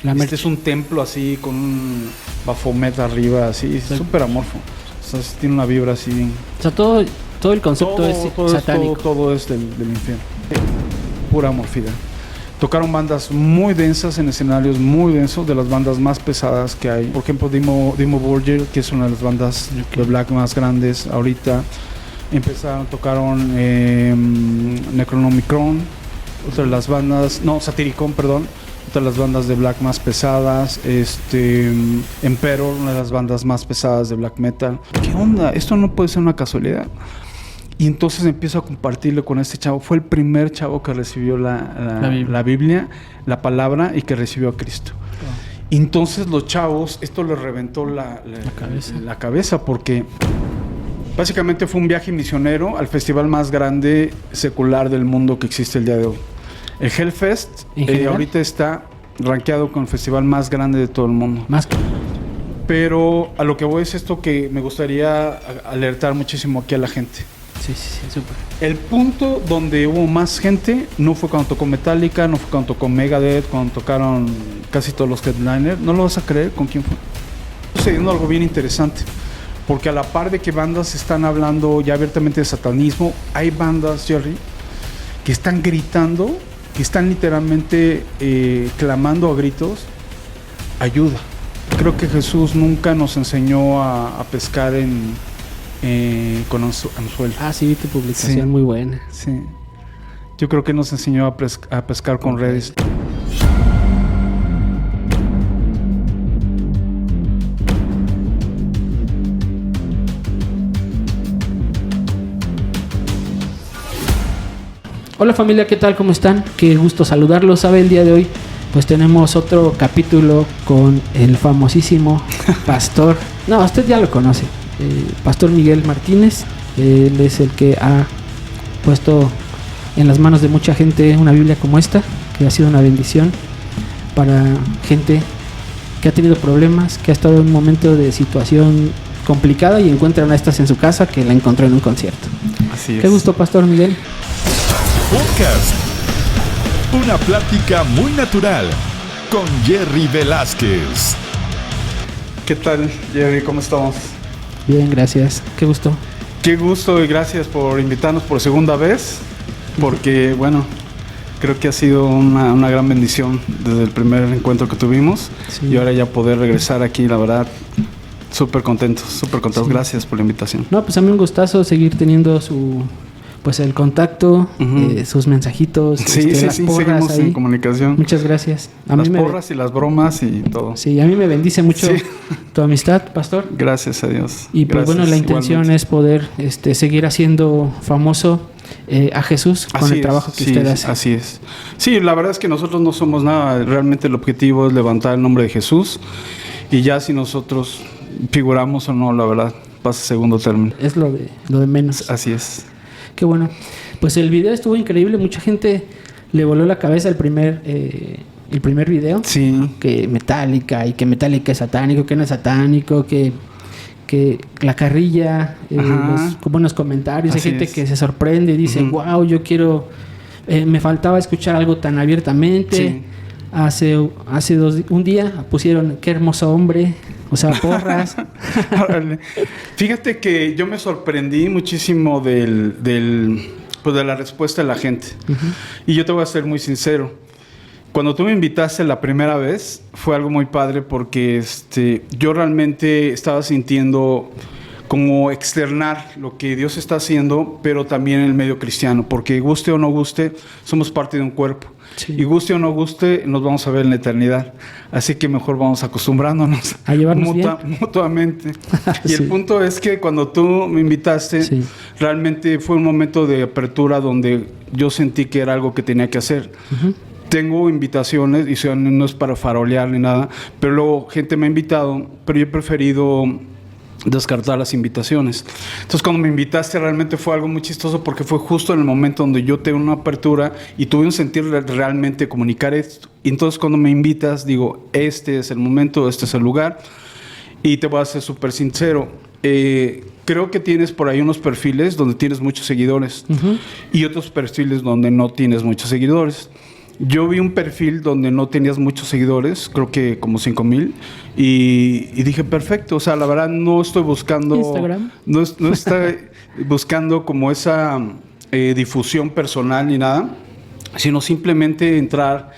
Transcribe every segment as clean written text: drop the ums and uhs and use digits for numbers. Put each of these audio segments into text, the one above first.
Este es un templo así con un Baphomet arriba, así, súper amorfo. O sea, tiene una vibra así. O sea, todo el concepto es satánico. Todo es del infierno. Pura amorfidad. Tocaron bandas muy densas en escenarios muy densos, de las bandas más pesadas que hay. Por ejemplo, Dimmu Borgir, que es una de las bandas de black más grandes ahorita. Tocaron Necronomicon, otra de las bandas, Satyricon, perdón, otra de las bandas de black más pesadas. Emperor, una de las bandas más pesadas de black metal. ¿Qué onda? Esto no puede ser una casualidad. Y entonces empiezo a compartirlo con este chavo. Fue el primer chavo que recibió la Biblia, la palabra, y que recibió a Cristo. Oh. Y entonces los chavos, esto les reventó la cabeza, porque básicamente fue un viaje misionero al festival más grande secular del mundo que existe el día de hoy. El Hellfest ahorita está rankeado con el festival más grande de todo el mundo. Pero a lo que voy es esto que me gustaría alertar muchísimo aquí a la gente. Sí, súper. El punto donde hubo más gente no fue cuando tocó Metallica, no fue cuando tocó Megadeth, cuando tocaron casi todos los headliners. No lo vas a creer con quién fue. Está sucediendo algo bien interesante, porque a la par de que bandas están hablando ya abiertamente de satanismo, hay bandas, Jerry, que están gritando, que están literalmente clamando a gritos ayuda. Creo que Jesús nunca nos enseñó a pescar con anzuelo. Sí, vi tu publicación, muy buena. Sí. Yo creo que nos enseñó a pescar con redes. Hola familia, ¿qué tal? ¿Cómo están? Qué gusto saludarlos. ¿Sabe? El día de hoy pues tenemos otro capítulo con el famosísimo pastor. No, usted ya lo conoce. Pastor Miguel Martínez. Él es el que ha puesto en las manos de mucha gente una Biblia como esta, que ha sido una bendición para gente que ha tenido problemas, que ha estado en un momento de situación complicada y encuentran a estas en su casa, que la encontró en un concierto. Así es. Qué gusto, Pastor Miguel. Podcast. Una plática muy natural con Jerry Velázquez. ¿Qué tal, Jerry? ¿Cómo estamos? Bien, gracias. Qué gusto. Qué gusto y gracias por invitarnos por segunda vez, porque bueno, creo que ha sido una gran bendición desde el primer encuentro que tuvimos. Sí. Y ahora ya poder regresar aquí, la verdad, súper contentos. Sí. Gracias por la invitación. No, pues a mí un gustazo seguir teniendo el contacto, sus mensajitos. Sí, seguimos ahí en comunicación. Muchas gracias. Las porras y las bromas y todo. Sí, a mí me bendice mucho tu amistad, Pastor. Gracias a Dios. Y pues gracias, bueno, la intención es poder seguir haciendo famoso a Jesús con el trabajo que usted hace. Así es. Sí, la verdad es que nosotros no somos nada. Realmente el objetivo es levantar el nombre de Jesús. Y ya si nosotros figuramos o no, la verdad, pasa a segundo término. Es lo de menos. Así es. Qué bueno. Pues el video estuvo increíble. Mucha gente le voló la cabeza el primer video. Sí. Que Metallica es satánico, que no es satánico, que la carrilla, los buenos comentarios. Así hay gente es. que se sorprende y dice, wow, yo quiero... me faltaba escuchar algo tan abiertamente. Sí. Hace un día pusieron qué hermoso hombre, o sea, porras. Fíjate que yo me sorprendí muchísimo de la respuesta de la gente. Y yo te voy a ser muy sincero. Cuando tú me invitaste la primera vez, fue algo muy padre porque yo realmente estaba sintiendo como externar lo que Dios está haciendo, pero también en el medio cristiano, porque guste o no guste, somos parte de un cuerpo. Sí. Y guste o no guste, nos vamos a ver en la eternidad. Así que mejor vamos acostumbrándonos a llevarnos mutuamente. Y sí. El punto es que cuando tú me invitaste, realmente fue un momento de apertura donde yo sentí que era algo que tenía que hacer. Tengo invitaciones, y no es para farolear ni nada, pero luego gente me ha invitado, pero yo he preferido descartar las invitaciones. Entonces cuando me invitaste realmente fue algo muy chistoso porque fue justo en el momento donde yo tengo una apertura y tuve un sentir de realmente comunicar esto. Y entonces cuando me invitas digo, este es el momento, este es el lugar. Y te voy a ser súper sincero, creo que tienes por ahí unos perfiles donde tienes muchos seguidores y otros perfiles donde no tienes muchos seguidores. yo vi un perfil donde no tenías muchos seguidores, creo que como 5,000, y dije, perfecto, o sea, la verdad no estoy buscando... Instagram. No estoy buscando como esa difusión personal ni nada, sino simplemente entrar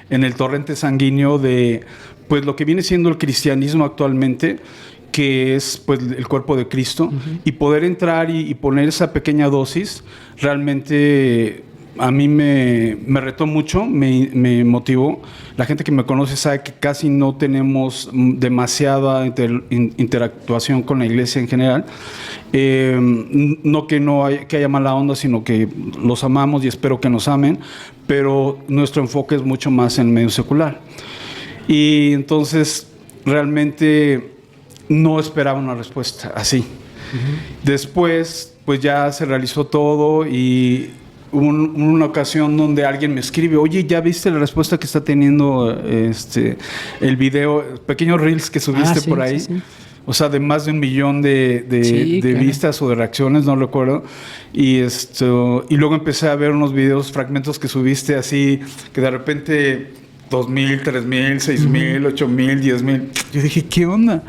en el torrente sanguíneo de pues lo que viene siendo el cristianismo actualmente, que es pues el cuerpo de Cristo, y poder entrar y poner esa pequeña dosis, realmente a mí me retó mucho, me motivó. La gente que me conoce sabe que casi no tenemos demasiada interactuación con la iglesia en general. No que haya mala onda, sino que los amamos y espero que nos amen, pero nuestro enfoque es mucho más en el medio secular. Y entonces realmente no esperaba una respuesta así. Después, pues ya se realizó todo y hubo una ocasión donde alguien me escribe, oye, ¿ya viste la respuesta que está teniendo el video, pequeños reels que subiste por ahí? Sí. O sea, de más de 1 millón de vistas o de reacciones, no recuerdo. Y luego empecé a ver unos videos, fragmentos que subiste así, que de repente 2,000, 3,000, 6,000, 8,000, 10,000. Yo dije, ¿qué onda?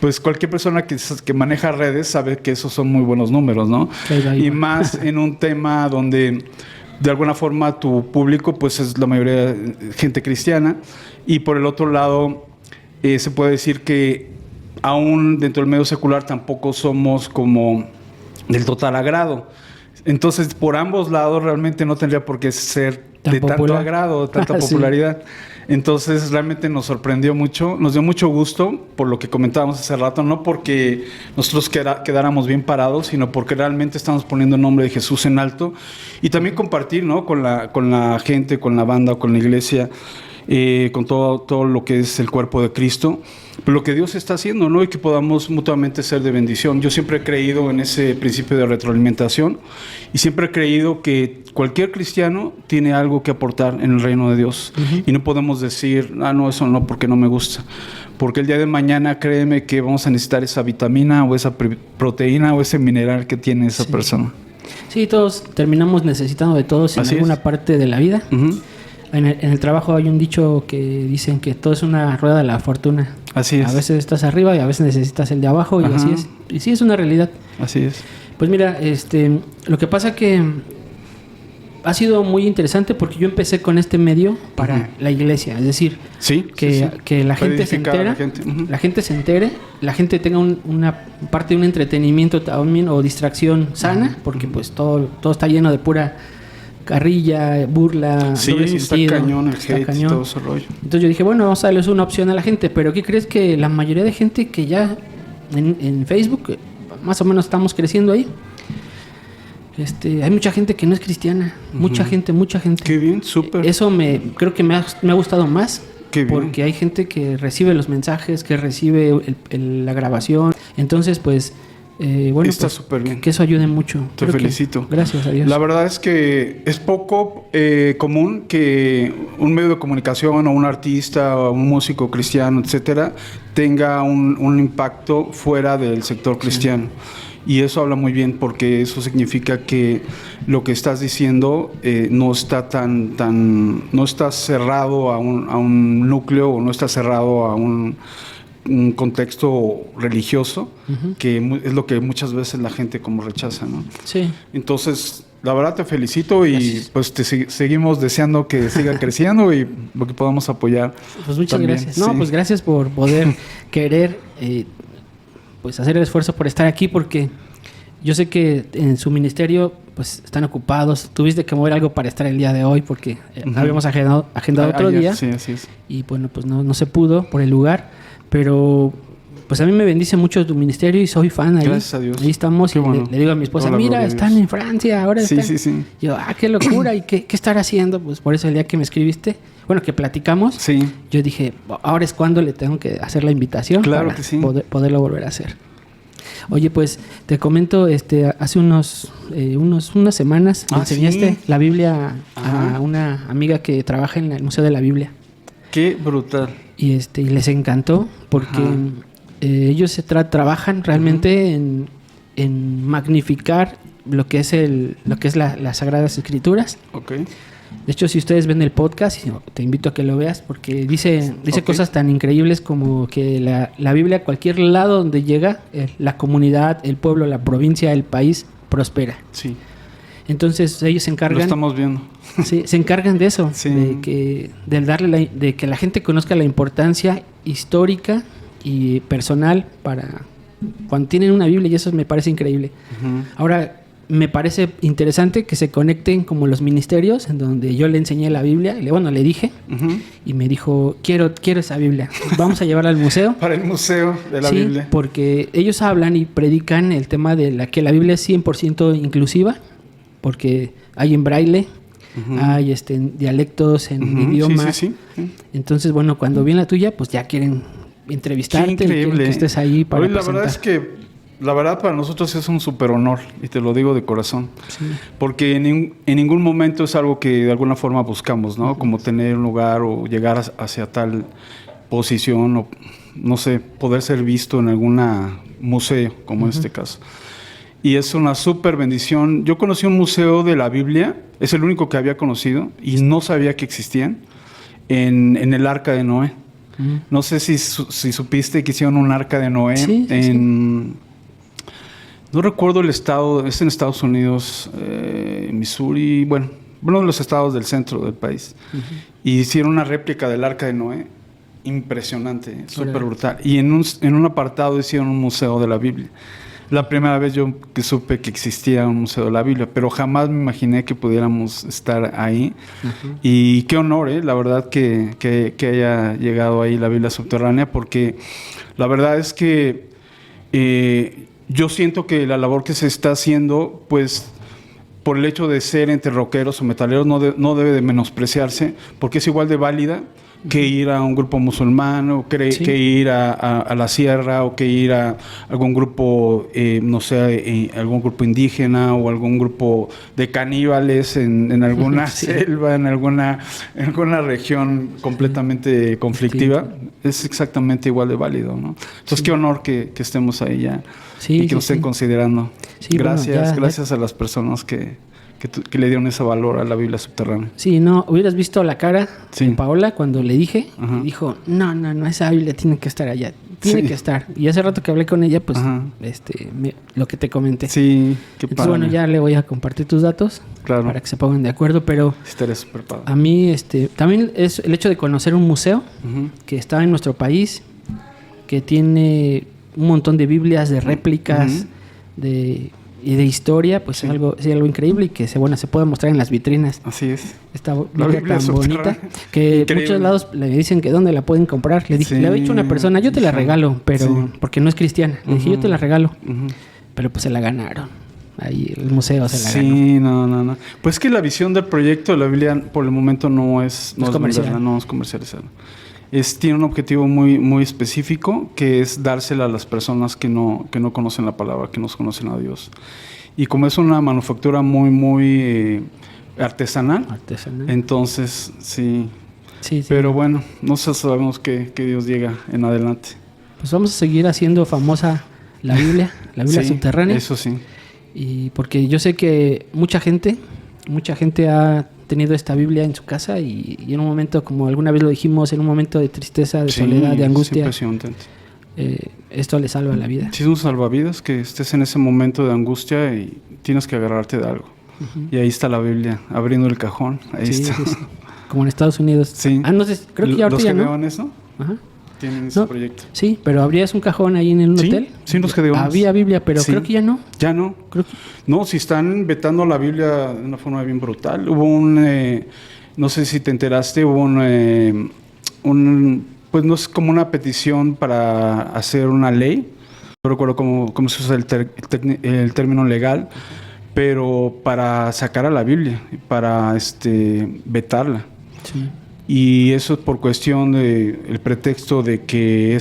Pues cualquier persona que maneja redes sabe que esos son muy buenos números, ¿no? Y más en un tema donde de alguna forma tu público pues es la mayoría de gente cristiana, y por el otro lado se puede decir que aún dentro del medio secular tampoco somos como del total agrado. Entonces, por ambos lados realmente no tendría por qué ser de tanto agrado, tanta popularidad. Entonces, realmente nos sorprendió mucho, nos dio mucho gusto por lo que comentábamos hace rato, no porque nosotros quedáramos bien parados, sino porque realmente estamos poniendo el nombre de Jesús en alto, y también compartir, ¿no?, con la gente, con la banda, con la iglesia, con todo lo que es el cuerpo de Cristo, lo que Dios está haciendo, ¿no? Y que podamos mutuamente ser de bendición. Yo siempre he creído en ese principio de retroalimentación, y siempre he creído que cualquier cristiano tiene algo que aportar en el reino de Dios. Y no podemos decir, no, eso no, porque no me gusta. Porque el día de mañana, créeme que vamos a necesitar esa vitamina o esa proteína o ese mineral que tiene esa persona. Sí, todos terminamos necesitando de todos en alguna parte de la vida. En el trabajo hay un dicho que dicen que todo es una rueda de la fortuna. Así es. A veces estás arriba y a veces necesitas el de abajo, y así es. Y sí, es una realidad. Así es. Pues mira, lo que pasa que ha sido muy interesante porque yo empecé con este medio para la iglesia. Es decir, que la gente se entera, la gente se entere, la gente tenga una parte de un entretenimiento también o distracción sana, porque pues todo está lleno de pura carrilla, burla, doble sentido, está cañón el hate y todo ese rollo. Entonces yo dije, bueno, vamos a darles una opción a la gente. Pero ¿qué crees? Que la mayoría de gente que ya en Facebook, más o menos estamos creciendo ahí, hay mucha gente que no es cristiana. Mucha gente. Qué bien, súper. Eso creo que me ha gustado más. Qué bien. Porque hay gente que recibe los mensajes, que recibe la grabación. Entonces, pues... bueno, está súper bien. Que eso ayude mucho. Te felicito. Gracias a Dios. La verdad es que es poco común que un medio de comunicación o un artista o un músico cristiano, etcétera, tenga un impacto fuera del sector cristiano. Y eso habla muy bien, porque eso significa que lo que estás diciendo no está no está cerrado a un núcleo, o no está cerrado a un contexto religioso, que es lo que muchas veces la gente como rechaza, ¿no? Sí. Entonces, la verdad te felicito, y gracias. Pues te seguimos deseando que siga creciendo y lo que podamos apoyar. Pues muchas también. gracias. No, pues gracias por poder querer pues hacer el esfuerzo por estar aquí, porque yo sé que en su ministerio pues están ocupados. Tuviste que mover algo para estar el día de hoy, porque habíamos agendado otro día. Sí, así es. Y bueno, pues no se pudo por el lugar, pero pues a mí me bendice mucho tu ministerio y soy fan ahí. Gracias a Dios. Ahí estamos. Qué y bueno. le digo a mi esposa, Hola, mira, están en Francia, ahora están. Sí. Yo, qué locura, ¿y qué estar haciendo? Pues por eso el día que me escribiste, bueno, que platicamos, yo dije, ahora es cuando le tengo que hacer la invitación. Claro para que sí. Poderlo volver a hacer. Oye, pues te comento, hace unas semanas me enseñaste la Biblia a una amiga que trabaja en el Museo de la Biblia. Qué brutal. Y les encantó, porque ellos trabajan realmente en magnificar lo que es las Sagradas Escrituras. Okay. De hecho, si ustedes ven el podcast, te invito a que lo veas porque dice Ok. cosas tan increíbles como que la Biblia, a cualquier lado donde llega, la comunidad, el pueblo, la provincia, el país, prospera. Sí, Entonces ellos se lo encargan, estamos viendo. sí, se encargan de eso, Sí. de que la gente conozca la importancia histórica y personal para cuando tienen una Biblia, y eso me parece increíble. Ujú. Ahora, me parece interesante que se conecten como los ministerios, en donde yo le enseñé la Biblia, le dije, Ujú. y me dijo, quiero esa Biblia, vamos a llevarla al museo. Para el museo de la Sí, Biblia. porque ellos hablan y predican el tema de que la Biblia es 100% inclusiva, porque hay en braille, Ujú. hay en dialectos, en Ujú. idiomas. Sí. Entonces, bueno, cuando viene la tuya, pues ya quieren entrevistarte, Qué quieren increíble. que estés ahí para Oye, la presentar. verdad es que la verdad para nosotros es un súper honor y te lo digo de corazón. Sí. Porque en ningún momento es algo que de alguna forma buscamos, ¿no? Como tener un lugar o llegar hacia tal posición o, no sé, poder ser visto en alguna museo, como en este caso. Y es una súper bendición. Yo conocí un museo de la Biblia, es el único que había conocido y no sabía que existían, en el Arca de Noé. Ujú. No sé si supiste que hicieron un Arca de Noé Sí, sí, no recuerdo el estado, es en Estados Unidos, Missouri, bueno, uno de los estados del centro del país. Y hicieron una réplica del Arca de Noé, impresionante, súper brutal. Y en un apartado hicieron un museo de la Biblia. La primera vez yo que supe que existía un museo de la Biblia, pero jamás me imaginé que pudiéramos estar ahí. Y qué honor, la verdad, que haya llegado ahí la Biblia subterránea, porque la verdad es que yo siento que la labor que se está haciendo, pues, por el hecho de ser entre rockeros o metaleros, no debe de menospreciarse, porque es igual de válida que ir a un grupo musulmán o Sí. que ir a la sierra o que ir a algún grupo, no sé, algún grupo indígena o algún grupo de caníbales en alguna Sí. selva, en alguna región completamente conflictiva. Es exactamente igual de válido, ¿no? Entonces, qué honor que estemos ahí ya Sí, y que sí, nos estén sí. considerando. Sí, bueno, Gracias a las personas que le dieron ese valor a la Biblia subterránea. Sí, no, hubieras visto la cara Sí. de Paola cuando le dije, Ajá. y dijo, no, esa Biblia tiene que estar allá, tiene Sí. que estar. Y hace rato que hablé con ella, pues, Ajá. lo que te comenté. Sí, qué Entonces, padre. bueno, ya le voy a compartir tus datos Claro. para que se pongan de acuerdo, pero Estaría súper padre. a mí, también es el hecho de conocer un museo Ujú. que está en nuestro país, que tiene un montón de Biblias, de réplicas, Ujú. y de historia, pues Sí. es algo increíble y que se puede mostrar en las vitrinas. Así es. Esta La Biblia Biblia tan subterránea. bonita que Increíble. muchos lados le dicen que dónde la pueden comprar. Le dije, Sí. le había dicho a una persona, yo te la Sí. regalo, pero Sí. porque no es cristiana. Le dije, yo te la regalo, Ujú. pero pues se la ganaron. Ahí el museo se la ganó. Sí, no. Pues que la visión del proyecto de la Biblia por el momento no es comercial. venderla, no es comercializarla. Tiene un objetivo muy, muy específico, que es dársela a las personas que no conocen la palabra, que no conocen a Dios. Y como es una manufactura muy, muy artesanal, Artesanal. entonces sí. Sí. Pero bueno, no sabemos que Dios llega en adelante. Pues vamos a seguir haciendo famosa la Biblia Sí, subterránea. Eso sí. Y porque yo sé que mucha gente ha tenido esta Biblia en su casa y en un momento, como alguna vez lo dijimos, en un momento de tristeza, de Sí, soledad, de es angustia, impresionante. esto le salva la vida. Sí, es un salvavidas que estés en ese momento de angustia y tienes que agarrarte de algo. Y ahí está la Biblia, abriendo el cajón. Ahí Sí, está. sí, sí. Como en Estados Unidos. Sí. No sé, creo que ya ahorita Los ya que no. vean eso Ajá. tienen ese No. proyecto. Sí, pero abrías un cajón ahí en un Sí, hotel. sí, los que debemos. Había Biblia, pero Sí. creo que ya no. Ya no. Creo que... No, si están vetando la Biblia de una forma bien brutal. Hubo no sé si te enteraste, hubo pues no es como una petición para hacer una ley. No recuerdo cómo se usa el término legal, pero para sacar a la Biblia, para vetarla. Sí. Y eso es por cuestión el pretexto de que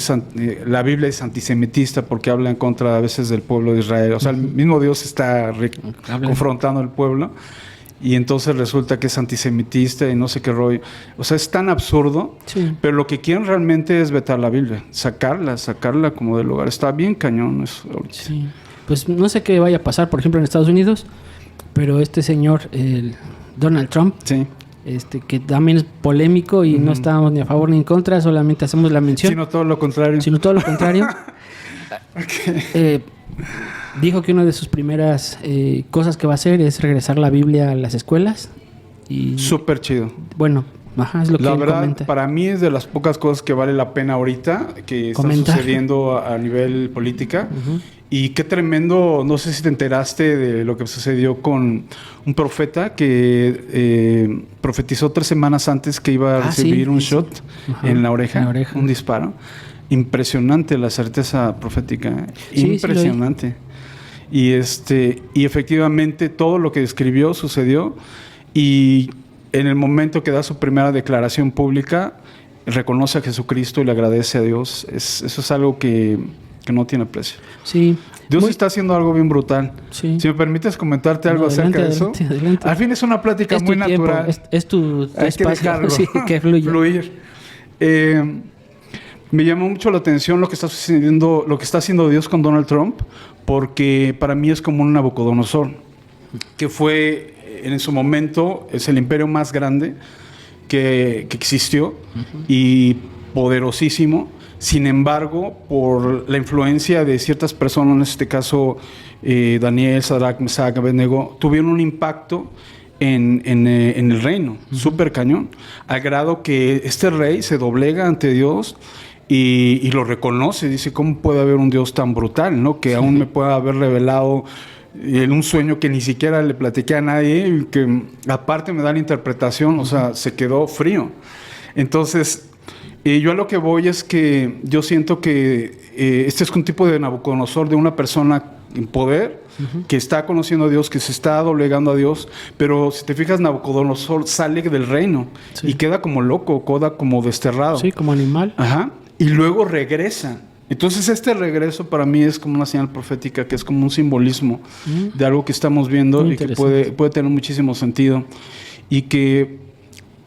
la Biblia es antisemitista porque habla en contra a veces del pueblo de Israel. O sea, el mismo Dios está confrontando al pueblo y entonces resulta que es antisemitista y no sé qué rollo. O sea, es tan absurdo, Sí. pero lo que quieren realmente es vetar la Biblia, sacarla como del lugar. Está bien cañón eso ahorita. Sí. Pues no sé qué vaya a pasar, por ejemplo, en Estados Unidos, pero este señor, el Donald Trump, Sí. que también es polémico y no estábamos ni a favor ni en contra, solamente hacemos la mención. Sino todo lo contrario. Okay. Dijo que una de sus primeras cosas que va a hacer es regresar la Biblia a las escuelas. Y súper chido. Bueno, es lo que la él verdad, comenta. Para mí es de las pocas cosas que vale la pena ahorita que están sucediendo a nivel política. Y qué tremendo, no sé si te enteraste de lo que sucedió con un profeta que profetizó 3 semanas antes que iba a recibir un shot en la oreja, un disparo. Impresionante la certeza profética, impresionante. Y efectivamente todo lo que describió sucedió, y en el momento que da su primera declaración pública reconoce a Jesucristo y le agradece a Dios. Eso es algo que no tiene precio. Sí. Dios está haciendo algo bien brutal. Sí. Si me permites comentarte algo acerca de eso. Adelante. Al fin es una plática muy natural. Es tu Hay espacio. que dejarlo que fluir. Me llamó mucho la atención lo que está sucediendo, lo que está haciendo Dios con Donald Trump, porque para mí es como un Nabucodonosor, que fue en su momento es el imperio más grande que existió y poderosísimo. Sin embargo, por la influencia de ciertas personas, en este caso Daniel, Sadrach, Mesach, Abednego, tuvieron un impacto en el reino, súper cañón, al grado que este rey se doblega ante Dios y lo reconoce. Dice, ¿cómo puede haber un Dios tan brutal, ¿no? Que aún me pueda haber revelado en un sueño que ni siquiera le platiqué a nadie, y que aparte me da la interpretación, o sea, se quedó frío. Entonces, yo a lo que voy es que yo siento que este es un tipo de Nabucodonosor, de una persona en poder, que está conociendo a Dios, que se está doblegando a Dios, pero si te fijas, Nabucodonosor sale del reino y queda como loco, queda como desterrado. Sí, como animal. Ajá. Y luego regresa. Entonces este regreso para mí es como una señal profética, que es como un simbolismo de algo que estamos viendo y que puede tener muchísimo sentido. Y que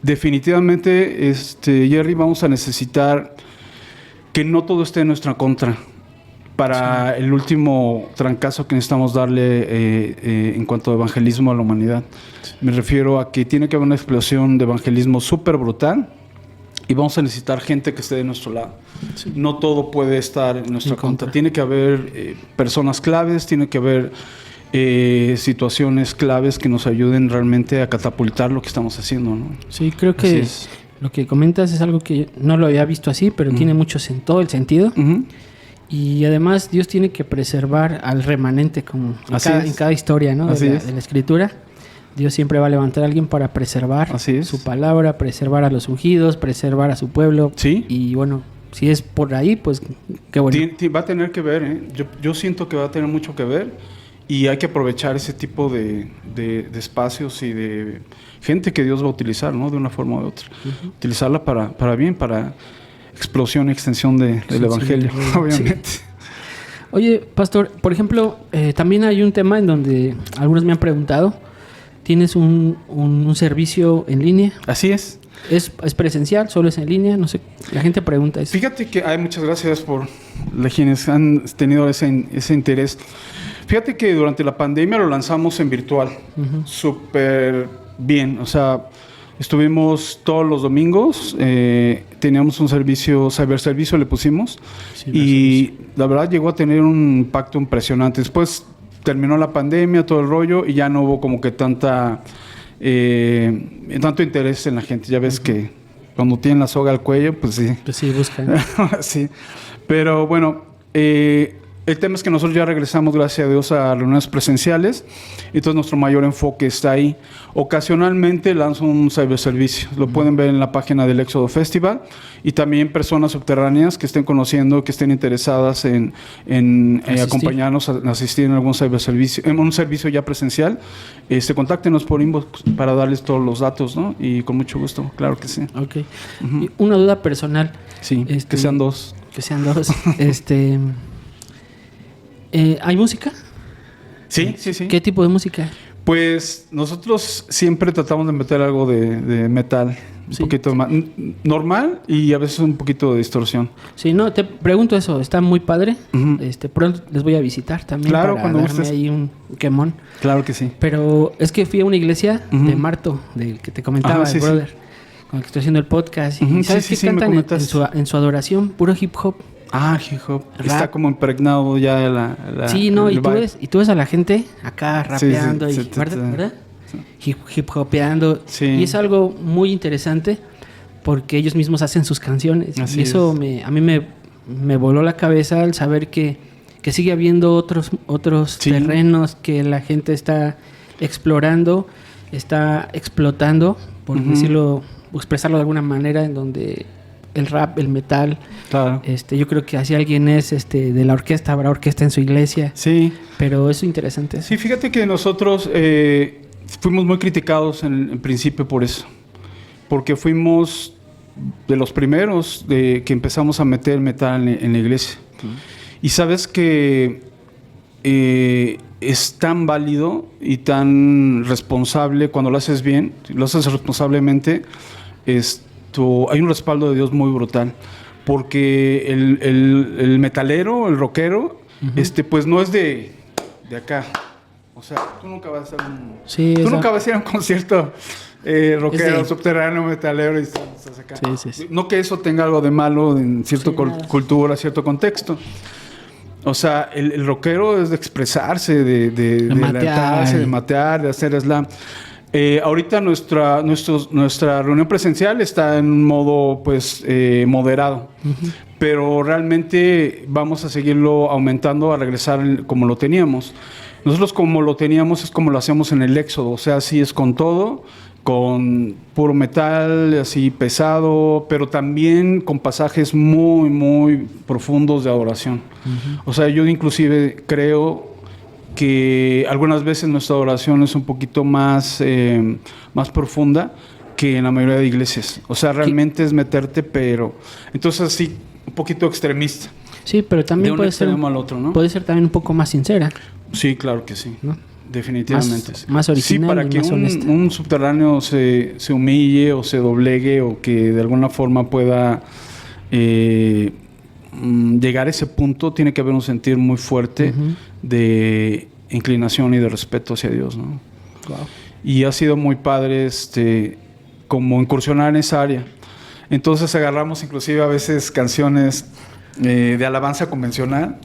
definitivamente, Jerry, vamos a necesitar que no todo esté en nuestra contra para el último trancazo que necesitamos darle en cuanto a evangelismo a la humanidad. Me refiero a que tiene que haber una explosión de evangelismo súper brutal y vamos a necesitar gente que esté de nuestro lado. Sí. No todo puede estar en nuestra contra. Tiene que haber personas claves, tiene que haber situaciones claves que nos ayuden realmente a catapultar lo que estamos haciendo, ¿no? Sí, creo que lo que comentas es algo que no lo había visto así, pero tiene todo el sentido. Y además Dios tiene que preservar al remanente, como en cada historia, ¿no? de la Escritura. Dios siempre va a levantar a alguien para preservar su palabra, preservar a los ungidos, preservar a su pueblo. Sí. Y bueno, si es por ahí, pues qué bueno. Va a tener que ver, ¿eh? Yo siento que va a tener mucho que ver, y hay que aprovechar ese tipo de espacios y de gente que Dios va a utilizar, ¿no? De una forma u otra. Utilizarla para bien, para explosión y extensión del Evangelio, obviamente. Sí. Oye, pastor, por ejemplo, también hay un tema en donde algunos me han preguntado. ¿Tienes un servicio en línea? Así es. ¿Es presencial? ¿Solo es en línea? No sé, la gente pregunta eso. Fíjate que muchas gracias por quienes han tenido ese interés. Fíjate que durante la pandemia lo lanzamos en virtual. Súper bien. O sea, estuvimos todos los domingos. Teníamos un ciberservicio le pusimos. Y la verdad llegó a tener un impacto impresionante. Después terminó la pandemia, todo el rollo, y ya no hubo como que tanto interés en la gente. Ya ves que cuando tienen la soga al cuello, pues sí. Pues sí, buscan. Sí. Pero bueno, el tema es que nosotros ya regresamos, gracias a Dios, a reuniones presenciales. Entonces nuestro mayor enfoque está ahí. Ocasionalmente lanzo un ciberservicio. Lo pueden ver en la página del Éxodo Festival. Y también personas subterráneas que estén conociendo, que estén interesadas en acompañarnos a asistir en algún ciberservicio, en un servicio ya presencial. Contáctenos por inbox para darles todos los datos, ¿no? Y con mucho gusto, claro que sí. Ok. Y una duda personal. Sí, que sean dos. Que sean dos. ¿Hay música? Sí. ¿Qué tipo de música? Pues nosotros siempre tratamos de meter algo de metal, un Sí. poquito más normal y a veces un poquito de distorsión. Sí, no, te pregunto eso, está muy padre. Ujú. Pronto les voy a visitar también Claro, para cuando darme gustes. ahí un quemón. Claro que sí. Pero es que fui a una iglesia Ujú. de Marto, del que te comentaba, Ajá, sí, el sí. brother, con el que estoy haciendo el podcast. Y Ujú, ¿sabes sí, qué sí, me cantan comentaste. en su adoración? Puro hip hop. Ah, hip hop. Rap. Está como impregnado ya Sí, no, el y tú, vibe. ves a la gente acá Sí, sí, rapeando, sí, y, sí, ¿verdad? sí. ¿verdad? Hip hopeando. Sí. Y es algo muy interesante porque ellos mismos hacen sus canciones. Así y eso es. a mí me voló la cabeza al saber que sigue habiendo otros Sí. terrenos que la gente está explorando, está explotando, por Ujú. decirlo, expresarlo de alguna manera, en donde el rap, el metal, Claro. yo creo que así alguien es de la orquesta, habrá orquesta en su iglesia, Sí. pero es interesante. Sí, fíjate que nosotros fuimos muy criticados en principio por eso. Porque fuimos de los primeros que empezamos a meter metal en la iglesia. Y sabes que es tan válido y tan responsable cuando lo haces bien, lo haces responsablemente, hay un respaldo de Dios muy brutal. Porque el metalero, el rockero, pues no es de acá. O sea, tú nunca vas a hacer Sí, tú esa- nunca vas a ir a un concierto rockero, Es de- subterráneo, metalero y estás acá. Sí, sí, sí. No que eso tenga algo de malo en cierta Sí, nada. cultura, cierto contexto. O sea, el rockero es de expresarse, de matear. levantarse, de matear, de hacer slam. Ahorita nuestra reunión presencial está en un modo pues moderado, pero realmente vamos a seguirlo aumentando, a regresar como lo teníamos. Nosotros como lo teníamos es como lo hacemos en el Éxodo, o sea, así es con todo, con puro metal, así pesado, pero también con pasajes muy, muy profundos de adoración. O sea, yo inclusive creo que algunas veces nuestra adoración es un poquito más profunda que en la mayoría de iglesias. O sea, realmente es meterte, pero entonces así un poquito extremista. Sí, pero De también un puede ser, extremo al otro, ¿no? puede ser también un poco más sincera. Sí, claro que sí. ¿No? Definitivamente. Más- sí. más original Sí, para y que más honesta. un subterráneo se humille o se doblegue o que de alguna forma pueda llegar a ese punto, tiene que haber un sentir muy fuerte Ujú. de inclinación y de respeto hacia Dios, ¿no? Wow. Y ha sido muy padre como incursionar en esa área. Entonces agarramos inclusive a veces canciones de alabanza convencional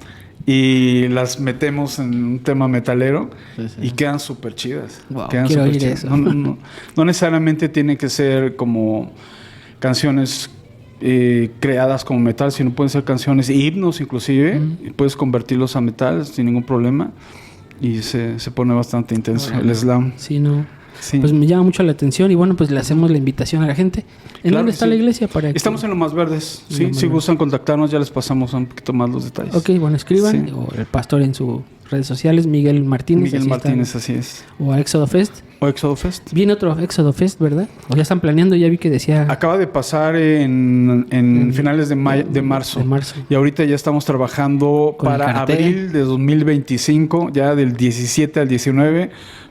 y las metemos en un tema metalero Sí, sí. y quedan súper chidas. Wow, Quedan quiero súper oír chidas. eso. No necesariamente tiene que ser como canciones creadas como metal, sino pueden ser canciones, himnos inclusive, y puedes convertirlos a metal sin ningún problema y se pone bastante intenso Órale. el slam. Sí, no. Sí. Pues me llama mucho la atención y bueno, pues le hacemos la invitación a la gente. ¿En Claro dónde que está sí. la iglesia? Para que- Estamos en Lo Más Verdes. En Sí, Lo Más si Verdes. gustan contactarnos, ya les pasamos un poquito más los detalles. Ok, bueno, escriban. Sí. O el pastor en sus redes sociales, Miguel Martínez. Miguel así Martínez, está. así es. O a Éxodo Fest. O Exodo Fest. Viene otro Éxodo Fest, ¿verdad? O ya están planeando, ya vi que decía... Acaba de pasar en finales de marzo. De marzo. Y ahorita ya estamos trabajando Con el para cartel. abril de 2025, ya del 17 al 19,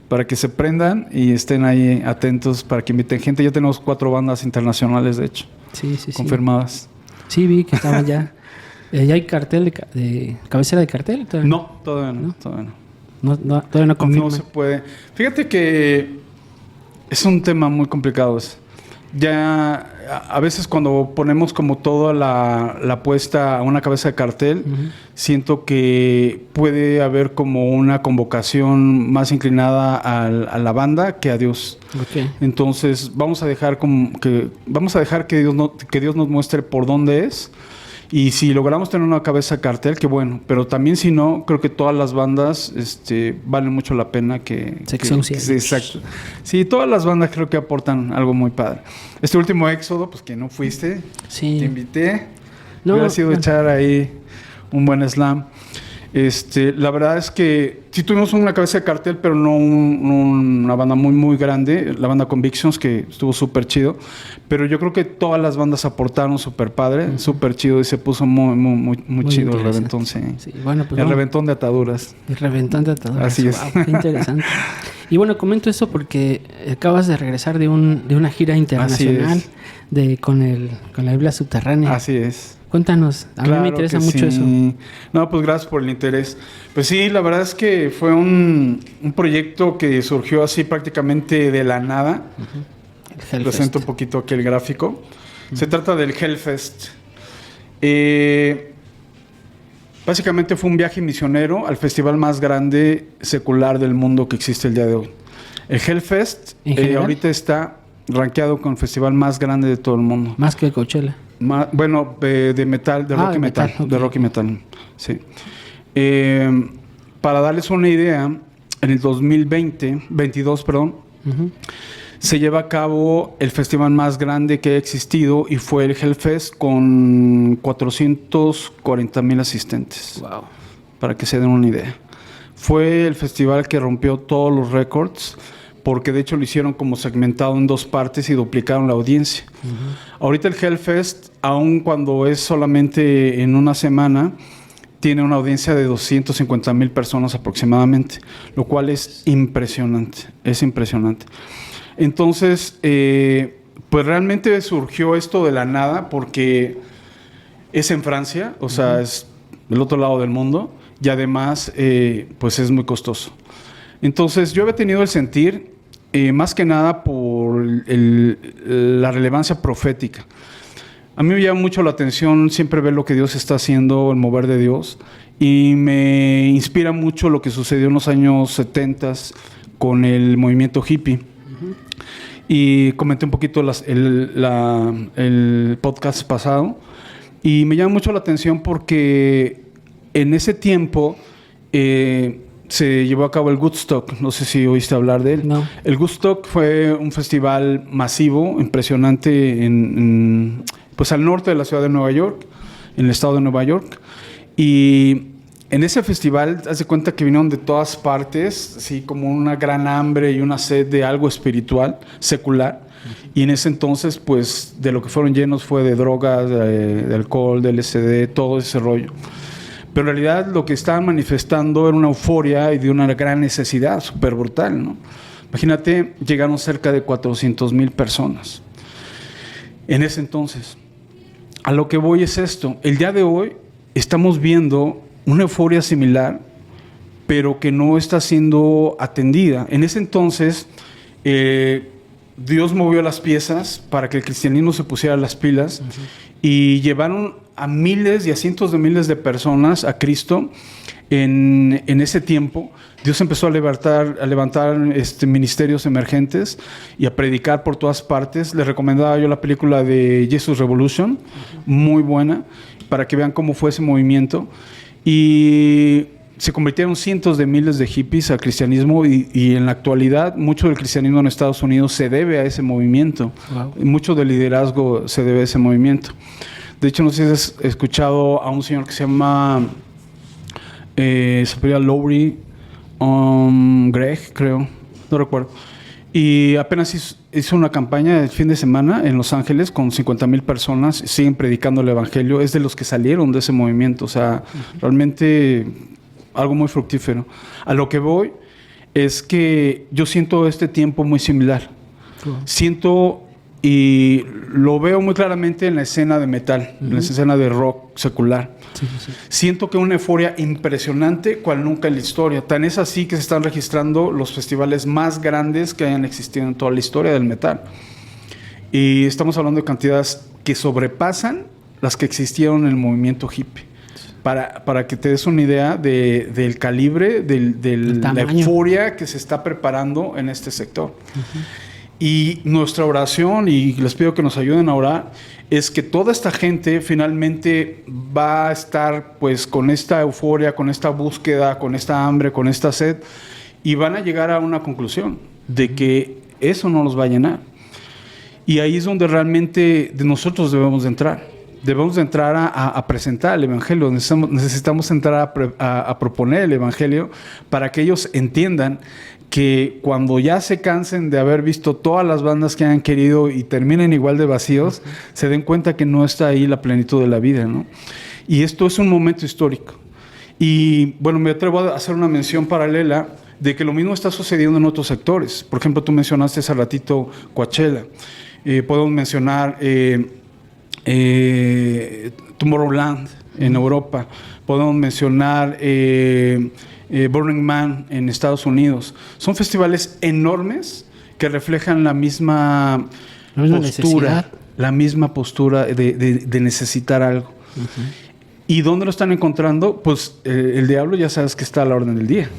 para que se prendan y estén ahí atentos para que inviten gente. Ya tenemos 4 bandas internacionales, de hecho, Sí, sí, sí. confirmadas. Sí, vi que estaban ya... ¿Ya hay cartel de cabecera de cartel? ¿Todavía No, todavía no, todavía no. Todavía no confirman. No se puede. Fíjate que es un tema muy complicado ese. Ya a veces cuando ponemos como toda la apuesta a una cabeza de cartel, Ujú. siento que puede haber como una convocación más inclinada a la banda que a Dios. Ok. Entonces vamos a dejar que Dios nos muestre por dónde es. Y si logramos tener una cabeza de cartel, qué bueno. Pero también si no, creo que todas las bandas valen mucho la pena que... Sección que- 100. sí, exacto. Sí, todas las bandas creo que aportan algo muy padre. Este último Éxodo, pues que no fuiste, Sí. te invité. No, Hubiera sido bueno. echar ahí un buen slam. La verdad es que sí tuvimos una cabeza de cartel, pero no una banda muy, muy grande. La banda Convictions, que estuvo súper chido. Pero yo creo que todas las bandas aportaron súper padre, súper chido. Y se puso muy chido el reventón, sí. Bueno, pues el reventón de ataduras. El reventón de ataduras. Así es. Wow, qué interesante. Y bueno, comento eso porque acabas de regresar de una gira internacional con la Biblia Subterránea. Así es. Cuéntanos, a mí me interesa mucho eso. No, pues gracias por el interés. Pues sí, la verdad es que fue un proyecto que surgió así prácticamente de la nada. Presento un poquito aquí el gráfico. Se trata del Hellfest. Básicamente fue un viaje misionero al festival más grande secular del mundo que existe el día de hoy. El Hellfest ahorita está rankeado con el festival más grande de todo el mundo. Más que Coachella. Bueno, de metal, de rock y metal. Okay. De rock y metal, sí. Para darles una idea, en el 22, se lleva a cabo el festival más grande que ha existido y fue el Hellfest con 440,000 asistentes. Wow. Para que se den una idea. Fue el festival que rompió todos los récords, porque de hecho lo hicieron como segmentado en 2 partes y duplicaron la audiencia. Ahorita el Hellfest, aun cuando es solamente en una semana, tiene una audiencia de 250,000 personas aproximadamente, lo cual es impresionante, Entonces, pues realmente surgió esto de la nada porque es en Francia, o sea, es del otro lado del mundo, y además, pues es muy costoso. Entonces, yo había tenido el sentir, más que nada por la relevancia profética. A mí me llama mucho la atención siempre ver lo que Dios está haciendo, el mover de Dios, y me inspira mucho lo que sucedió en los años 70 con el movimiento hippie. Y comenté un poquito el podcast pasado, y me llama mucho la atención porque en ese tiempo se llevó a cabo el Woodstock. No sé si oíste hablar de él. No. El Woodstock fue un festival masivo, impresionante, pues al norte de la ciudad de Nueva York, en el estado de Nueva York. Y en ese festival, haz de cuenta que vinieron de todas partes, así como una gran hambre y una sed de algo espiritual, secular. Y en ese entonces, pues, de lo que fueron llenos fue de drogas, de alcohol, de LSD, todo ese rollo. Pero en realidad lo que estaban manifestando era una euforia y de una gran necesidad, súper brutal, ¿no? Imagínate, llegaron cerca de 400,000 personas en ese entonces. A lo que voy es esto. El día de hoy estamos viendo una euforia similar, pero que no está siendo atendida. En ese entonces, Dios movió las piezas para que el cristianismo se pusiera las pilas y llevaron a miles y a cientos de miles de personas a Cristo. En ese tiempo, Dios empezó a levantar ministerios emergentes y a predicar por todas partes. Les recomendaba yo la película de Jesus Revolution, muy buena, para que vean cómo fue ese movimiento. Y se convirtieron cientos de miles de hippies al cristianismo y en la actualidad mucho del cristianismo en Estados Unidos se debe a ese movimiento. Wow. Mucho del liderazgo se debe a ese movimiento. De hecho, no sé si has escuchado a un señor que se llama Lowry Greg, creo, no recuerdo. Y apenas hizo una campaña el fin de semana en Los Ángeles con 50,000 personas, siguen predicando el evangelio. Es de los que salieron de ese movimiento, o sea, realmente algo muy fructífero. A lo que voy es que yo siento este tiempo muy similar. Siento y lo veo muy claramente en la escena de metal, en la escena de rock secular. Siento que una euforia impresionante cual nunca en la historia. Tan es así que se están registrando los festivales más grandes que hayan existido en toda la historia del metal. Y estamos hablando de cantidades que sobrepasan las que existieron en el movimiento hippie. Para que te des una idea del calibre, de la euforia que se está preparando en este sector. Y nuestra oración, y les pido que nos ayuden a orar, es que toda esta gente finalmente va a estar pues con esta euforia, con esta búsqueda, con esta hambre, con esta sed, y van a llegar a una conclusión de que eso no los va a llenar. Y ahí es donde realmente nosotros debemos de entrar. debemos de entrar a presentar el Evangelio, necesitamos entrar a proponer el Evangelio para que ellos entiendan que cuando ya se cansen de haber visto todas las bandas que han querido y terminen igual de vacíos, se den cuenta que no está ahí la plenitud de la vida, ¿no? Y esto es un momento histórico. Y bueno, me atrevo a hacer una mención paralela de que lo mismo está sucediendo en otros sectores. Por ejemplo, tú mencionaste hace ratito Coachella. Podemos mencionar Tomorrowland en Europa. Podemos mencionar Burning Man en Estados Unidos. Son festivales enormes que reflejan la misma postura, necesidad. la misma postura de necesitar algo. Uh-huh. ¿Y dónde lo están encontrando? Pues el diablo ya sabes que está a la orden del día.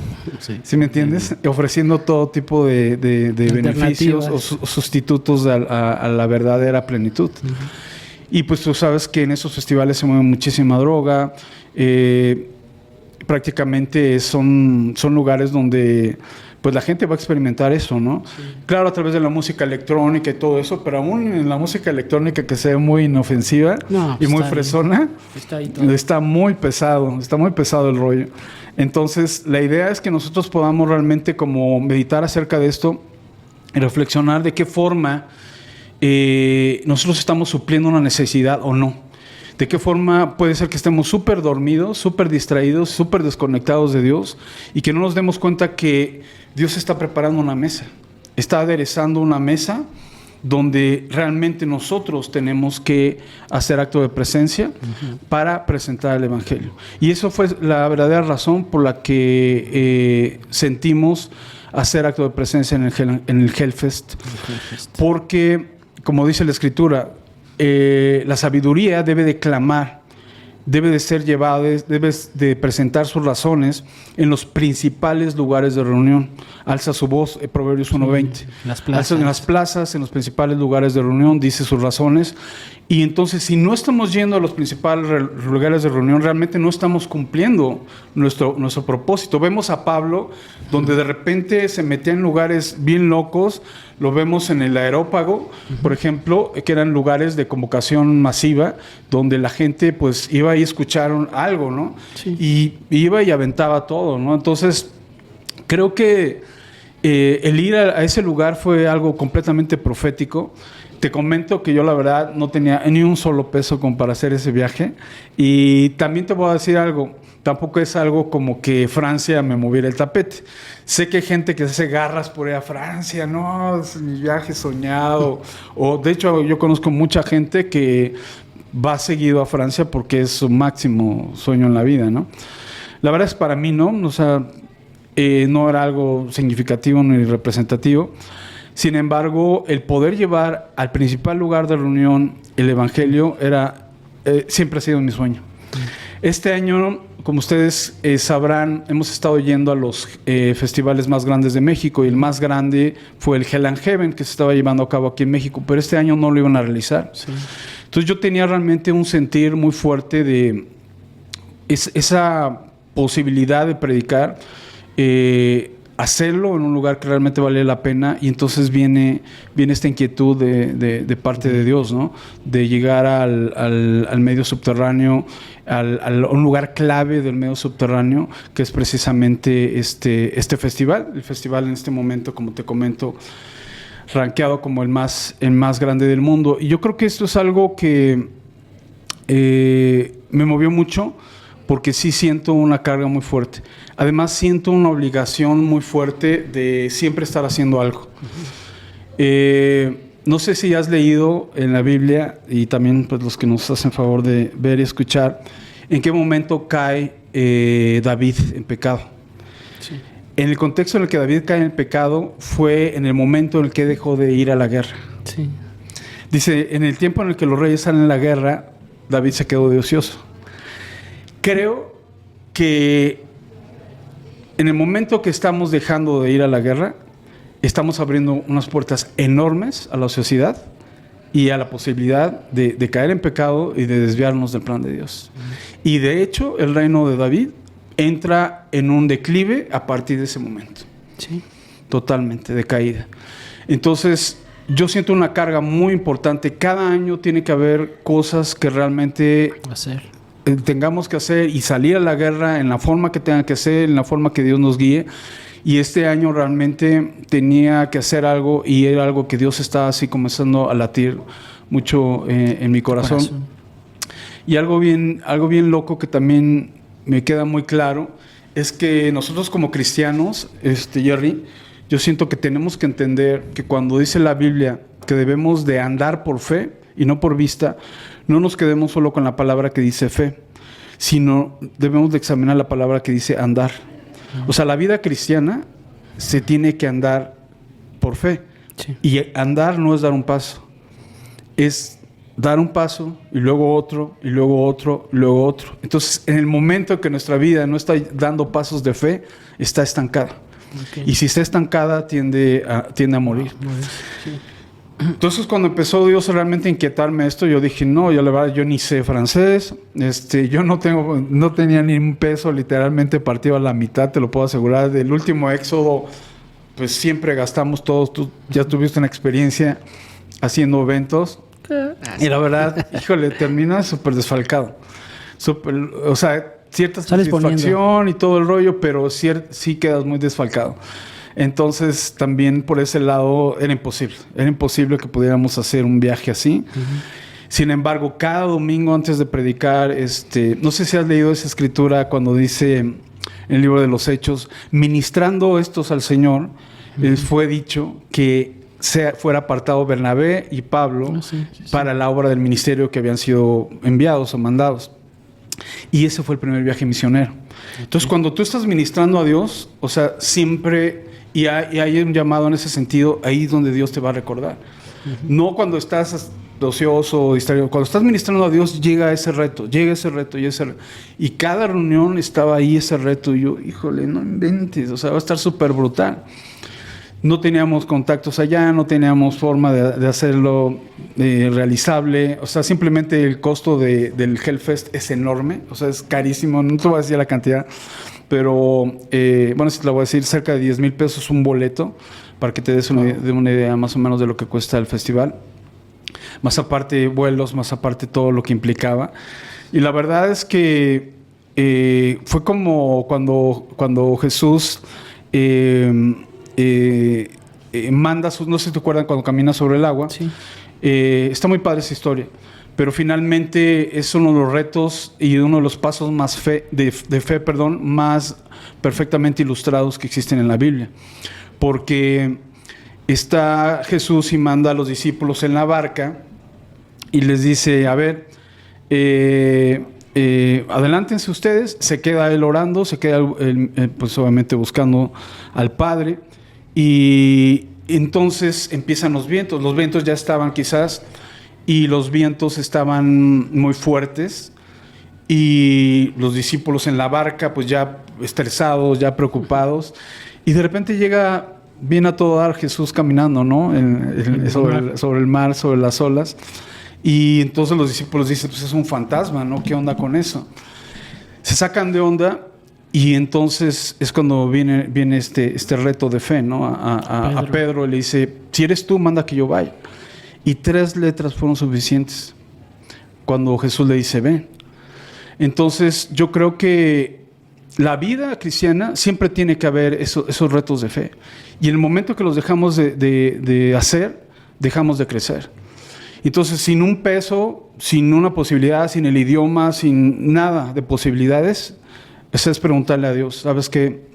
¿Sí me entiendes? Ofreciendo todo tipo de beneficios o sustitutos a la verdadera plenitud. Uh-huh. Y pues tú sabes que en esos festivales se mueve muchísima droga. Prácticamente son lugares donde pues la gente va a experimentar eso, ¿no? Sí. Claro, a través de la música electrónica y todo eso, pero aún en la música electrónica que sea muy inofensiva y muy fresona, está muy pesado el rollo. Entonces, la idea es que nosotros podamos realmente como meditar acerca de esto y reflexionar de qué forma nosotros estamos supliendo una necesidad o no. ¿De qué forma puede ser que estemos súper dormidos, súper distraídos, súper desconectados de Dios y que no nos demos cuenta que Dios está preparando una mesa? Está aderezando una mesa donde realmente nosotros tenemos que hacer acto de presencia para presentar el Evangelio. Y eso fue la verdadera razón por la que sentimos hacer acto de presencia en el Hellfest. Porque, como dice la Escritura, la sabiduría debe de clamar, debe de ser llevada, debe de presentar sus razones en los principales lugares de reunión. Alza su voz, Proverbios 1:20. En las plazas, en los principales lugares de reunión, dice sus razones. Y entonces, si no estamos yendo a los principales lugares de reunión, realmente no estamos cumpliendo nuestro propósito. Vemos a Pablo, donde de repente se metía en lugares bien locos. Lo vemos en el Areópago, por ejemplo, que eran lugares de convocación masiva, donde la gente pues iba y escucharon algo, ¿no? Sí. Y iba y aventaba todo, ¿no? Entonces, creo que el ir a ese lugar fue algo completamente profético. Te comento que yo la verdad no tenía ni un solo peso como para hacer ese viaje. Y también te voy a decir algo, tampoco es algo como que Francia me moviera el tapete. Sé que hay gente que se hace garras por ir a Francia, no, es mi viaje soñado. O de hecho yo conozco mucha gente que va seguido a Francia porque es su máximo sueño en la vida, ¿no? La verdad es para mí no, o sea, no era algo significativo ni representativo. Sin embargo, el poder llevar al principal lugar de reunión el Evangelio siempre ha sido mi sueño. Este año, como ustedes sabrán, hemos estado yendo a los festivales más grandes de México y el más grande fue el Hell and Heaven que se estaba llevando a cabo aquí en México, pero este año no lo iban a realizar. Sí. Entonces yo tenía realmente un sentir muy fuerte de esa posibilidad de predicar, hacerlo en un lugar que realmente vale la pena, y entonces viene esta inquietud de parte de Dios, ¿no? De llegar al medio subterráneo, a un lugar clave del medio subterráneo, que es precisamente este festival. El festival en este momento, como te comento, rankeado como el más grande del mundo. Y yo creo que esto es algo que me movió mucho, porque sí siento una carga muy fuerte. Además, siento una obligación muy fuerte de siempre estar haciendo algo. No sé si has leído en la Biblia, y también pues, los que nos hacen favor de ver y escuchar, en qué momento cae David en pecado. Sí. En el contexto en el que David cae en el pecado fue en el momento en el que dejó de ir a la guerra. Sí. Dice, en el tiempo en el que los reyes salen a la guerra, David se quedó de ocioso. Creo que en el momento que estamos dejando de ir a la guerra, estamos abriendo unas puertas enormes a la ociosidad y a la posibilidad de caer en pecado y de desviarnos del plan de Dios. Y de hecho, el reino de David entra en un declive a partir de ese momento. Sí. Totalmente, de caída. Entonces, yo siento una carga muy importante. Cada año tiene que haber cosas que realmente Hacer. tengamos que hacer y salir a la guerra en la forma que tenga que ser, en la forma que Dios nos guíe. Y este año realmente tenía que hacer algo y era algo que Dios estaba así comenzando a latir mucho en mi corazón. Y algo bien loco que también me queda muy claro es que nosotros como cristianos, Jerry, yo siento que tenemos que entender que cuando dice la Biblia que debemos de andar por fe y no por vista, no nos quedemos solo con la palabra que dice fe, sino debemos de examinar la palabra que dice andar. O sea, la vida cristiana se tiene que andar por fe. Sí. Y andar no es dar un paso, es dar un paso y luego otro, y luego otro, y luego otro. Entonces, en el momento que nuestra vida no está dando pasos de fe, está estancada. Okay. Y si está estancada, tiende a morir. Sí. Entonces, cuando empezó Dios realmente a inquietarme esto, yo dije, no, yo la verdad, yo ni sé francés, yo no tenía ni un peso, literalmente partido a la mitad, te lo puedo asegurar. Del último éxodo, pues siempre gastamos todos. Tú ya tuviste una experiencia haciendo eventos. Y la verdad, híjole, terminas súper desfalcado. O sea, cierta satisfacción y todo el rollo, pero sí quedas muy desfalcado. Entonces, también por ese lado era imposible. Era imposible que pudiéramos hacer un viaje así. Uh-huh. Sin embargo, cada domingo antes de predicar, no sé si has leído esa escritura cuando dice en el libro de los Hechos, ministrando estos al Señor, uh-huh, fue dicho que fuera apartado Bernabé y Pablo para la obra del ministerio que habían sido enviados o mandados. Y ese fue el primer viaje misionero. Entonces, cuando tú estás ministrando a Dios, o sea, siempre, y hay un llamado en ese sentido, ahí es donde Dios te va a recordar. Uh-huh. No cuando estás ocioso o distraído. Cuando estás ministrando a Dios, llega ese reto. Y cada reunión estaba ahí ese reto. Y yo, híjole, no inventes, o sea, va a estar súper brutal. No teníamos contactos allá, no teníamos forma de hacerlo realizable. O sea, simplemente el costo del Hellfest es enorme. O sea, es carísimo. No te voy a decir la cantidad, pero bueno, sí te lo voy a decir, cerca de 10,000 pesos un boleto, para que te des una idea más o menos de lo que cuesta el festival. Más aparte vuelos, más aparte todo lo que implicaba. Y la verdad es que fue como cuando Jesús... manda no sé si te acuerdan cuando camina sobre el agua. Sí. Está muy padre esa historia, pero finalmente es uno de los retos y uno de los pasos más de fe, más perfectamente ilustrados que existen en la Biblia, porque está Jesús y manda a los discípulos en la barca y les dice, a ver, adelántense ustedes. Se queda él orando, se queda pues obviamente buscando al Padre. Y entonces empiezan los vientos ya estaban quizás, y los vientos estaban muy fuertes, y los discípulos en la barca pues ya estresados, ya preocupados, y de repente llega bien a todo dar Jesús caminando, ¿no? Sobre el mar, sobre las olas, y entonces los discípulos dicen, pues es un fantasma, ¿no? ¿Qué onda con eso? Se sacan de onda. Y entonces es cuando viene este reto de fe, ¿no? A Pedro le dice, si eres tú, manda que yo vaya. Y 3 letras fueron suficientes cuando Jesús le dice, ven. Entonces yo creo que la vida cristiana siempre tiene que haber esos retos de fe. Y en el momento que los dejamos de hacer, dejamos de crecer. Entonces, sin un peso, sin una posibilidad, sin el idioma, sin nada de posibilidades, eso es preguntarle a Dios, ¿sabes qué?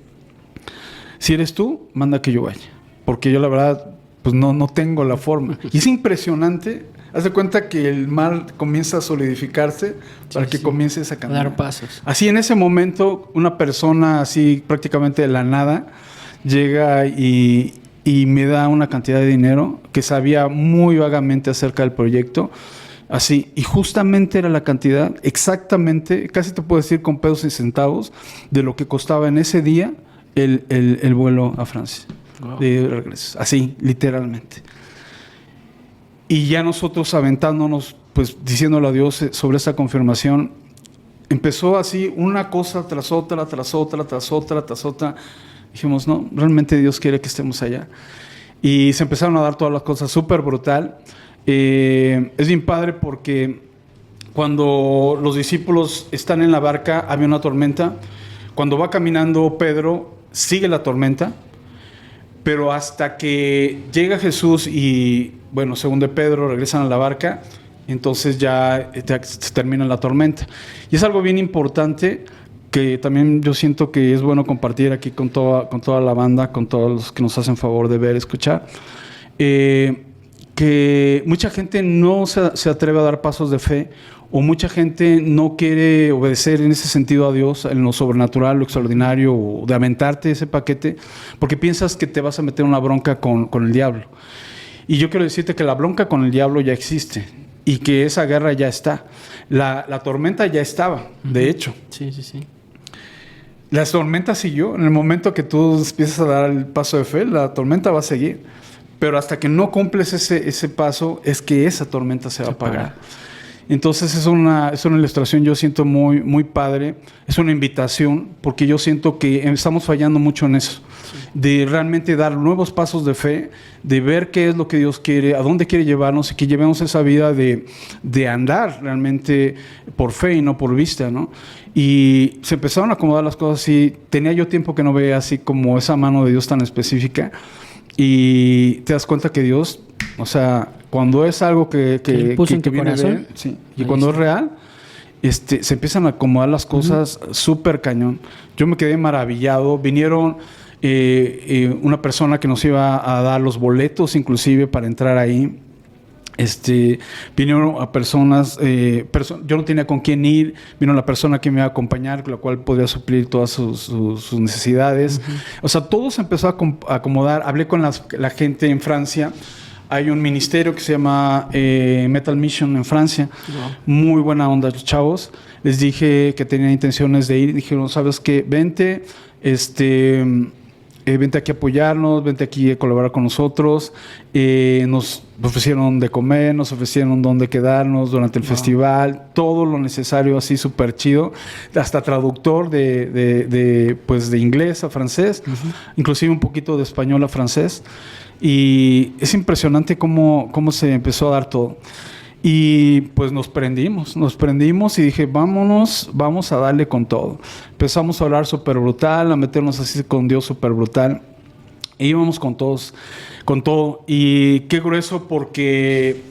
Si eres tú, manda que yo vaya. Porque yo la verdad, pues no tengo la forma. Y es impresionante. Haz de cuenta que el mar comienza a solidificarse para que comiences a caminar. Dar pasos. Así en ese momento, una persona así prácticamente de la nada llega y me da una cantidad de dinero que sabía muy vagamente acerca del proyecto. Así, y justamente era la cantidad, exactamente, casi te puedo decir con pesos y centavos, de lo que costaba en ese día el vuelo a Francia. Wow. De regreso, así, literalmente. Y ya nosotros aventándonos, pues diciéndole a Dios sobre esa confirmación, empezó así una cosa tras otra. Dijimos, no, realmente Dios quiere que estemos allá. Y se empezaron a dar todas las cosas súper brutal. Es bien padre porque cuando los discípulos están en la barca, había una tormenta. Cuando va caminando Pedro, sigue la tormenta. Pero hasta que llega Jesús y, bueno, según de Pedro, regresan a la barca, entonces ya se termina la tormenta. Y es algo bien importante que también yo siento que es bueno compartir aquí con toda la banda, con todos los que nos hacen favor de ver, escuchar. Que mucha gente no se atreve a dar pasos de fe, o mucha gente no quiere obedecer en ese sentido a Dios, en lo sobrenatural, lo extraordinario, o de aventarte ese paquete, porque piensas que te vas a meter una bronca con el diablo. Y yo quiero decirte que la bronca con el diablo ya existe, y que esa guerra ya está. La tormenta ya estaba, de hecho. Sí, sí, sí. La tormenta siguió. En el momento que tú empiezas a dar el paso de fe, la tormenta va a seguir. Pero hasta que no cumples ese paso, es que esa tormenta se va a apagar. Entonces es una ilustración, yo siento muy, muy padre. Es una invitación, porque yo siento que estamos fallando mucho en eso. Sí. De realmente dar nuevos pasos de fe, de ver qué es lo que Dios quiere, a dónde quiere llevarnos, y que llevemos esa vida de andar realmente por fe y no por vista, ¿no? Y se empezaron a acomodar las cosas y tenía yo tiempo que no veía así como esa mano de Dios tan específica. Y te das cuenta que Dios, o sea, cuando es algo que puso en tu viene corazón, de él, sí, y cuando es real, se empiezan a acomodar las cosas súper cañón. Yo me quedé maravillado. Vinieron una persona que nos iba a dar los boletos inclusive para entrar ahí. Vinieron a personas, yo no tenía con quién ir, vino la persona que me iba a acompañar, con la cual podía suplir todas sus necesidades. O sea, todo se empezó a acomodar. Hablé con la gente en Francia. Hay un ministerio que se llama Metal Mission en Francia. Wow. Muy buena onda, los chavos. Les dije que tenía intenciones de ir. Dijeron, ¿sabes qué? Vente, vente aquí a apoyarnos, vente aquí a colaborar con nosotros. Nos ofrecieron de comer, nos ofrecieron dónde quedarnos durante el festival, todo lo necesario, así súper chido, hasta traductor de inglés a francés, inclusive un poquito de español a francés. Y es impresionante cómo se empezó a dar todo. Y pues nos prendimos y dije, vamos a darle con todo. Empezamos a hablar súper brutal, a meternos así con Dios súper brutal. E íbamos con todo. Y qué grueso, porque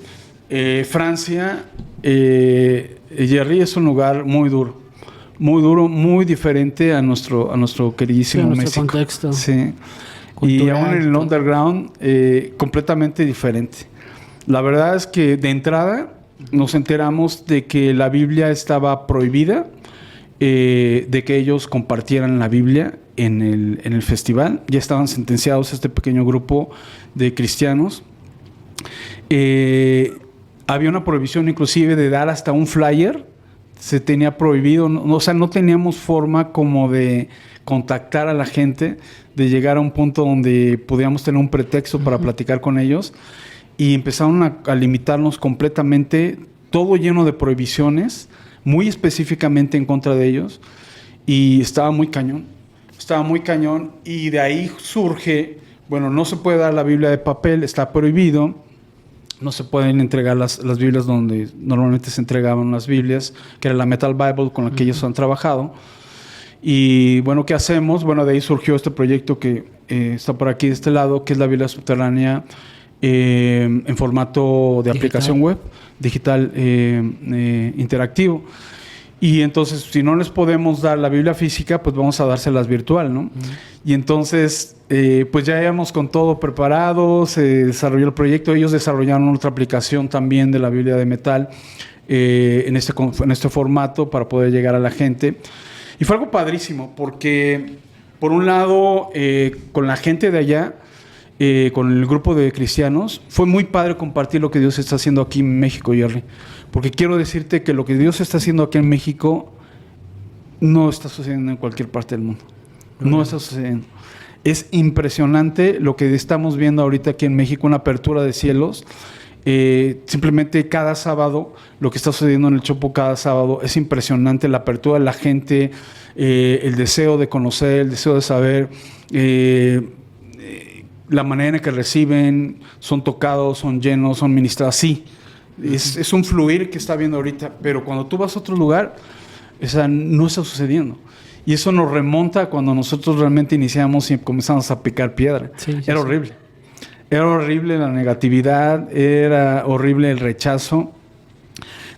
Francia, Jerry, es un lugar muy duro, muy diferente a nuestro queridísimo México. Nuestro contexto. Sí. Cultural, y aún en el underground, completamente diferente. La verdad es que de entrada nos enteramos de que la Biblia estaba prohibida, de que ellos compartieran la Biblia en el festival. Ya estaban sentenciados este pequeño grupo de cristianos. Había una prohibición inclusive de dar hasta un flyer. Se tenía prohibido, o sea, no teníamos forma como de contactar a la gente, de llegar a un punto donde pudiéramos tener un pretexto para platicar con ellos. Y empezaron a limitarnos completamente, todo lleno de prohibiciones, muy específicamente en contra de ellos. Y estaba muy cañón. Y de ahí surge, bueno, no se puede dar la Biblia de papel, está prohibido. No se pueden entregar las Biblias donde normalmente se entregaban las Biblias, que era la Metal Bible con la que ellos han trabajado. Y bueno, ¿qué hacemos? Bueno, de ahí surgió este proyecto que está por aquí de este lado, que es la Biblia Subterránea, en formato de aplicación web, digital, interactivo. Y entonces, si no les podemos dar la Biblia física, pues vamos a dárselas virtual, ¿no? Y entonces, pues ya íbamos con todo preparado, se desarrolló el proyecto. Ellos desarrollaron otra aplicación también de la Biblia de metal en este formato para poder llegar a la gente. Y fue algo padrísimo, porque por un lado, con la gente de allá, con el grupo de cristianos, fue muy padre compartir lo que Dios está haciendo aquí en México, Jerry. Porque quiero decirte que lo que Dios está haciendo aquí en México no está sucediendo en cualquier parte del mundo. No está sucediendo. Es impresionante lo que estamos viendo ahorita aquí en México, una apertura de cielos. Simplemente cada sábado, lo que está sucediendo en el Chopo cada sábado, es impresionante. La apertura de la gente, el deseo de conocer, el deseo de saber. la manera en que reciben, son tocados, son llenos, son ministrados, sí. Es un fluir que está habiendo ahorita, pero cuando tú vas a otro lugar, no está sucediendo. Y eso nos remonta a cuando nosotros realmente iniciamos y comenzamos a picar piedra. Era horrible. Era horrible la negatividad, era horrible el rechazo.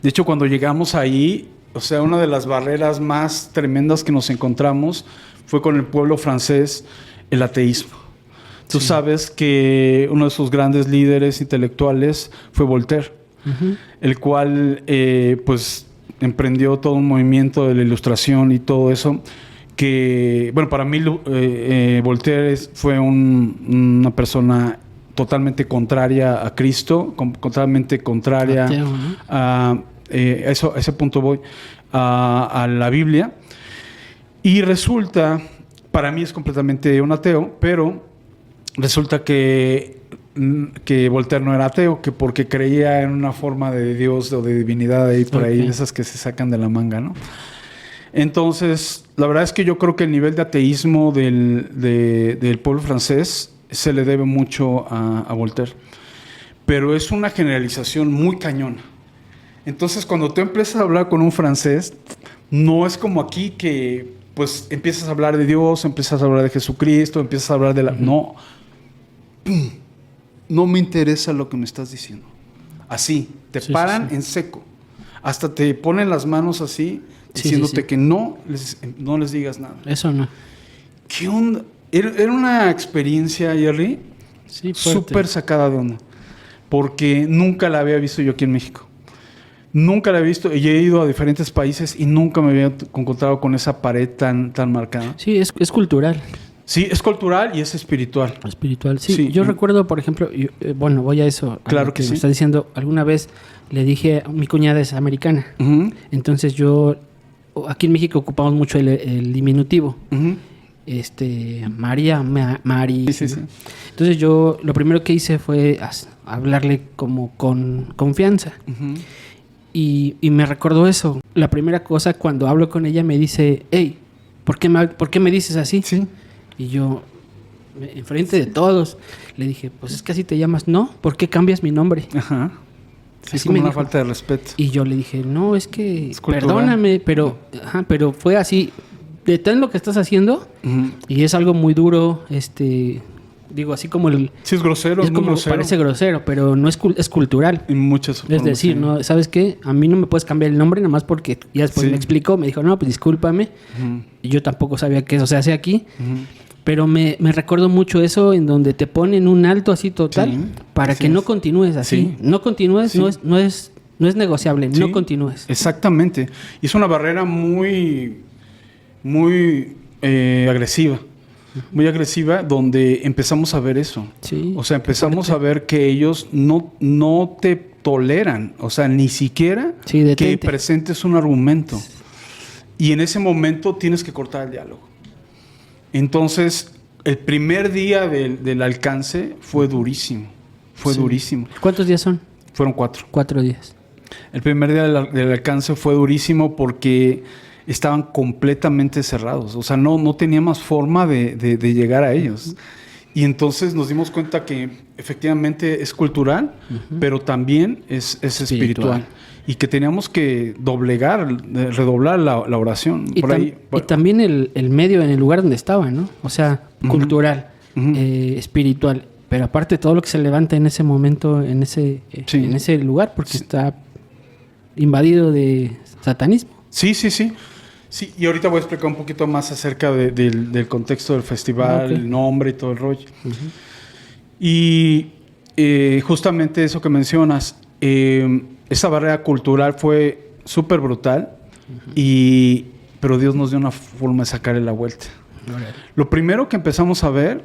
De hecho, cuando llegamos ahí, o sea, una de las barreras más tremendas que nos encontramos fue con el pueblo francés, el ateísmo. Tú sabes que uno de sus grandes líderes intelectuales fue Voltaire, el cual, pues, emprendió todo un movimiento de la Ilustración y todo eso, que, bueno, para mí Voltaire fue una persona totalmente contraria a Cristo, totalmente contraria ateo, ¿no? a ese punto voy, a la Biblia. Y resulta, para mí es completamente un ateo, pero resulta que Voltaire no era ateo, que porque creía en una forma de Dios o de divinidad ahí por ahí, esas que se sacan de la manga, ¿no? Entonces, la verdad es que yo creo que el nivel de ateísmo del pueblo francés se le debe mucho a Voltaire. Pero es una generalización muy cañona. Entonces, cuando tú empiezas a hablar con un francés, no es como aquí que pues empiezas a hablar de Dios, empiezas a hablar de Jesucristo, empiezas a hablar de la... No. ¡Pum! No me interesa lo que me estás diciendo. Así, te paran en seco. Hasta te ponen las manos así, diciéndote que no les digas nada. Eso no. ¿Qué onda? Era una experiencia, Jerry, súper sacada de onda. Porque nunca la había visto yo aquí en México. Nunca la he visto. Y he ido a diferentes países y nunca me había encontrado con esa pared tan marcada. Sí, es cultural. Sí, es cultural y es espiritual. Espiritual, sí. Yo recuerdo, por ejemplo, bueno, voy a eso. Claro que me sí. está diciendo, alguna vez le dije, mi cuñada es americana. Entonces aquí en México ocupamos mucho el diminutivo. María, Mari. Sí. Entonces yo lo primero que hice fue hablarle como con confianza. Y me recordó eso. La primera cosa cuando hablo con ella me dice, hey, ¿por qué me dices así? Sí. Y yo, enfrente de todos, le dije, pues es que así te llamas. No, ¿por qué cambias mi nombre? Ajá. Sí, así es como me una dijo. falta de respeto. Y yo le dije, no, es que cultural. Perdóname, pero fue así. Detén lo que estás haciendo y es algo muy duro, digo, así como el... Sí, es grosero, es muy como grosero. parece grosero, pero no es cultural. En muchas formas. Es decir, sí. ¿no? ¿Sabes qué? A mí no me puedes cambiar el nombre nada más porque ya después me explicó, me dijo, no, pues discúlpame. Y yo tampoco sabía que eso se hace aquí. Pero me recuerdo mucho eso en donde te ponen un alto así total para que no continúes así. Sí. No continúes, no es negociable, Sí, no continúes. Exactamente. Y es una barrera muy agresiva. Muy agresiva, donde empezamos a ver eso. Sí, o sea, empezamos a ver que ellos no te toleran, o sea, ni siquiera que presentes un argumento. Y en ese momento tienes que cortar el diálogo. Entonces, el primer día del alcance fue durísimo. Fue durísimo. ¿Cuántos días son? Fueron 4. 4 días. El primer día del alcance fue durísimo porque estaban completamente cerrados. O sea, no teníamos forma de llegar a ellos. Y entonces nos dimos cuenta que efectivamente es cultural, pero también es espiritual. Y que teníamos que redoblar la oración. Y, y también el medio en el lugar donde estaba, ¿no? O sea, cultural, espiritual. Pero aparte todo lo que se levanta en ese momento, en ese lugar, porque está invadido de satanismo. Sí. Sí, y ahorita voy a explicar un poquito más acerca del contexto del festival, el nombre y todo el rollo. Y justamente eso que mencionas, esa barrera cultural fue súper brutal, pero Dios nos dio una forma de sacarle la vuelta. Lo primero que empezamos a ver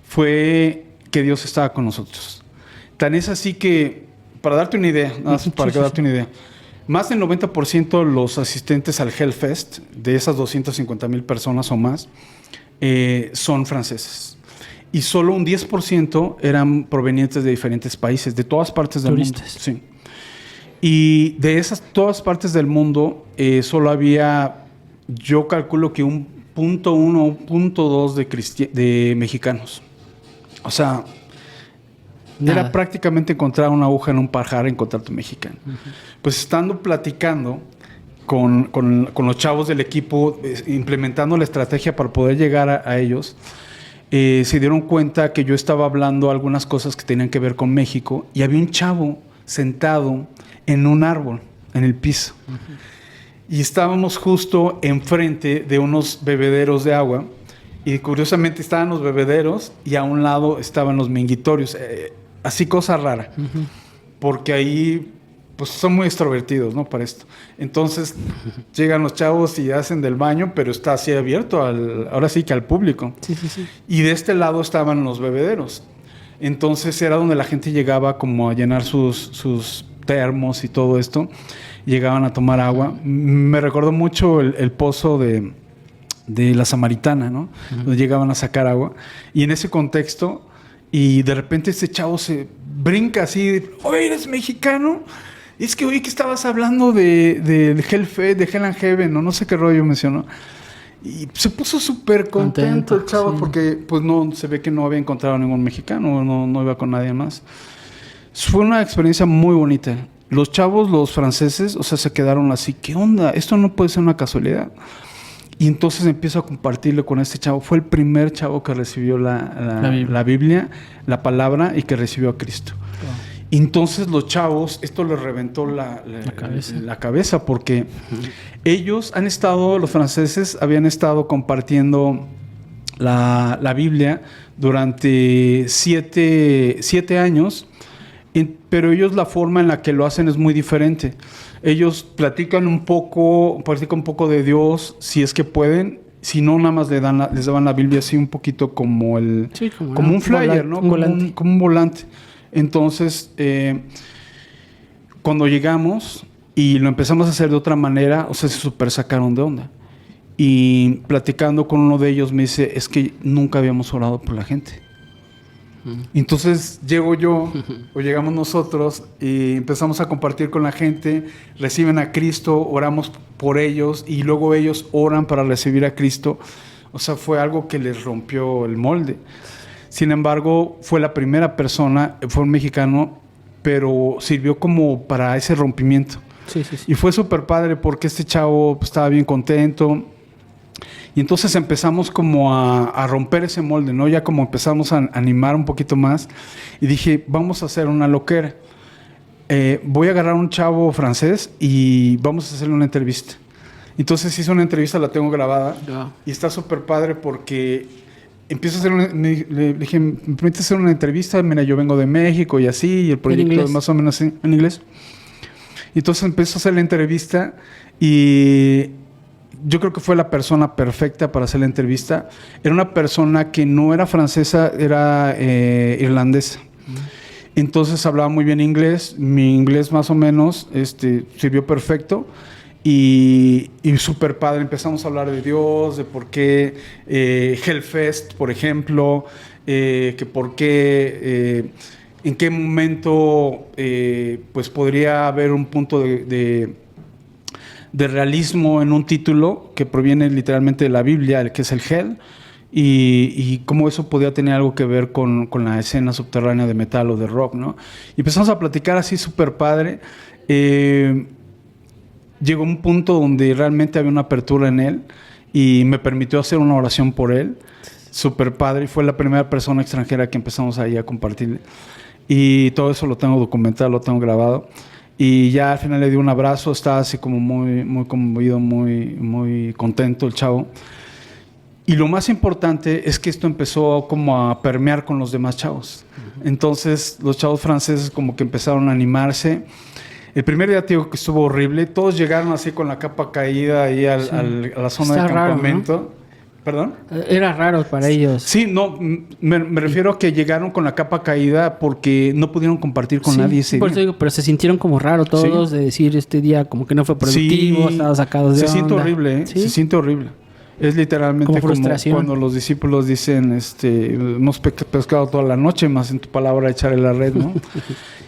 fue que Dios estaba con nosotros. Tan es así que, para darte una idea, más del 90% de los asistentes al Hellfest, de esas 250,000 personas o más, son franceses. Y solo un 10% eran provenientes de diferentes países, de todas partes del mundo. Sí. Y de esas todas partes del mundo, solo había, yo calculo que 1.1 o 1.2 de mexicanos. O sea, Nada. era prácticamente encontrar una aguja en un pajar, encontrarte un mexicano. Pues estando platicando con los chavos del equipo, implementando la estrategia para poder llegar a ellos, se dieron cuenta que yo estaba hablando algunas cosas que tenían que ver con México y había un chavo sentado en un árbol, en el piso. Y estábamos justo enfrente de unos bebederos de agua y curiosamente estaban los bebederos y a un lado estaban los mingitorios. Así cosa rara, porque ahí pues son muy extrovertidos, ¿no? Para esto. Entonces llegan los chavos y hacen del baño, pero está así abierto ahora sí que al público. Sí, sí, sí. Y de este lado estaban los bebederos. Entonces era donde la gente llegaba como a llenar sus termos y todo esto. Llegaban a tomar agua. Me recordó mucho el pozo de la Samaritana, ¿no? Donde llegaban a sacar agua. Y en ese contexto, y de repente este chavo se brinca así, oye, ¿eres mexicano? Es que oí que estabas hablando de Hellfest, de Hell and Heaven, no sé qué rollo mencionó. Y se puso súper contento el chavo, sí, porque pues no se ve que no había encontrado ningún mexicano, no iba con nadie más. Fue una experiencia muy bonita. Los chavos, los franceses, o sea, se quedaron así, ¿qué onda? Esto no puede ser una casualidad. Y entonces empiezo a compartirlo con este chavo. Fue el primer chavo que recibió la Biblia, la palabra, y que recibió a Cristo. Wow. Y entonces los chavos, esto les reventó la cabeza, porque ellos han estado, los franceses habían estado compartiendo la Biblia durante 7 años, pero ellos la forma en la que lo hacen es muy diferente. Ellos platican un poco de Dios, si es que pueden. Si no, nada más les daban la Biblia así un poquito como como un flyer, ¿no? Como un volante. Entonces, cuando llegamos y lo empezamos a hacer de otra manera, o sea, se super sacaron de onda. Y platicando con uno de ellos me dice, es que nunca habíamos orado por la gente. Entonces llego yo o llegamos nosotros y empezamos a compartir con la gente, reciben a Cristo, oramos por ellos y luego ellos oran para recibir a Cristo. O sea, fue algo que les rompió el molde. Sin embargo, fue la primera persona, fue un mexicano, pero sirvió como para ese rompimiento. Sí, sí, sí. Y fue súper padre porque este chavo pues, estaba bien contento. Y entonces empezamos como a romper ese molde, ¿no? Ya como empezamos a animar un poquito más. Y dije, vamos a hacer una loquera. Voy a agarrar a un chavo francés y vamos a hacerle una entrevista. Entonces hice una entrevista, la tengo grabada. Yeah. Y está súper padre porque empiezo a hacer le dije, ¿me permite hacer una entrevista? Mira, yo vengo de México y así. Y el proyecto es más o menos así, en inglés. Y entonces empiezo a hacer la entrevista y yo creo que fue la persona perfecta para hacer la entrevista. Era una persona que no era francesa, era irlandesa. Entonces hablaba muy bien inglés. Mi inglés más o menos sirvió perfecto. Y súper padre. Empezamos a hablar de Dios, de por qué Hellfest, por ejemplo, que por qué, en qué momento pues podría haber un punto de realismo en un título que proviene literalmente de la Biblia, el que es el Hell, y cómo eso podía tener algo que ver con la escena subterránea de metal o de rock, ¿no? Y empezamos a platicar así súper padre. Llegó un punto donde realmente había una apertura en él y me permitió hacer una oración por él, súper padre, y fue la primera persona extranjera que empezamos ahí a compartir. Y todo eso lo tengo documentado, lo tengo grabado. Y ya al final le di un abrazo, estaba así como muy, muy conmovido, muy, muy contento el chavo. Y lo más importante es que esto empezó como a permear con los demás chavos. Entonces los chavos franceses como que empezaron a animarse. El primer día, tío, que estuvo horrible. Todos llegaron así con la capa caída ahí a la zona de campamento. Raro, ¿no? ¿Perdón? Era raro para ellos. Sí, no, me refiero a que llegaron con la capa caída porque no pudieron compartir con nadie ese por eso digo, pero se sintieron como raro todos, de decir este día como que no fue productivo, estaban sacados de onda. Se siente horrible, ¿Sí? Se siente horrible. Es literalmente como cuando los discípulos dicen, hemos pescado toda la noche, más en tu palabra echaré la red, ¿no?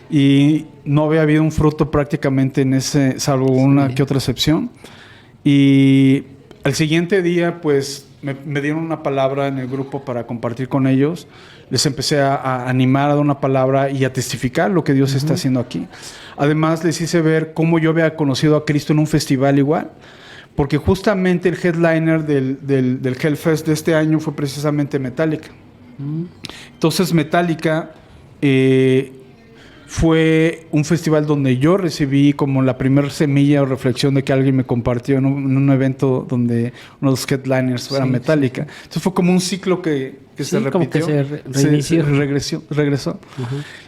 Y no había habido un fruto prácticamente en ese, salvo una que otra excepción. Y al siguiente día, pues, me dieron una palabra en el grupo para compartir con ellos. Les empecé a animar a dar una palabra y a testificar lo que Dios está haciendo aquí. Además, les hice ver cómo yo había conocido a Cristo en un festival igual. Porque justamente el headliner del Hellfest de este año fue precisamente Metallica. Entonces, Metallica fue un festival donde yo recibí como la primera semilla o reflexión de que alguien me compartió en un evento donde uno de los headliners fuera Metallica. Entonces fue como un ciclo que se repitió. Como que se reinició. Regresó.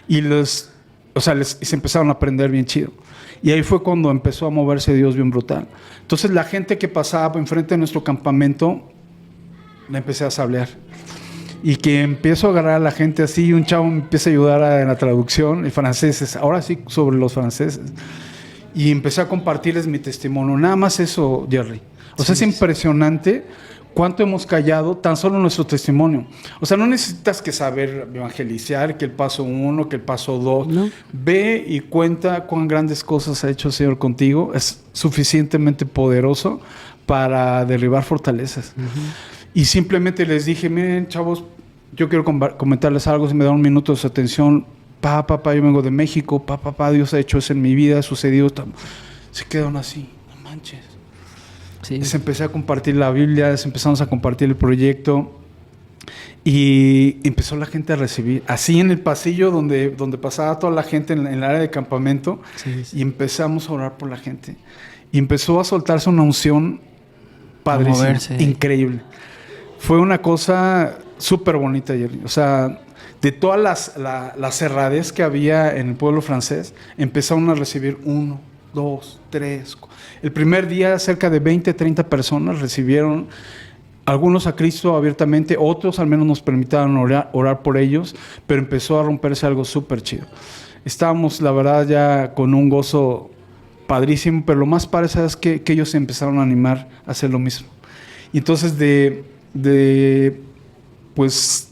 Y se empezaron a aprender bien chido. Y ahí fue cuando empezó a moverse Dios bien brutal. Entonces la gente que pasaba enfrente de nuestro campamento, le empecé a sablear. Y que empiezo a agarrar a la gente así, y un chavo me empieza a ayudar en la traducción, y franceses, ahora sí sobre los franceses. Y empecé a compartirles mi testimonio. Nada más eso, Jerry. O sea, es impresionante cuánto hemos callado tan solo nuestro testimonio. O sea, no necesitas que saber evangelizar, que el paso 1, que el paso 2. No. Ve y cuenta cuán grandes cosas ha hecho el Señor contigo. Es suficientemente poderoso para derribar fortalezas. Y simplemente les dije, miren, chavos, yo quiero comentarles algo, si me dan un minuto de su atención. Papá, yo vengo de México. Papá, Dios ha hecho eso en mi vida, ha sucedido. Se quedaron así, no manches. Sí. Les empecé a compartir la Biblia, les empezamos a compartir el proyecto y empezó la gente a recibir. Así en el pasillo donde pasaba toda la gente en el área de campamento, y empezamos a orar por la gente. Y empezó a soltarse una unción padrísima, increíble. Fue una cosa súper bonita, Jerry. O sea, de todas las cerradez que había en el pueblo francés, empezaron a recibir 1, 2, 3. El primer día cerca de 20, 30 personas recibieron, algunos a Cristo abiertamente, otros al menos nos permitieron orar por ellos, pero empezó a romperse algo súper chido. Estábamos, la verdad, ya con un gozo padrísimo, pero lo más padre, ¿sabes qué? Que ellos se empezaron a animar a hacer lo mismo. Y entonces de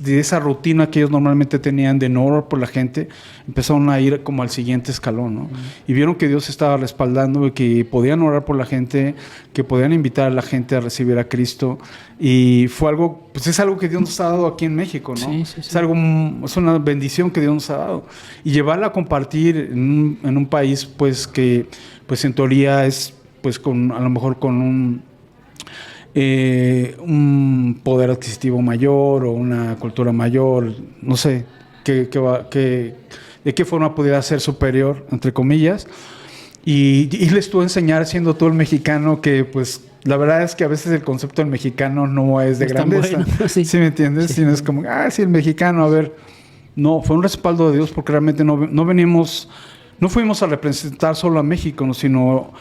esa rutina que ellos normalmente tenían de no orar por la gente, empezaron a ir como al siguiente escalón, ¿no? Y vieron que Dios estaba respaldando y que podían orar por la gente, que podían invitar a la gente a recibir a Cristo. Y fue algo, pues es algo que Dios nos ha dado aquí en México, ¿no? Sí. Es una bendición que Dios nos ha dado. Y llevarla a compartir en un país, pues que, pues en teoría es, pues a lo mejor con un poder adquisitivo mayor o una cultura mayor, no sé de qué forma pudiera ser superior, entre comillas, y les tuve a enseñar, siendo tú el mexicano, que pues la verdad es que a veces el concepto del mexicano no es de grandeza, bueno, ¿sí me entiendes? Sino es como, sí, el mexicano, a ver, no, fue un respaldo de Dios, porque realmente no fuimos a representar solo a México, sino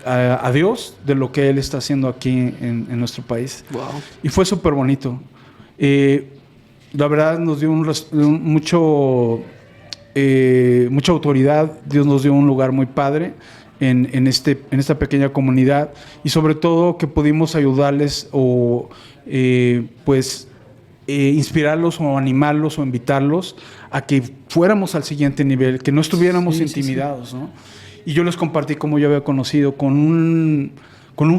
a Dios de lo que Él está haciendo aquí en nuestro país. Wow. Y fue súper bonito. La verdad nos dio mucha autoridad. Dios nos dio un lugar muy padre en esta pequeña comunidad. Y sobre todo que pudimos ayudarles o inspirarlos o animarlos o invitarlos a que fuéramos al siguiente nivel, que no estuviéramos intimidados, ¿no? Y yo les compartí cómo yo había conocido con un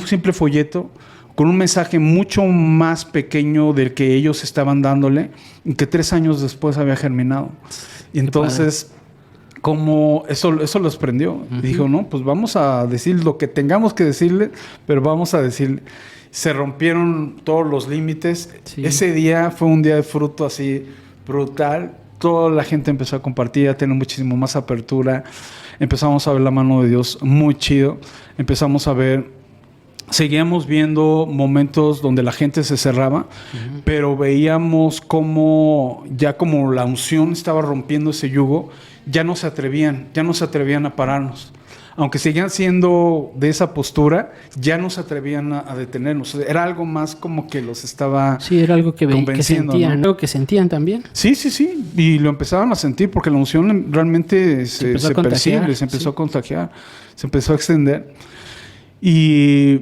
simple folleto, con un mensaje mucho más pequeño del que ellos estaban dándole, y que 3 años después había germinado. Y entonces, como eso los prendió. Y dijo, no, pues vamos a decir lo que tengamos que decirle, pero vamos a decirle. Se rompieron todos los límites. Sí. Ese día fue un día de fruto así brutal. Toda la gente empezó a compartir, a tener muchísimo más apertura. Empezamos a ver la mano de Dios muy chido. Seguíamos viendo momentos donde la gente se cerraba, pero veíamos como la unción estaba rompiendo ese yugo, ya no se atrevían a pararnos. Aunque seguían siendo de esa postura, ya no se atrevían a detenernos. Era algo más como que los estaba era algo que sentían, ¿no? Algo que sentían también. Sí. Y lo empezaban a sentir porque la unción realmente se percibe, se empezó a contagiar, se empezó a extender. Y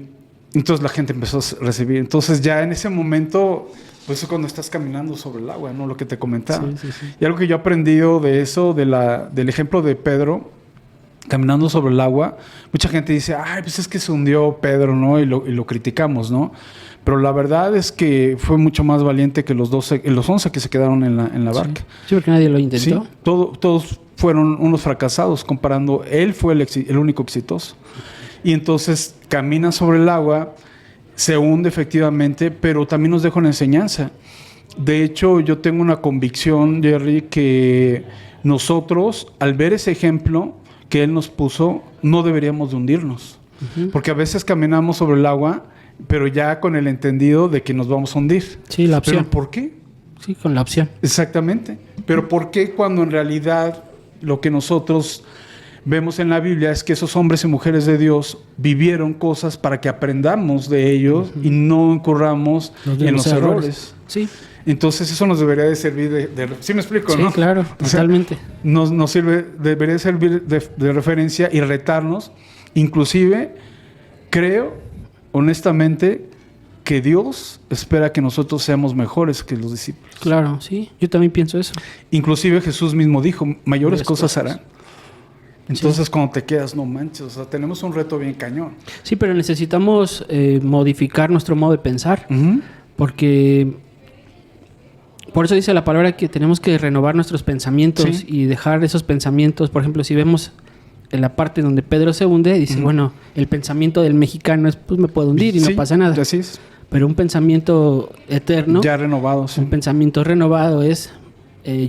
entonces la gente empezó a recibir. Entonces ya en ese momento, pues es cuando estás caminando sobre el agua, ¿no? Lo que te comentaba. Sí. Y algo que yo he aprendido de eso, del ejemplo de Pedro, caminando sobre el agua, mucha gente dice, ay, pues es que se hundió Pedro, ¿no? Y lo criticamos, ¿no? Pero la verdad es que fue mucho más valiente que los 11 que se quedaron en la barca. Sí, porque nadie lo intentó. Sí, todos fueron unos fracasados, comparando, él fue el único exitoso. Y entonces camina sobre el agua, se hunde efectivamente, pero también nos deja una enseñanza. De hecho, yo tengo una convicción, Jerry, que nosotros, al ver ese ejemplo que él nos puso, no deberíamos de hundirnos. Uh-huh. Porque a veces caminamos sobre el agua, pero ya con el entendido de que nos vamos a hundir. Sí, la opción. ¿Pero por qué? Sí, con la opción. Exactamente. Pero ¿por qué cuando en realidad lo que nosotros vemos en la Biblia es que esos hombres y mujeres de Dios vivieron cosas para que aprendamos de ellos y no incurramos en los errores? Sí. Entonces eso nos debería de servir ¿sí me explico, sí, no? Sí, claro, totalmente. O sea, debería servir de referencia y retarnos. Inclusive, creo, honestamente, que Dios espera que nosotros seamos mejores que los discípulos. Claro, sí, yo también pienso eso. Inclusive Jesús mismo dijo, mayores cosas harán. Entonces, cuando te quedas, no manches, o sea, tenemos un reto bien cañón. Sí, pero necesitamos modificar nuestro modo de pensar, Uh-huh. Porque por eso dice la palabra que tenemos que renovar nuestros pensamientos y dejar esos pensamientos. Por ejemplo, si vemos en la parte donde Pedro se hunde, dice, bueno, el pensamiento del mexicano es, pues me puedo hundir y no pasa nada. Así es. Pero un pensamiento eterno, ya renovado, sí. Un pensamiento renovado es,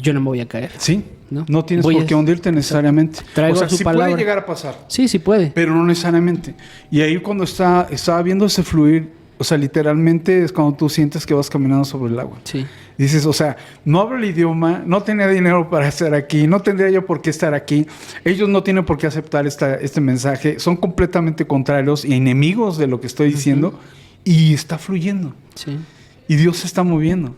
yo no me voy a caer. Sí. No tienes por qué hundirte necesariamente. Traigo o sea, su sí palabra. Puede llegar a pasar. Sí, sí puede. Pero no necesariamente. Y ahí cuando estaba viendo ese fluir, o sea, literalmente es cuando tú sientes que vas caminando sobre el agua. Sí. Dices, o sea, no hablo el idioma, no tenía dinero para estar aquí, no tendría yo por qué estar aquí. Ellos no tienen por qué aceptar este mensaje. Son completamente contrarios y enemigos de lo que estoy diciendo. Y está fluyendo. Sí. Y Dios se está moviendo.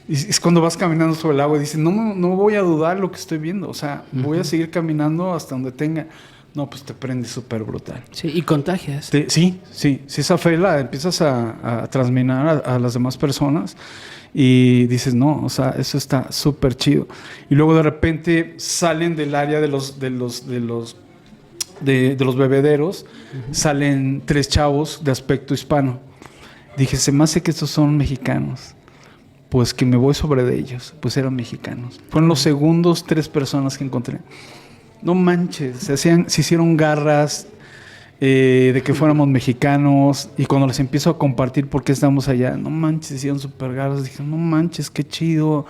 Y es cuando vas caminando sobre el agua y dices, no voy a dudar lo que estoy viendo. O sea, voy a seguir caminando hasta donde tenga. No, pues te prende súper brutal. Sí, y contagias. Sí, esa fe la empiezas a transmitir a las demás personas y dices, no, o sea, eso está súper chido. Y luego de repente salen del área de los bebederos, salen 3 chavos de aspecto hispano. Dije, se me hace que estos son mexicanos. Pues que me voy sobre de ellos. Pues eran mexicanos. Fueron los segundos 3 personas que encontré. No manches, se hicieron garras de que fuéramos mexicanos. Y cuando les empiezo a compartir por qué estamos allá, no manches, se hicieron súper garras. Dije, no manches, qué chido.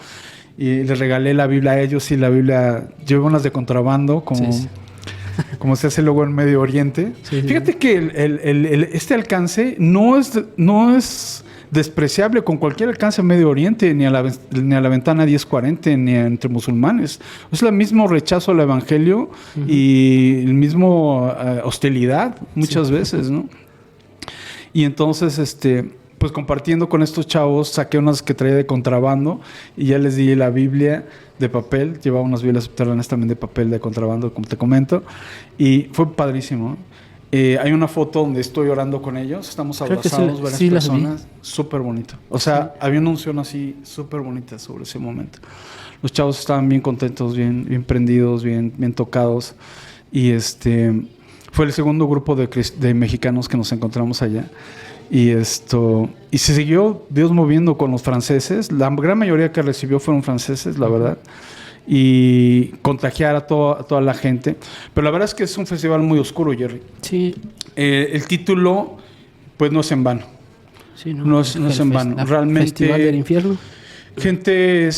Y les regalé la Biblia a ellos y la Biblia, llevo unas de contrabando, como se hace luego en Medio Oriente. Sí, fíjate que este alcance no es despreciable con cualquier alcance en Medio Oriente, ni a la ventana 1040, ni entre musulmanes. Es el mismo rechazo al evangelio y el mismo hostilidad muchas veces, ¿no? Y entonces, pues compartiendo con estos chavos, saqué unas que traía de contrabando y ya les di la Biblia de papel. Llevaba unas Biblias subterráneas también de papel de contrabando, como te comento, y fue padrísimo. Hay una foto donde estoy orando con ellos, estamos abrazados, varias personas, súper bonito. O sea, había una unción así súper bonita sobre ese momento. Los chavos estaban bien contentos, bien prendidos, bien tocados. Y fue el segundo grupo de mexicanos que nos encontramos allá. Y se siguió Dios moviendo con los franceses. La gran mayoría que recibió fueron franceses, la verdad. Y contagiar a toda la gente. Pero la verdad es que es un festival muy oscuro, Jerry. Sí. El título, pues no es en vano. Sí, no es en vano. Realmente. Festival del infierno. Gente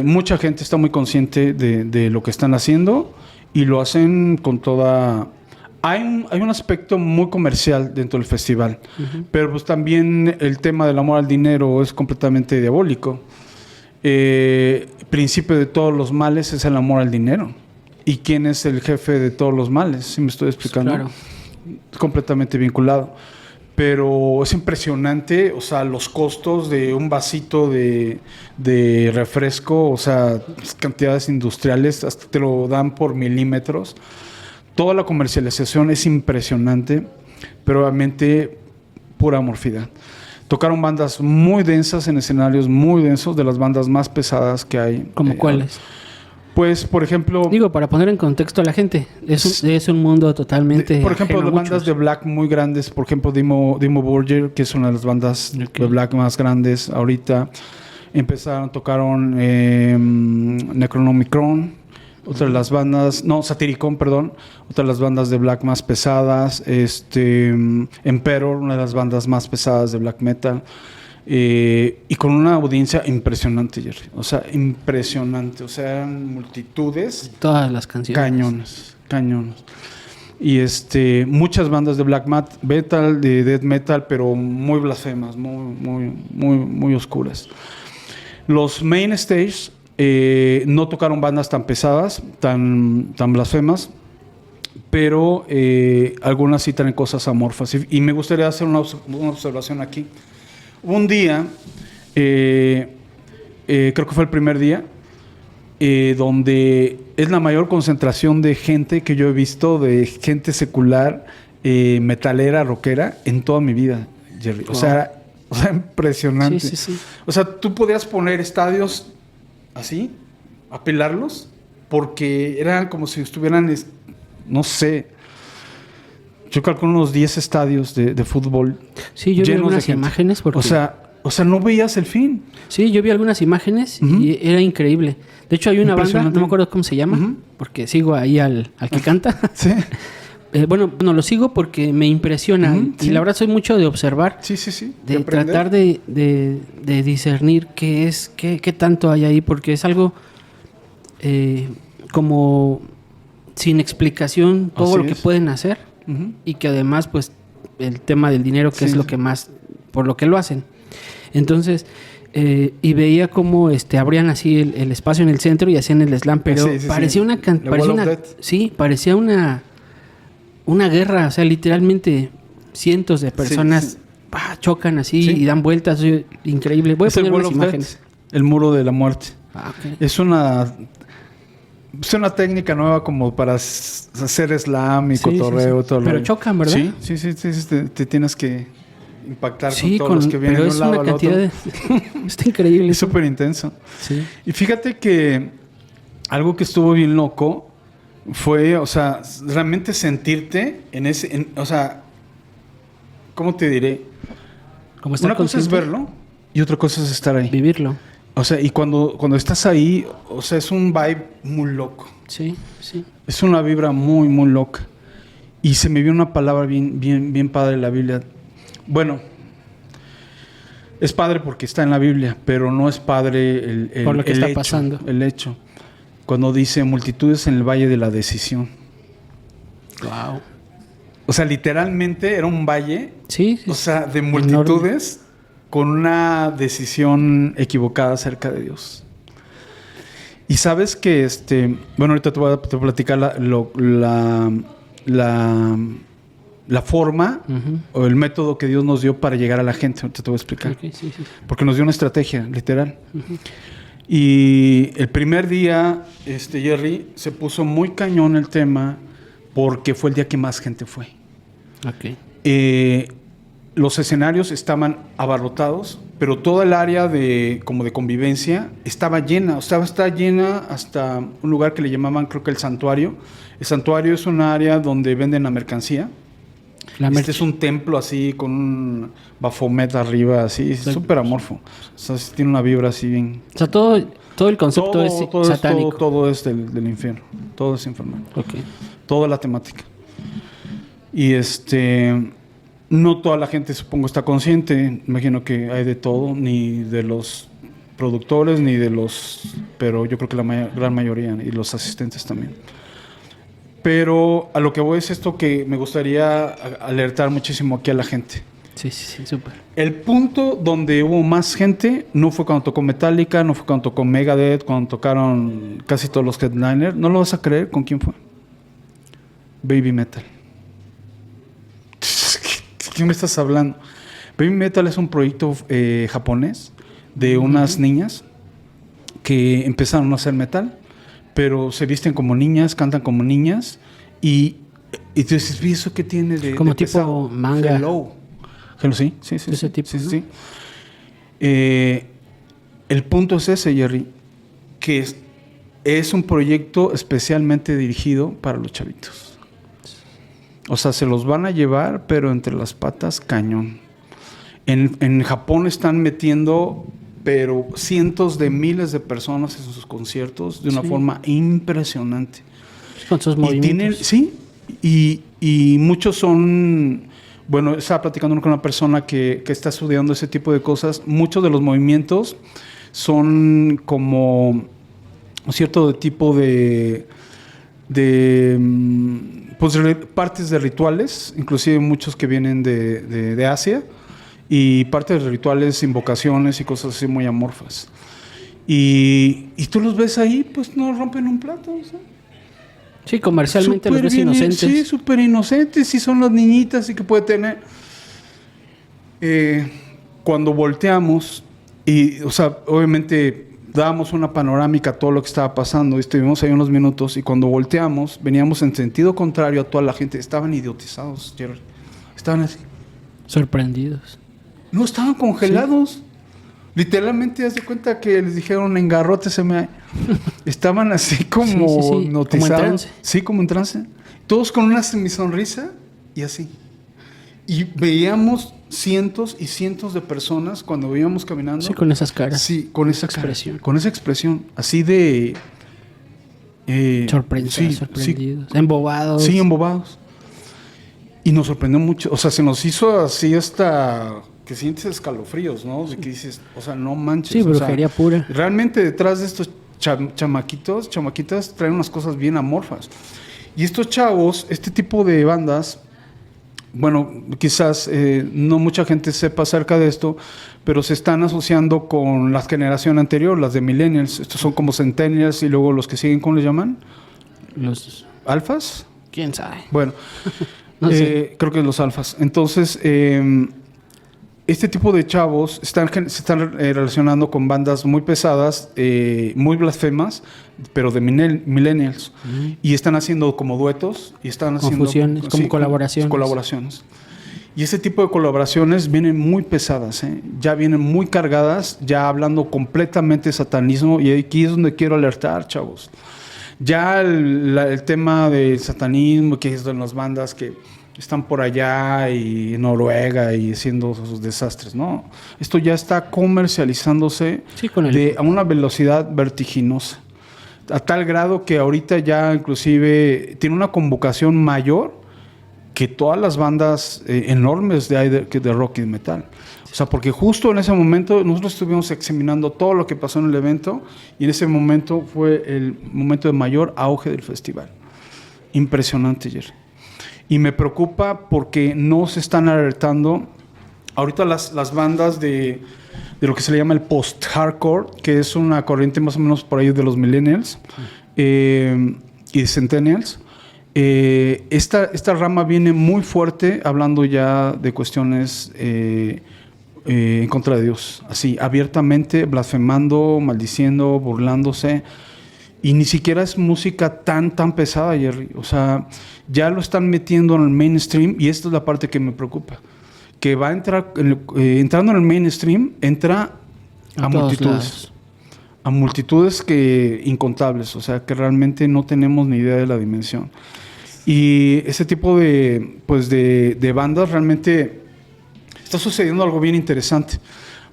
mucha gente está muy consciente de lo que están haciendo y lo hacen con toda. Hay un aspecto muy comercial dentro del festival, pero pues también el tema del amor al dinero es completamente diabólico. Principio de todos los males es el amor al dinero. ¿Y quién es el jefe de todos los males? ¿Sí me estoy explicando? Claro. Es completamente vinculado. Pero es impresionante, o sea, los costos de un vasito de refresco, o sea, cantidades industriales, hasta te lo dan por milímetros. Toda la comercialización es impresionante, pero obviamente pura amorfidad. Tocaron bandas muy densas en escenarios muy densos, de las bandas más pesadas que hay. ¿Cómo cuáles? Pues, por ejemplo... Digo, para poner en contexto a la gente, es un mundo totalmente por ejemplo, ajeno de a bandas muchos. de black muy grandes, por ejemplo, Dimmu Borgir, que es una de las bandas de black más grandes ahorita. Tocaron Necronomicon, otra de las bandas, Satyricon, perdón, otra de las bandas de black más pesadas, Emperor, una de las bandas más pesadas de black metal, y con una audiencia impresionante, Jerry. O sea, impresionante. O sea, eran multitudes. Todas las canciones. Cañones. Y muchas bandas de black metal, de death metal, pero muy blasfemas, muy oscuras. Los main stage no tocaron bandas tan pesadas, tan blasfemas, pero algunas sí traen cosas amorfas. Y me gustaría hacer una observación aquí. Un día, creo que fue el primer día, donde es la mayor concentración de gente que yo he visto, de gente secular, metalera, rockera, en toda mi vida, Jerry. Wow. O sea, impresionante. Sí. O sea, tú podías poner estadios así, apilarlos, porque eran como si estuvieran, no sé, yo calculo unos 10 estadios de fútbol. Sí, yo vi algunas imágenes. Porque... O sea, no veías el fin. Sí, yo vi algunas imágenes y era increíble. De hecho, hay una banda, no me acuerdo cómo se llama, porque sigo ahí al que canta. Sí. Bueno, lo sigo porque me impresiona. Y la verdad soy mucho de observar. Sí. De tratar de discernir qué tanto hay ahí, porque es algo como sin explicación todo lo que pueden hacer. Y que además, pues, el tema del dinero, que es lo que más, por lo que lo hacen. Entonces, y veía cómo abrían así el espacio en el centro y hacían el slam, pero parecía parecía una guerra, o sea, literalmente cientos de personas chocan así y dan vueltas, increíble. Voy a poner unas imágenes. El muro de la muerte. Okay. Es una técnica nueva como para hacer slam y cotorreo. Todo pero chocan, ¿verdad? Sí. Te tienes que impactar con todos los que vienen pero de un lado al otro. Está increíble. Es súper intenso. Sí. Y fíjate que algo que estuvo bien loco fue, o sea, realmente sentirte o sea, ¿cómo te diré? Una cosa es verlo y otra cosa es estar ahí. Vivirlo. O sea, y cuando estás ahí, o sea, es un vibe muy loco. Sí. Es una vibra muy, muy loca. Y se me vio una palabra bien padre en la Biblia. Bueno, es padre porque está en la Biblia, pero no es padre por lo que está pasando. El hecho. Cuando dice multitudes en el valle de la decisión. Wow. O sea, literalmente era un valle. Sí. O sea, de multitudes enorme, con una decisión equivocada acerca de Dios. Y sabes que bueno, ahorita te voy a platicar la forma o el método que Dios nos dio para llegar a la gente. Ahorita te voy a explicar. Okay, sí. Porque nos dio una estrategia, literal. Y el primer día, Jerry, se puso muy cañón el tema porque fue el día que más gente fue. Okay. Los escenarios estaban abarrotados, pero toda el área de convivencia estaba llena. O sea, está llena hasta un lugar que le llamaban, creo que el santuario. El santuario es un área donde venden la mercancía. Es un templo así, con un Baphomet arriba, así, súper amorfo. O sea, tiene una vibra así bien... O sea, todo el concepto es satánico. Todo es del infierno. Todo es infernal. Okay. Toda la temática. Y no toda la gente, supongo, está consciente. Imagino que hay de todo, ni de los productores, ni de los... Pero yo creo que la gran mayoría, y los asistentes también. Pero a lo que voy es esto que me gustaría alertar muchísimo aquí a la gente. Sí, súper. El punto donde hubo más gente no fue cuando tocó Metallica, no fue cuando tocó Megadeth, cuando tocaron casi todos los headliners. ¿No lo vas a creer con quién fue? Baby Metal. ¿Qué me estás hablando? Baby Metal es un proyecto japonés de unas niñas que empezaron a hacer metal, pero se visten como niñas, cantan como niñas y tú dices, ¿y eso qué tiene de como de tipo pesado? manga? Hello, sí. Ese tipo, ¿no? Sí. El punto es ese, Jerry, que es un proyecto especialmente dirigido para los chavitos. O sea, se los van a llevar, pero entre las patas, cañón. En Japón están metiendo, pero cientos de miles de personas en sus conciertos de una forma impresionante. Con sus movimientos. Y muchos son... Bueno, estaba platicando con una persona que está estudiando ese tipo de cosas. Muchos de los movimientos son como un cierto tipo de pues, partes de rituales, inclusive muchos que vienen de Asia, y partes de rituales, invocaciones y cosas así muy amorfas. Y tú los ves ahí, pues no rompen un plato, ¿sabes? Sí, comercialmente los ves inocentes. Sí, súper inocentes. Sí, son las niñitas y que puede tener. Cuando volteamos, y, o sea, obviamente dábamos una panorámica a todo lo que estaba pasando, y estuvimos ahí unos minutos, y cuando volteamos, veníamos en sentido contrario a toda la gente. Estaban idiotizados, Jerry. Estaban así. Sorprendidos. No, estaban congelados. Sí. Literalmente, haz de cuenta que les dijeron engarróteseme. Estaban así como hipnotizados. Como en trance. Sí, como en trance. Todos con una semisonrisa y así. Y veíamos cientos y cientos de personas cuando íbamos caminando. Sí, con esas caras. Sí, con esa expresión. Con esa expresión. Así de... sorprendidos. Embobados. Sí, embobados. Y nos sorprendió mucho. O sea, se nos hizo así hasta... que sientes escalofríos, ¿no? De que dices, o sea, no manches. Sí, brujería pura. Realmente detrás de estos chamaquitas traen unas cosas bien amorfas. Y estos chavos, este tipo de bandas, bueno, quizás no mucha gente sepa acerca de esto, pero se están asociando con la generación anterior, las de millennials. Estos son como centennials y luego los que siguen, ¿cómo les llaman? Los... ¿Alfas? ¿Quién sabe? Bueno, no sé. Creo que los alfas. Entonces... este tipo de chavos se están relacionando con bandas muy pesadas, muy blasfemas, pero de millennials. Y están haciendo como duetos y están haciendo fusiones, como colaboraciones. Y ese tipo de colaboraciones vienen muy pesadas, ya vienen muy cargadas, ya hablando completamente de satanismo. Y aquí es donde quiero alertar, chavos. Ya el tema del satanismo, que es de las bandas que están por allá y en Noruega y haciendo sus desastres, ¿no? Esto ya está comercializándose a una velocidad vertiginosa, a tal grado que ahorita ya inclusive tiene una convocación mayor que todas las bandas enormes de rock y metal. O sea, porque justo en ese momento nosotros estuvimos examinando todo lo que pasó en el evento, y en ese momento fue el momento de mayor auge del festival. Impresionante, Jerry. Y me preocupa porque no se están alertando ahorita las bandas de lo que se le llama el post-hardcore, que es una corriente más o menos por ahí de los millennials y de centennials. Esta rama viene muy fuerte hablando ya de cuestiones en contra de Dios, así abiertamente, blasfemando, maldiciendo, burlándose. Y ni siquiera es música tan pesada, Jerry. O sea, ya lo están metiendo en el mainstream, y esta es la parte que me preocupa. Que va a entrar, entrando en el mainstream, entra a multitudes. A multitudes incontables. O sea, que realmente no tenemos ni idea de la dimensión. Y ese tipo de bandas realmente está sucediendo algo bien interesante.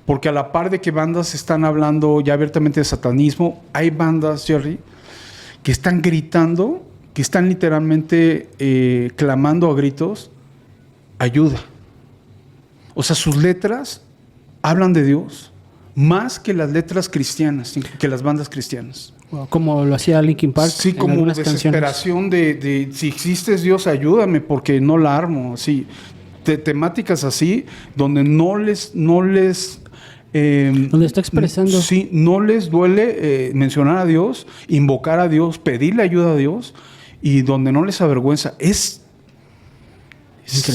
Porque a la par de que bandas están hablando ya abiertamente de satanismo, hay bandas, Jerry, que están gritando, que están literalmente clamando a gritos, ayuda. O sea, sus letras hablan de Dios más que las letras cristianas, que las bandas cristianas. Como lo hacía Linkin Park. Sí, como desesperación de si existes Dios, ayúdame porque no la armo. Así, temáticas así, donde no les donde está expresando. Sí, no les duele mencionar a Dios, invocar a Dios, pedirle ayuda a Dios, y donde no les avergüenza. Es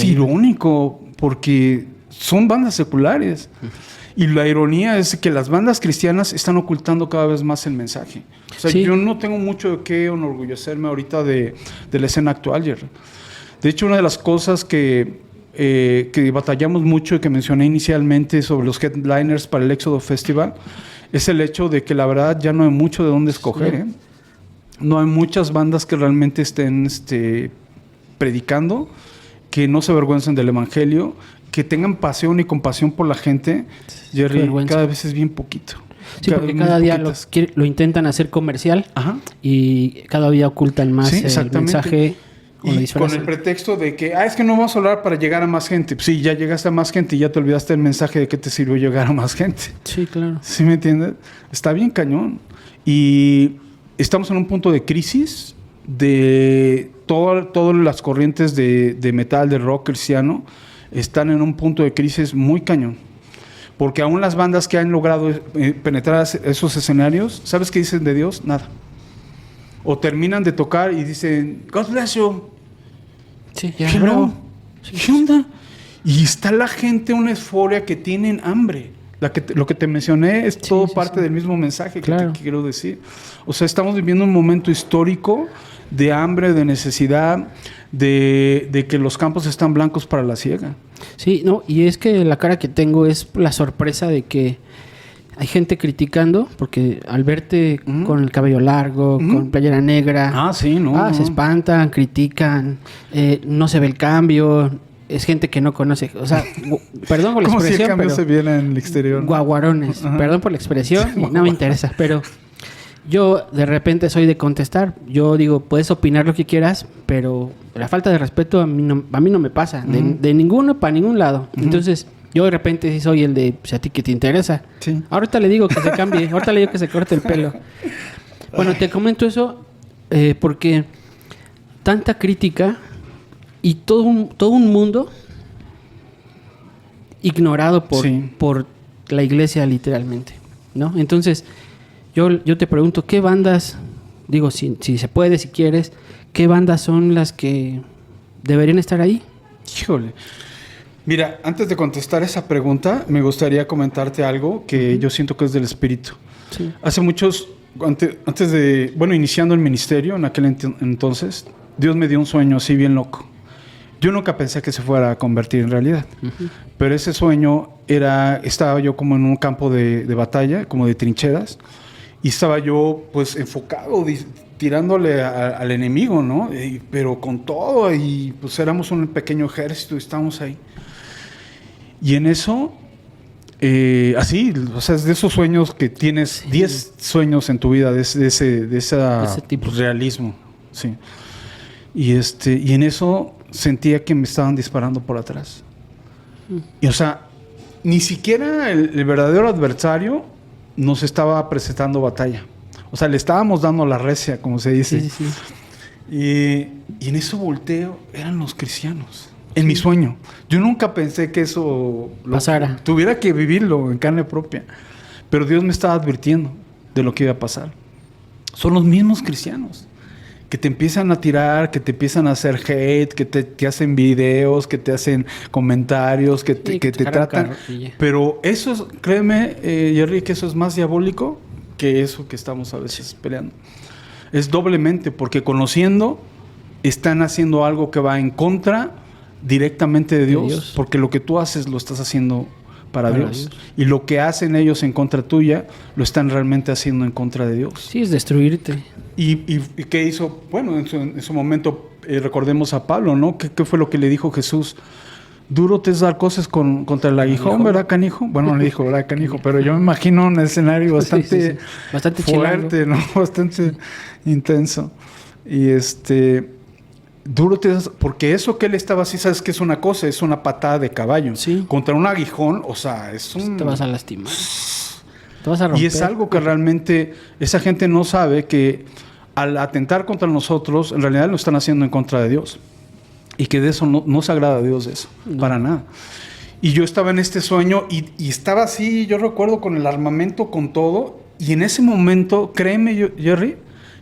irónico porque son bandas seculares. Y la ironía es que las bandas cristianas están ocultando cada vez más el mensaje. O sea, yo no tengo mucho de qué enorgullecerme ahorita de la escena actual, Jerry. De hecho, una de las cosas que batallamos mucho y que mencioné inicialmente sobre los headliners para el Éxodo Festival es el hecho de que la verdad ya no hay mucho de dónde escoger. no hay muchas bandas que realmente estén predicando, que no se avergüencen del evangelio, que tengan pasión y compasión por la gente. Jerry, vergüenza. cada vez es bien poquito. Sí, porque cada día lo intentan hacer comercial. Ajá. Y cada día ocultan más Sí, el exactamente. mensaje. O lo Y con disfrazan. el pretexto de que, es que no vamos a hablar para llegar a más gente. Pues sí, ya llegaste a más gente y ya te olvidaste el mensaje de que te sirvió llegar a más gente. Sí, claro. ¿Sí me entiendes? Está bien cañón. Y estamos en un punto de crisis de todas las corrientes de metal, de rock cristiano, están en un punto de crisis muy cañón. Porque aún las bandas que han logrado penetrar esos escenarios, ¿sabes qué dicen de Dios? Nada. O terminan de tocar y dicen, God bless you. Sí, ya. Hello. Bravo. ¿Qué onda? Y está la gente, una euforia que tienen hambre. Lo que te mencioné es todo parte del mismo mensaje que te quiero decir. O sea, estamos viviendo un momento histórico de hambre, de necesidad, de que los campos están blancos para la siega. Sí, no, y es que la cara que tengo es la sorpresa de que hay gente criticando, porque al verte con el cabello largo, con playera negra, sí, se espantan, critican, no se ve el cambio, es gente que no conoce, o sea, perdón por la como expresión, si el cambio pero se viera en el exterior. Guaguarones, perdón por la expresión, no me interesa, pero yo de repente soy de contestar. Yo digo, puedes opinar lo que quieras, pero la falta de respeto a mí no me pasa, de ninguno para ningún lado. Entonces, yo de repente sí soy el de, pues, a ti que te interesa. Sí. Ahorita le digo que se cambie, ahorita le digo que se corte el pelo. Bueno, te comento eso porque tanta crítica y todo un mundo ignorado por la iglesia literalmente, ¿no? Entonces, yo te pregunto, ¿qué bandas, digo, si se puede, si quieres, qué bandas son las que deberían estar ahí? Híjole. Mira, antes de contestar esa pregunta, me gustaría comentarte algo que yo siento que es del Espíritu. Sí. Hace muchos, antes de, iniciando el ministerio, en aquel entonces, Dios me dio un sueño así bien loco. Yo nunca pensé que se fuera a convertir en realidad. Pero ese sueño estaba yo como en un campo de batalla, como de trincheras, y estaba yo pues enfocado, tirándole al enemigo, ¿no? Pero con todo, y pues éramos un pequeño ejército y estábamos ahí. Y en eso, así, o sea, es de esos sueños que tienes 10 sueños en tu vida de ese tipo. Realismo, sí. Y en eso sentía que me estaban disparando por atrás. Y o sea, ni siquiera el verdadero adversario nos estaba presentando batalla. O sea, le estábamos dando la recia, como se dice. Sí. Y en eso volteo, eran los cristianos. En mi sueño. Yo nunca pensé que eso pasara. Tuviera que vivirlo en carne propia. Pero Dios me estaba advirtiendo de lo que iba a pasar. Son los mismos cristianos que te empiezan a tirar, que te empiezan a hacer hate, que te hacen videos, que te hacen comentarios, que te tratan. Pero eso es, créeme, Jerry, que eso es más diabólico que eso que estamos a veces peleando. Es doblemente, porque conociendo, están haciendo algo que va en contra directamente de Dios, porque lo que tú haces lo estás haciendo para Dios. Y lo que hacen ellos en contra tuya, lo están realmente haciendo en contra de Dios. Sí, es destruirte. ¿Y qué hizo? Bueno, en su momento, recordemos a Pablo, ¿no? ¿Qué fue lo que le dijo Jesús? Duro te es dar cosas contra el aguijón, ¿verdad, canijo? Bueno, no le dijo, ¿verdad, canijo? Pero yo me imagino un escenario bastante, bastante fuerte, ¿no? Bastante intenso. Y duro te das, porque eso que él estaba así, ¿sabes qué es una cosa? Es una patada de caballo. Sí. Contra un aguijón, o sea, es un... Te vas a lastimar. Te vas a romper. Y es algo que realmente esa gente no sabe, que al atentar contra nosotros, en realidad lo están haciendo en contra de Dios. Y que de eso no se agrada a Dios de eso, para nada. Y yo estaba en este sueño y estaba así, yo recuerdo, con el armamento, con todo. Y en ese momento, créeme, Jerry,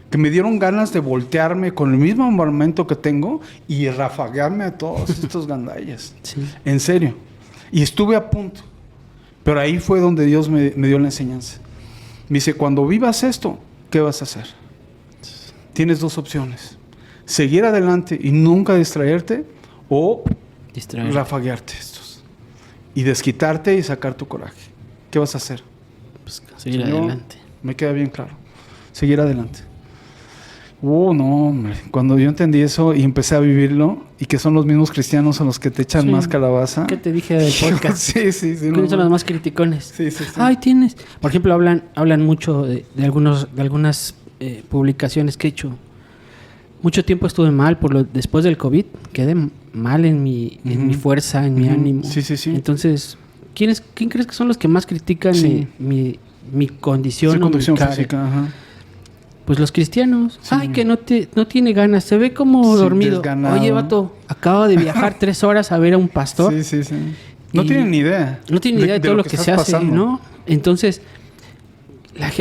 que me dieron ganas de voltearme con el mismo armamento que tengo y rafaguearme a todos estos gandallas. Sí. En serio. Y estuve a punto. Pero ahí fue donde Dios me dio la enseñanza. Me dice, cuando vivas esto, ¿qué vas a hacer? Tienes dos opciones. Seguir adelante y nunca distraerte, o rafaguearte estos. Y desquitarte y sacar tu coraje. ¿Qué vas a hacer? Pues seguir adelante. Me queda bien claro. Seguir adelante. No, hombre. Cuando yo entendí eso y empecé a vivirlo, y que son los mismos cristianos a los que te echan más calabaza. ¿Qué te dije del podcast? Sí. ¿Quiénes son los más criticones? Sí. Ay, tienes. Por ejemplo, hablan mucho de algunas publicaciones que he hecho. Mucho tiempo estuve mal después del COVID. Quedé mal en mi fuerza, en mi ánimo. Sí. Entonces, ¿quién crees que son los que más critican mi condición? Su condición mi física, ajá. Pues los cristianos. Sí. Ay, que no tiene ganas. Se ve como dormido. Desganado. Oye, vato, acabo de viajar 3 horas a ver a un pastor. Sí. No tienen ni idea. No tienen ni idea de todo lo que se hace, pasando. ¿no? Entonces,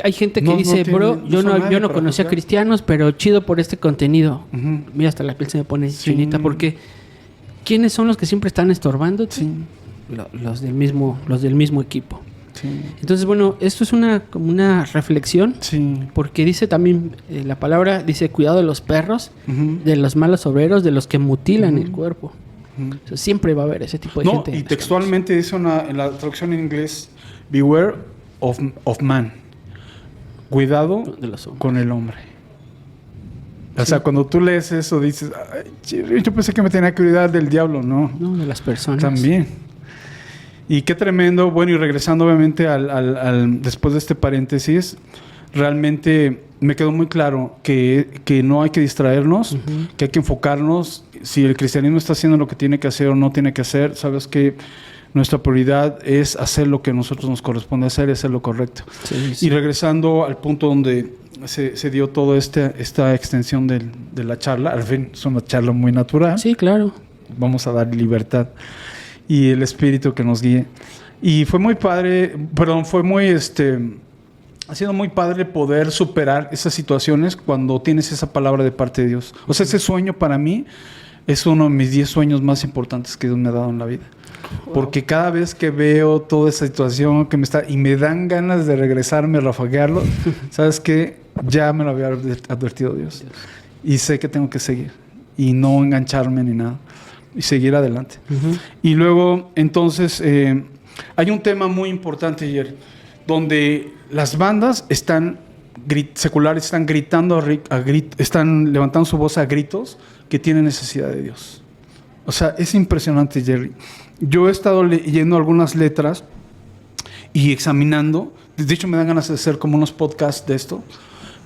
hay gente que dice, bro, yo no conocía cristianos, pero chido por este contenido. Uh-huh. Mira, hasta la piel se me pone chinita, porque ¿quiénes son los que siempre están estorbando? Sí. Los del mismo equipo. Sí. Entonces, bueno, esto es como una reflexión, porque dice también, la palabra dice, cuidado de los perros, de los malos obreros, de los que mutilan el cuerpo. O sea, siempre va a haber ese tipo de gente. Y textualmente dice en la traducción en inglés, beware of man. Cuidado de los hombres. con el hombre. O sea, cuando tú lees eso dices, ay, yo pensé que me tenía que cuidar del diablo. No, de las personas. También. Y qué tremendo. Bueno, y regresando obviamente después de este paréntesis, realmente me quedó muy claro que no hay que distraernos, que hay que enfocarnos. Si el cristianismo está haciendo lo que tiene que hacer o no tiene que hacer, sabes que nuestra prioridad es hacer lo que a nosotros nos corresponde hacer y hacer lo correcto. Sí. Y regresando al punto donde se dio toda esta extensión de la charla, al fin es una charla muy natural. Sí, claro. Vamos a dar libertad y el Espíritu que nos guíe. Y fue muy padre, ha sido muy padre poder superar esas situaciones cuando tienes esa palabra de parte de Dios. O sea, ese sueño para mí es uno de mis 10 sueños más importantes que Dios me ha dado en la vida. Wow. Porque cada vez que veo toda esa situación y me dan ganas de regresarme a rafaguearlo, ¿sabes qué? Ya me lo había advertido Dios. Y sé que tengo que seguir y no engancharme ni nada. Y seguir adelante. Y luego, entonces, hay un tema muy importante, Jerry, donde las bandas seculares están gritando, están levantando su voz a gritos que tienen necesidad de Dios. O sea, es impresionante, Jerry. Yo he estado leyendo algunas letras y examinando. De hecho, me dan ganas de hacer como unos podcasts de esto,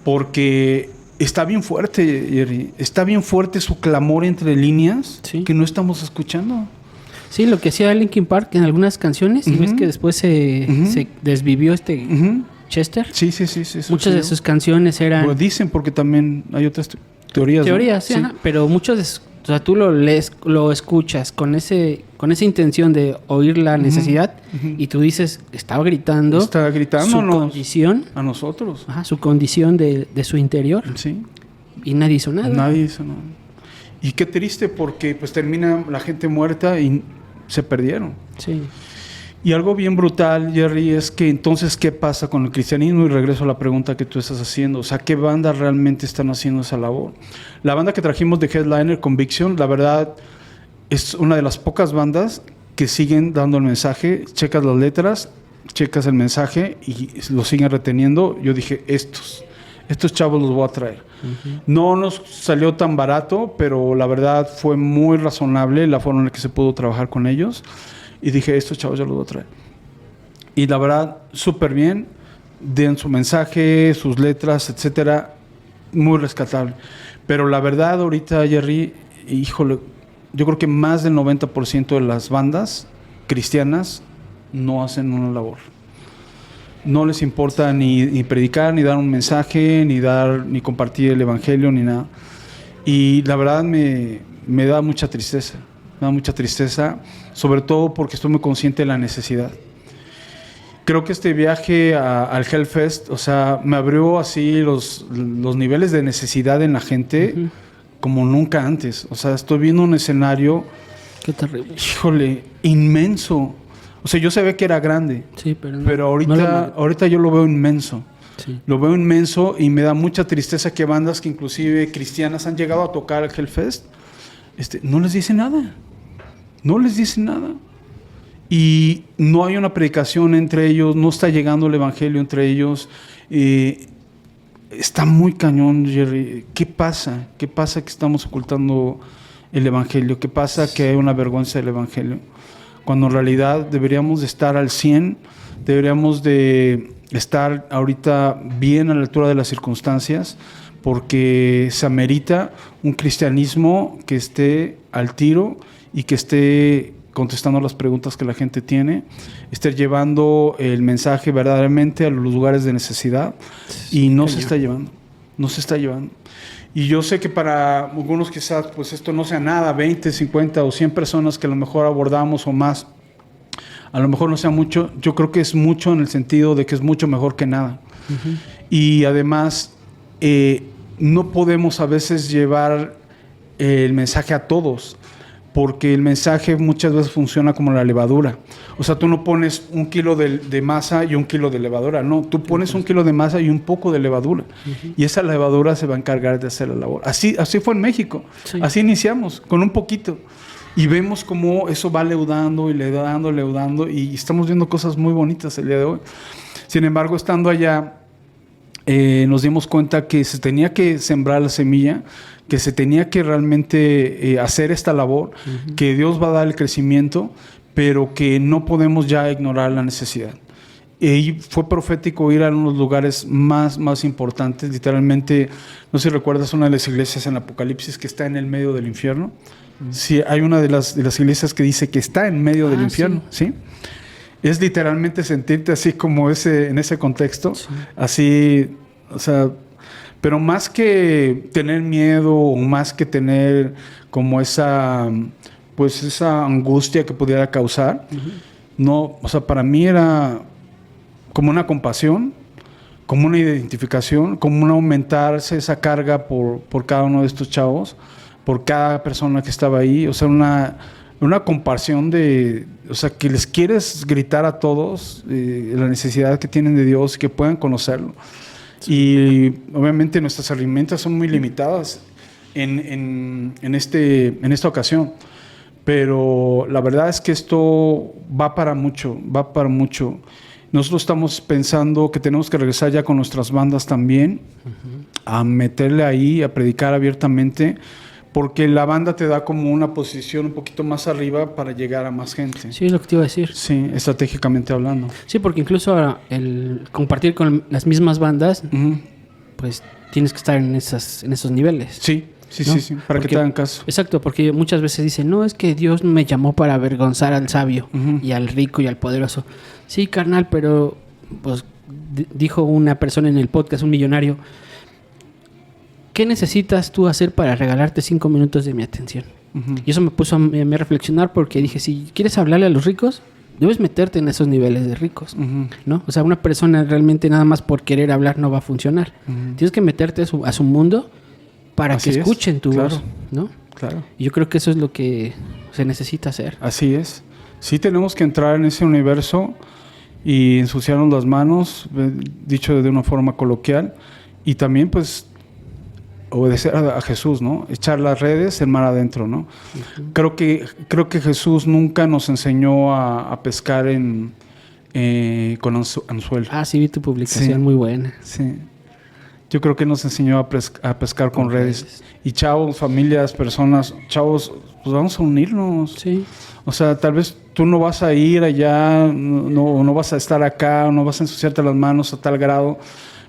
porque está bien fuerte, Jerry. Está bien fuerte su clamor entre líneas que no estamos escuchando. Sí, lo que hacía Linkin Park en algunas canciones, y ves que después se desvivió Chester. Sí. Muchas de sus canciones eran... Lo dicen porque también hay otras teorías. Teorías, ¿no? Sí. Pero muchos... O sea, tú lo lees, lo escuchas con esa intención de oír la necesidad y tú dices, estaba gritando su condición a nosotros. Ajá, su condición de su interior. Sí. Y nadie hizo nada. Y qué triste porque pues termina la gente muerta y se perdieron. Sí. Y algo bien brutal, Jerry, es que entonces, ¿qué pasa con el cristianismo? Y regreso a la pregunta que tú estás haciendo. O sea, ¿qué bandas realmente están haciendo esa labor? La banda que trajimos de Headliner, Conviction, la verdad, es una de las pocas bandas que siguen dando el mensaje. Checas las letras, checas el mensaje y lo siguen reteniendo. Yo dije, estos chavos los voy a traer. No nos salió tan barato, pero la verdad fue muy razonable la forma en la que se pudo trabajar con ellos. Y dije, estos chavos ya los voy a traer. Y la verdad, súper bien. Den su mensaje, sus letras, etcétera. Muy rescatable. Pero la verdad, ahorita, Jerry, híjole, yo creo que más del 90% de las bandas cristianas no hacen una labor. No les importa ni predicar, ni dar un mensaje, ni compartir el evangelio, ni nada. Y la verdad me da mucha tristeza. Me da mucha tristeza, sobre todo porque estoy muy consciente de la necesidad. Creo que este viaje al Hellfest, o sea, me abrió así los niveles de necesidad en la gente como nunca antes. O sea, estoy viendo un escenario, qué terrible, híjole, inmenso. O sea, yo sabía que era grande, sí, pero ahorita yo lo veo inmenso. Sí. Lo veo inmenso y me da mucha tristeza que bandas que inclusive cristianas han llegado a tocar al Hellfest, no les dice nada. No les dice nada. Y no hay una predicación entre ellos, no está llegando el evangelio entre ellos. está muy cañón, Jerry. ¿Qué pasa? ¿Qué pasa que estamos ocultando el Evangelio? ¿Qué pasa que hay una vergüenza del Evangelio? Cuando en realidad deberíamos de estar al 100, deberíamos de estar ahorita bien a la altura de las circunstancias, porque se amerita un cristianismo que esté al tiro y que esté contestando las preguntas que la gente tiene, esté llevando el mensaje verdaderamente a los lugares de necesidad, y no se está llevando, no se está llevando. Y yo sé que para algunos quizás pues esto no sea nada, 20, 50 o 100 personas que a lo mejor abordamos o más, a lo mejor no sea mucho. Yo creo que es mucho en el sentido de que es mucho mejor que nada. Uh-huh. Y además no podemos a veces llevar el mensaje a todos, porque el mensaje muchas veces funciona como la levadura. O sea, tú no pones 1 kilo de masa y 1 kilo de levadura, no. Tú pones 1 kilo de masa y un poco de levadura. Uh-huh. Y esa levadura se va a encargar de hacer la labor. Así fue en México. Sí. Así iniciamos, con un poquito. Y vemos cómo eso va leudando y leudando. Y estamos viendo cosas muy bonitas el día de hoy. Sin embargo, estando allá, nos dimos cuenta que se tenía que sembrar la semilla, que se tenía que realmente hacer esta labor, uh-huh, que Dios va a dar el crecimiento, pero que no podemos ya ignorar la necesidad. Y fue profético ir a unos lugares más importantes, literalmente, no sé si recuerdas una de las iglesias en Apocalipsis que está en el medio del infierno. Uh-huh. Sí, hay una de las iglesias que dice que está en medio del infierno, ¿sí? Es literalmente sentirte así como en ese contexto, sí, así, o sea, pero más que tener miedo o más que tener como esa angustia que pudiera causar, uh-huh, no, o sea, para mí era como una compasión, como una identificación, como un aumentarse esa carga por cada uno de estos chavos, por cada persona que estaba ahí, o sea, una compasión o sea, que les quieres gritar a todos la necesidad que tienen de Dios y que puedan conocerlo. Sí. Y obviamente nuestras herramientas son muy limitadas en esta ocasión, pero la verdad es que esto va para mucho. Nosotros estamos pensando que tenemos que regresar ya con nuestras bandas también, uh-huh, a meterle ahí, a predicar abiertamente, porque la banda te da como una posición un poquito más arriba para llegar a más gente. Sí, es lo que te iba a decir. Sí, estratégicamente hablando. Sí, porque incluso el compartir con las mismas bandas, uh-huh, pues tienes que estar en esos niveles. Sí, ¿no? sí, para que te hagan caso. Exacto, porque muchas veces dicen, no, es que Dios me llamó para avergonzar al sabio, uh-huh, y al rico y al poderoso. Sí, carnal, pero pues dijo una persona en el podcast, un millonario, ¿qué necesitas tú hacer para regalarte 5 minutos de mi atención? Uh-huh. Y eso me puso a reflexionar, porque dije, si quieres hablarle a los ricos, debes meterte en esos niveles de ricos, uh-huh, ¿no? O sea, una persona realmente nada más por querer hablar no va a funcionar. Uh-huh. Tienes que meterte a su mundo para que escuchen tu voz, ¿no? Claro. Y yo creo que eso es lo que se necesita hacer. Así es. Sí, tenemos que entrar en ese universo y ensuciarnos las manos, dicho de una forma coloquial, y también pues obedecer a Jesús, ¿no? Echar las redes, el mar adentro, ¿no? Uh-huh. Creo que Jesús nunca nos enseñó a pescar con anzuelo. Ah, sí, vi tu publicación, sí, muy buena. Sí. Yo creo que nos enseñó a pescar con redes. Y chavos, familias, personas, chavos, pues vamos a unirnos. Sí. O sea, tal vez tú no vas a ir allá, no vas a estar acá, no vas a ensuciarte las manos a tal grado,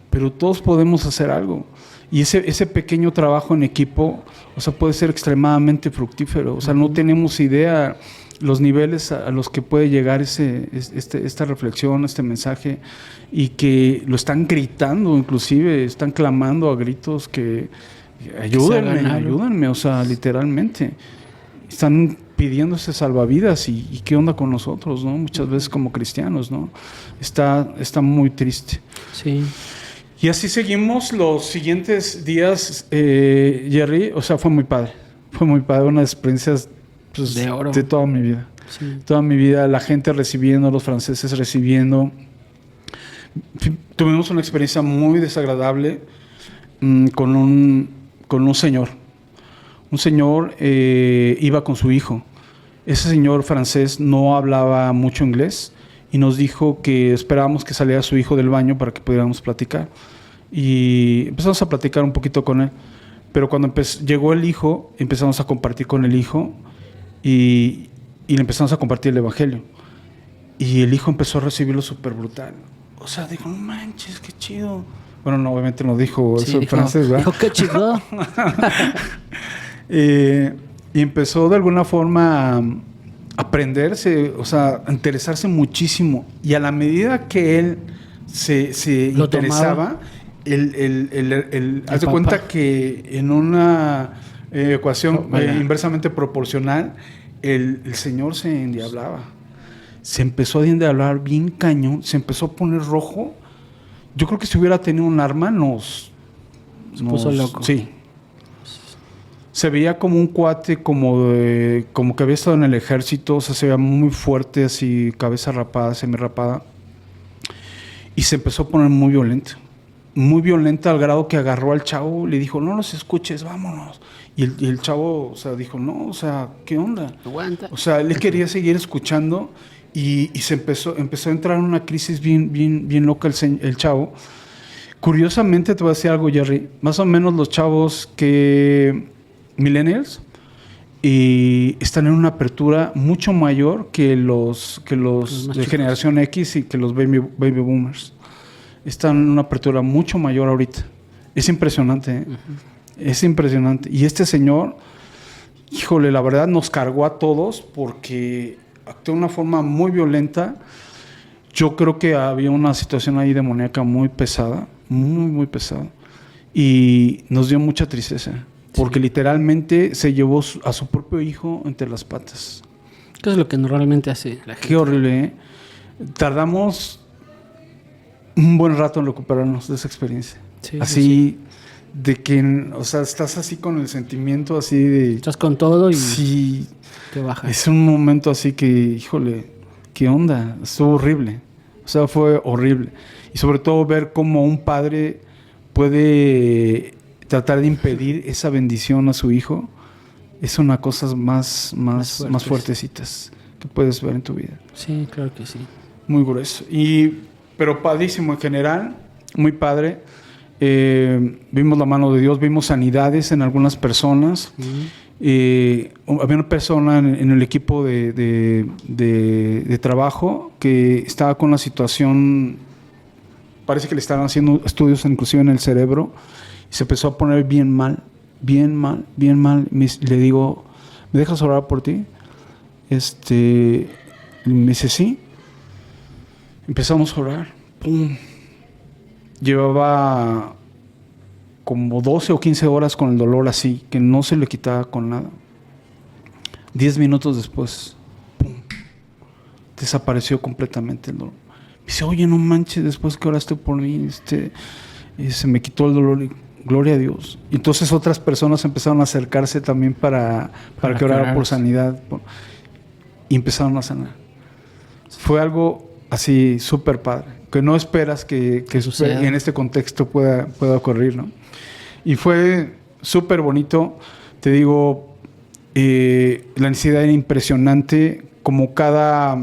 pero todos podemos hacer algo. Y ese pequeño trabajo en equipo, o sea, puede ser extremadamente fructífero. O sea, no tenemos idea los niveles a los que puede llegar esta reflexión, este mensaje, y que lo están gritando, inclusive están clamando a gritos que ayúdenme, o sea, literalmente. Están pidiendo ese salvavidas y qué onda con nosotros, ¿no? Muchas veces como cristianos, ¿no? Está muy triste. Sí. Y así seguimos los siguientes días, Jerry. O sea, fue muy padre, unas experiencias pues, de oro, de toda mi vida. Sí. Toda mi vida, la gente recibiendo, los franceses recibiendo. Tuvimos una experiencia muy desagradable con un señor. Un señor iba con su hijo. Ese señor francés no hablaba mucho inglés y nos dijo que esperábamos que saliera su hijo del baño para que pudiéramos platicar. y empezamos a platicar un poquito con él. Pero cuando llegó el hijo, empezamos a compartir con el hijo y le empezamos a compartir el evangelio. Y el hijo empezó a recibirlo súper brutal. O sea, dijo, no manches, qué chido. Bueno, no, obviamente no dijo eso en francés, ¿verdad? Dijo, qué chido. Y empezó de alguna forma a aprenderse, o sea, a interesarse muchísimo. Y a la medida que él se interesaba, haz de cuenta que en una ecuación inversamente proporcional, el señor se endiablaba. Se empezó a endiablar bien cañón, se empezó a poner rojo. Yo creo que si hubiera tenido un arma, se puso loco. Sí. Se veía como un cuate, como que había estado en el ejército, o sea, se veía muy fuerte, así, cabeza rapada, semirrapada. Y se empezó a poner muy violenta al grado que agarró al chavo, le dijo, no los escuches, vámonos. Y el chavo, o sea, dijo, no, o sea, ¿qué onda? Aguanta. O sea, él quería seguir escuchando y se empezó a entrar en una crisis bien loca el chavo. Curiosamente, te voy a decir algo, Jerry, más o menos los chavos millennials están en una apertura mucho mayor que los de generación X y que los baby boomers. Están en una apertura mucho mayor ahorita. Es impresionante, ¿eh? Es impresionante. Y este señor, híjole, la verdad nos cargó a todos porque actuó de una forma muy violenta. Yo creo que había una situación ahí demoníaca muy pesada, muy pesada. Y nos dio mucha tristeza, porque literalmente se llevó a su propio hijo entre las patas. ¿Qué es lo que normalmente hace la gente? Qué horrible, ¿eh? Tardamos un buen rato en recuperarnos de esa experiencia. Sí, así, sí. De que, o sea, estás así con el sentimiento así de... Estás con todo y sí, te baja. Es un momento así que, híjole, ¿qué onda? Estuvo horrible. O sea, fue horrible. Y sobre todo ver cómo un padre puede tratar de impedir esa bendición a su hijo. Es una cosa más fuertecitas que puedes ver en tu vida. Sí, claro que sí. Muy grueso. Pero padrísimo en general, muy padre. Vimos la mano de Dios, vimos sanidades en algunas personas. Había una persona en el equipo de trabajo que estaba con una situación, parece que le estaban haciendo estudios inclusive en el cerebro, y se empezó a poner bien mal. Le digo, ¿me dejas orar por ti? Me dice, sí. Empezamos a orar. ¡Pum! Llevaba como 12 o 15 horas con el dolor así, que no se le quitaba con nada. 10 minutos después, ¡pum!, desapareció completamente el dolor. Me dice, oye, no manches, después que oraste por mí, se me quitó el dolor. Y, gloria a Dios. Y entonces otras personas empezaron a acercarse también para que orara por sanidad. Y empezaron a sanar. Fue algo así súper padre, que no esperas que suceda, en este contexto pueda ocurrir, ¿no? Y fue súper bonito. Te digo, la necesidad era impresionante. Como cada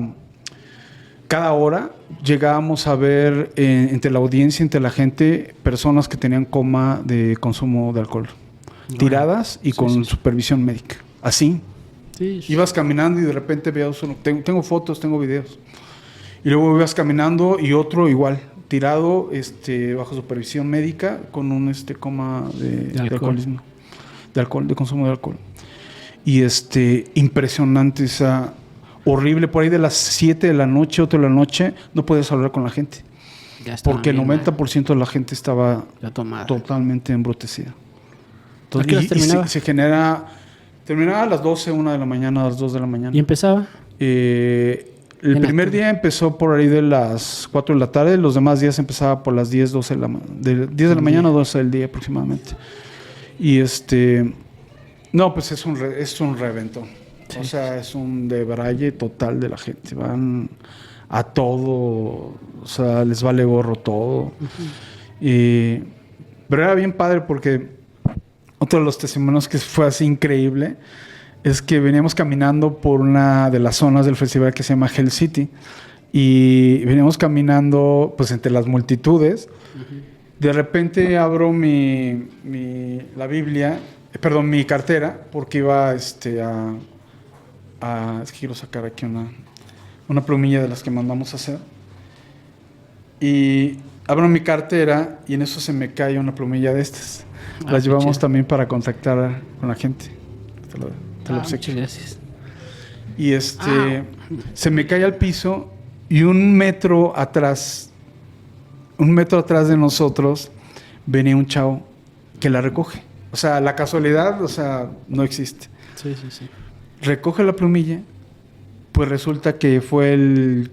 hora llegábamos a ver entre la audiencia, entre la gente, personas que tenían coma de consumo de alcohol, tiradas y con supervisión médica. Así. Sí. Ibas caminando y de repente veías uno. Tengo fotos, tengo videos. Y luego ibas caminando y otro igual, tirado, bajo supervisión médica, con un coma de alcoholismo, de consumo de alcohol. Y impresionante, esa horrible. Por ahí de las 7 de la noche, 8 de la noche, no podías hablar con la gente. Porque el 90% de la gente estaba totalmente embrutecida. Entonces, ¿a qué terminaba? Terminaba a las 12, 1 de la mañana, a las 2 de la mañana. ¿Y empezaba? El primer día empezó por ahí de las 4 de la tarde, los demás días empezaba por las 10, 12 de la mañana a 12 del día aproximadamente. Y no, pues es un reventón. Sí. O sea, es un debraye total de la gente. Van a todo, o sea, les vale gorro todo. Uh-huh. Pero era bien padre porque otro de los testimonios que fue así increíble es que veníamos caminando por una de las zonas del festival que se llama Hell City y veníamos caminando pues entre las multitudes. Uh-huh. De repente abro la Biblia, mi cartera, porque iba es que quiero sacar aquí una plumilla de las que mandamos a hacer. Y abro mi cartera y en eso se me cae una plumilla de estas. Las llevamos también para contactar con la gente. Te lo obsequio. Muchas gracias. Y se me cae al piso y un metro atrás de nosotros venía un chavo que la recoge. O sea, la casualidad, no existe. Sí. Recoge la plumilla, pues resulta que fue el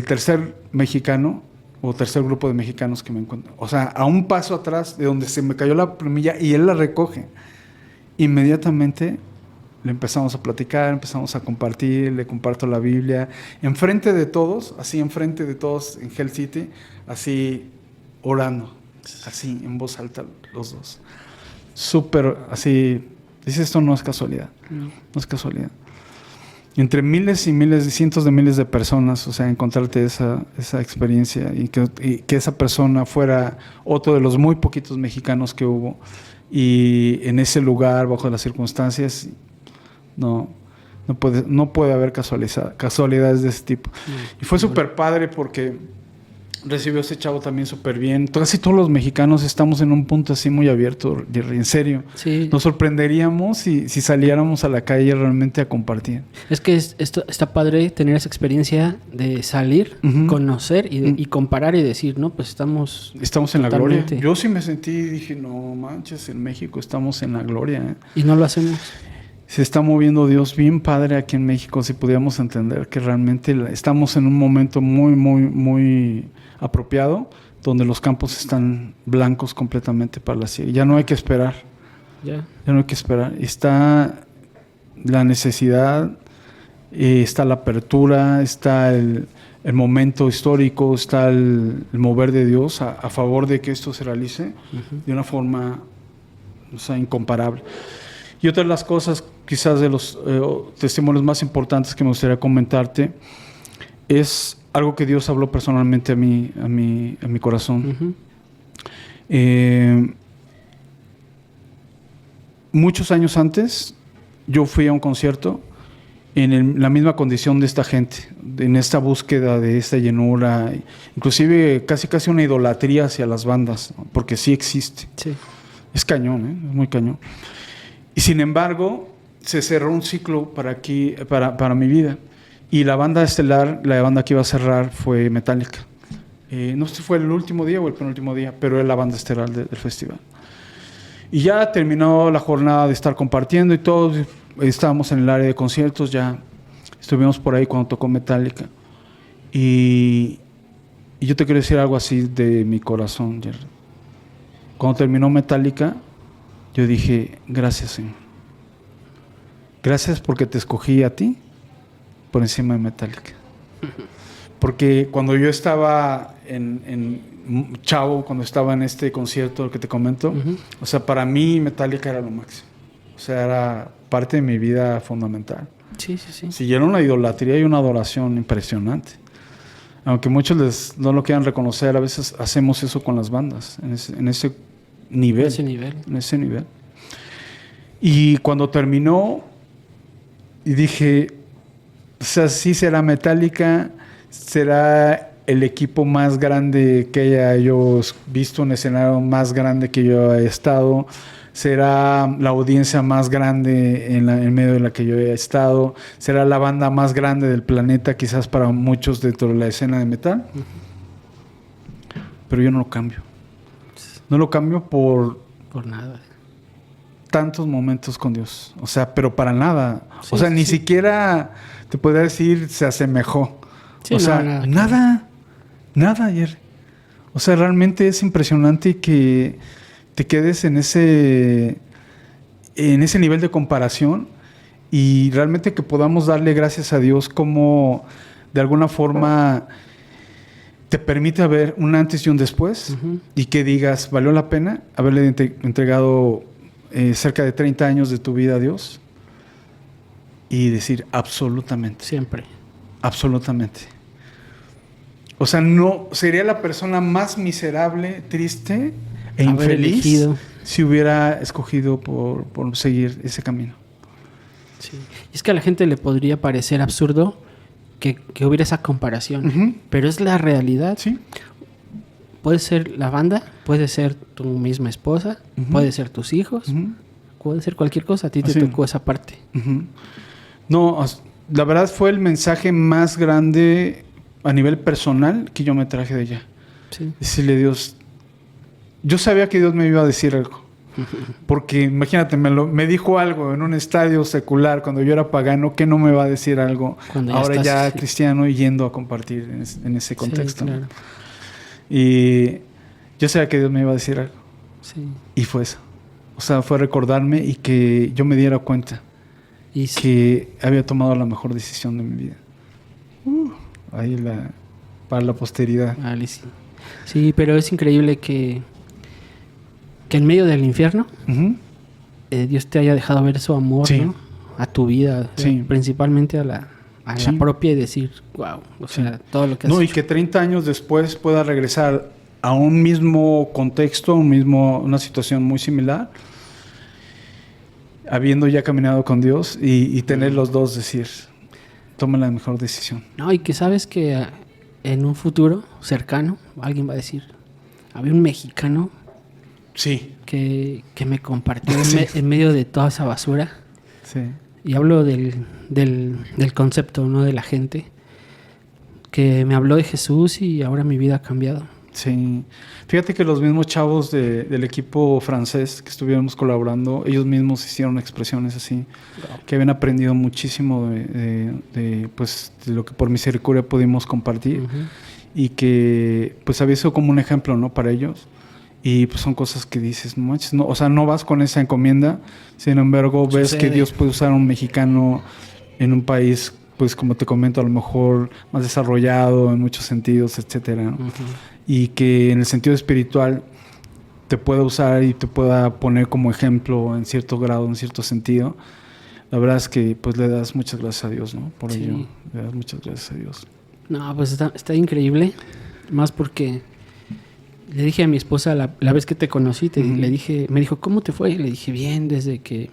tercer mexicano o tercer grupo de mexicanos que me encuentro. O sea, a un paso atrás de donde se me cayó la plumilla y él la recoge. Inmediatamente le empezamos a platicar, empezamos a compartir, le comparto la Biblia. Enfrente de todos en Hell City, así orando, así en voz alta los dos. Súper así, dice, esto no es casualidad, no es casualidad. Entre miles y miles, cientos de miles de personas, o sea, encontrarte esa experiencia y que esa persona fuera otro de los muy poquitos mexicanos que hubo y en ese lugar, bajo las circunstancias, no puede haber casualidades de ese tipo. Y fue súper padre porque recibió a ese chavo también súper bien. Casi todos los mexicanos estamos en un punto así muy abierto, Jerry, en serio. Sí. Nos sorprenderíamos si saliéramos a la calle realmente a compartir. Es que esto está padre tener esa experiencia de salir, conocer y comparar y decir, no, pues estamos en la gloria. Yo sí me sentí y dije, no manches, en México estamos en la gloria. Y no lo hacemos. Se está moviendo Dios bien padre aquí en México, si pudiéramos entender que realmente estamos en un momento muy, muy, muy apropiado, donde los campos están blancos completamente para la siega. Ya no hay que esperar. Ya no hay que esperar. Está la necesidad, está la apertura, está el momento histórico, está el mover de Dios a favor de que esto se realice de una forma, incomparable. Y otra de las cosas, quizás de los testimonios más importantes que me gustaría comentarte, es algo que Dios habló personalmente a mi corazón. Muchos años antes, yo fui a un concierto en la misma condición de esta gente, en esta búsqueda de esta llenura, inclusive casi una idolatría hacia las bandas, porque sí existe. Sí. Es cañón, es muy cañón. Y sin embargo, se cerró un ciclo para mi vida. Y la banda estelar, la banda que iba a cerrar fue Metallica. No sé si fue el último día o el penúltimo día, pero era la banda estelar del festival. Y ya terminó la jornada de estar compartiendo y todos estábamos en el área de conciertos, ya estuvimos por ahí cuando tocó Metallica. Y yo te quiero decir algo así de mi corazón, Jerry. Cuando terminó Metallica, yo dije, gracias, Señor. Gracias porque te escogí a ti por encima de Metallica. Porque cuando yo estaba en chavo, cuando estaba en este concierto que te comento, o sea, para mí Metallica era lo máximo. O sea, era parte de mi vida fundamental. Sí. Sí, era una idolatría y una adoración impresionante. Aunque muchos no lo quieran reconocer, a veces hacemos eso con las bandas, en ese nivel. En ese nivel. Y cuando terminó, y dije, o sea, sí será Metallica, será el equipo más grande que haya yo visto, un escenario más grande que yo he estado, será la audiencia más grande en medio de la que yo he estado, será la banda más grande del planeta, quizás para muchos dentro de la escena de metal. Pero yo no lo cambio. No lo cambio por nada. Tantos momentos con Dios. O sea, pero para nada. Sí, o sea, ni siquiera te podría decir se asemejó. Sí, o sea, nada, Jerry. O sea, realmente es impresionante que te quedes en ese nivel de comparación y realmente que podamos darle gracias a Dios como de alguna forma te permite ver un antes y un después y que digas, ¿valió la pena haberle entregado cerca de 30 años de tu vida a Dios? Y decir, absolutamente. Siempre. Absolutamente. O sea, no sería la persona más miserable, triste e Haber infeliz elegido. si hubiera escogido por seguir ese camino. Sí. Y es que a la gente le podría parecer absurdo que hubiera esa comparación, Ujú. pero es la realidad. Sí. Puede ser la banda, puede ser tu misma esposa, Ujú. puede ser tus hijos, Ujú. puede ser cualquier cosa. A ti te Así. tocó esa parte. Ujú. No, la verdad fue el mensaje más grande a nivel personal que yo me traje de ella. Sí. Decirle a Dios, yo sabía que Dios me iba a decir algo. Porque imagínate, me dijo algo en un estadio secular cuando yo era pagano, que no me va a decir algo Cuando ya ahora estás, ya sí. cristiano y yendo a compartir en ese contexto. Sí, claro. Y yo sabía que Dios me iba a decir algo. Sí. Y fue eso. O sea, fue recordarme y que yo me diera cuenta Y sí, que había tomado la mejor decisión de mi vida. Ahí para la posteridad. vale, sí. Sí, pero es increíble que en medio del infierno Ujú. Dios te haya dejado ver su amor, Sí. ¿no? A tu vida, Sí. principalmente a la Sí. propia, y decir, wow, o sea, todo lo que has No, y hecho. que 30 años después pueda regresar a un mismo contexto, una situación muy similar, habiendo ya caminado con Dios y tener los dos, decir, toma la mejor decisión. No, y que sabes que en un futuro cercano alguien va a decir, había un mexicano Sí. que me compartió Sí. en medio de toda esa basura. Sí. Y hablo del concepto, no de la gente, que me habló de Jesús y ahora mi vida ha cambiado. Sí. Fíjate que los mismos chavos del equipo francés que estuvimos colaborando, ellos mismos hicieron expresiones así, que habían aprendido muchísimo pues, de lo que por misericordia pudimos compartir. Ujú. Y que pues había sido como un ejemplo, ¿no? Para ellos. Y pues son cosas que dices, no manches, no, o sea, no vas con esa encomienda, sin embargo ves Sucede. que Dios puede usar a un mexicano en un país, pues como te comento, a lo mejor más desarrollado en muchos sentidos, etcétera, ¿no? Ujú. Y que en el sentido espiritual te pueda usar y te pueda poner como ejemplo en cierto grado, en cierto sentido. La verdad es que pues le das muchas gracias a Dios, ¿no? Por Sí. ello, le das muchas gracias a Dios. No, pues está increíble, más porque le dije a mi esposa la vez que te conocí, Ujú. le dije, me dijo, ¿cómo te fue? Le dije, bien, desde que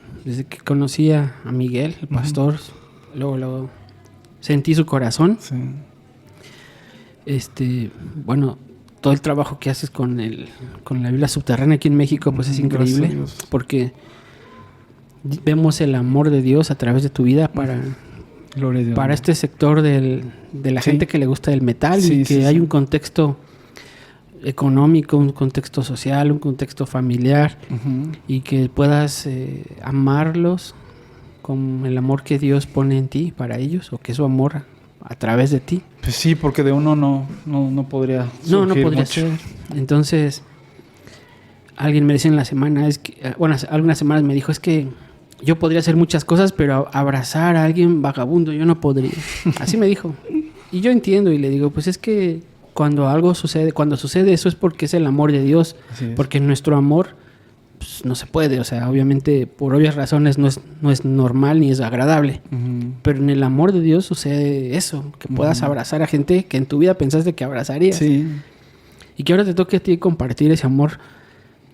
conocí a Miguel, el pastor, luego sentí su corazón. Sí. Bueno, todo el trabajo que haces con la Biblia subterránea aquí en México, pues es Gracias a increíble, Dios. porque vemos el amor de Dios a través de tu vida Gloria a Dios. para este sector de la Sí. gente que le gusta el metal, Sí, y que sí, hay sí. un contexto económico, un contexto social, un contexto familiar, Ujú. y que puedas amarlos con el amor que Dios pone en ti para ellos, o que es su amor a través de ti. Pues sí, porque de uno no podría No surgir podría mucho. ser. Entonces, alguien me decía en la semana, algunas semanas me dijo, es que yo podría hacer muchas cosas, pero abrazar a alguien vagabundo yo no podría. Así me dijo. Y yo entiendo y le digo, pues es que cuando sucede eso es porque es el amor de Dios, Así es. porque nuestro amor pues, no se puede, o sea, obviamente por obvias razones no es normal ni es agradable. Ujú. Pero en el amor de Dios sucede eso, que puedas abrazar a gente que en tu vida pensaste que abrazarías. Sí. Y que ahora te toque a ti compartir ese amor,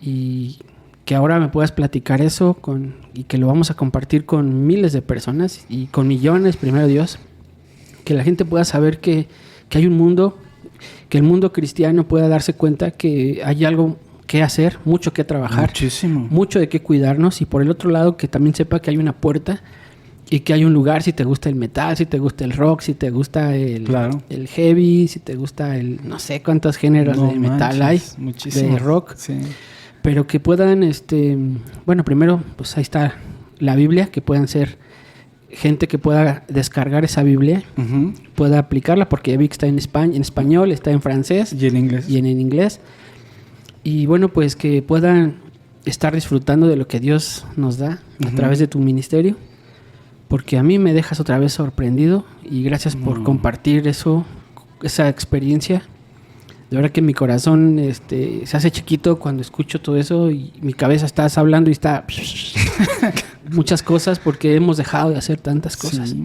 y que ahora me puedas platicar eso y que lo vamos a compartir con miles de personas y con millones, primero Dios. Que la gente pueda saber que hay un mundo, que el mundo cristiano pueda darse cuenta que hay algo que hacer, mucho que trabajar, Muchísimo. mucho de qué cuidarnos, y por el otro lado que también sepa que hay una puerta y que hay un lugar, si te gusta el metal, si te gusta el rock, si te gusta el heavy, si te gusta no sé cuántos géneros No de metal manches, hay, muchísimo. de rock, Sí. pero que puedan, bueno, primero, pues ahí está la Biblia, que puedan ser gente que pueda descargar esa Biblia, Ujú. pueda aplicarla, porque ya vi que está en español, está en francés Y en inglés. y en inglés. Y bueno, pues que puedan estar disfrutando de lo que Dios nos da a Ujú. través de tu ministerio, porque a mí me dejas otra vez sorprendido, y gracias por compartir esa experiencia. De verdad que mi corazón se hace chiquito cuando escucho todo eso, y mi cabeza estás hablando y está muchas cosas, porque hemos dejado de hacer tantas cosas. Sí.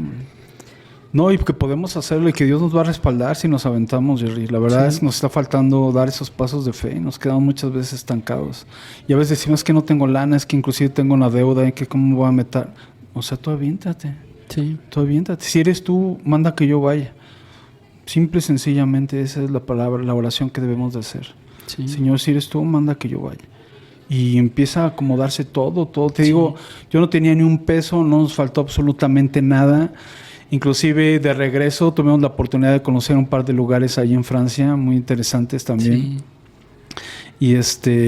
No, y que podemos hacerlo y que Dios nos va a respaldar si nos aventamos, Jerry. La verdad es que nos está faltando dar esos pasos de fe. Nos quedamos muchas veces estancados. Y a veces decimos que no tengo lana, es que inclusive tengo una deuda, que cómo me voy a meter. O sea, tú aviéntate. Sí. Tú aviéntate. Si eres tú, manda que yo vaya. Simple y sencillamente esa es la palabra, la oración que debemos de hacer. Sí. Señor, si eres tú, manda que yo vaya. Y empieza a acomodarse todo. Te digo, yo no tenía ni un peso, no nos faltó absolutamente nada. Inclusive de regreso tuvimos la oportunidad de conocer un par de lugares ahí en Francia, muy interesantes también. Sí.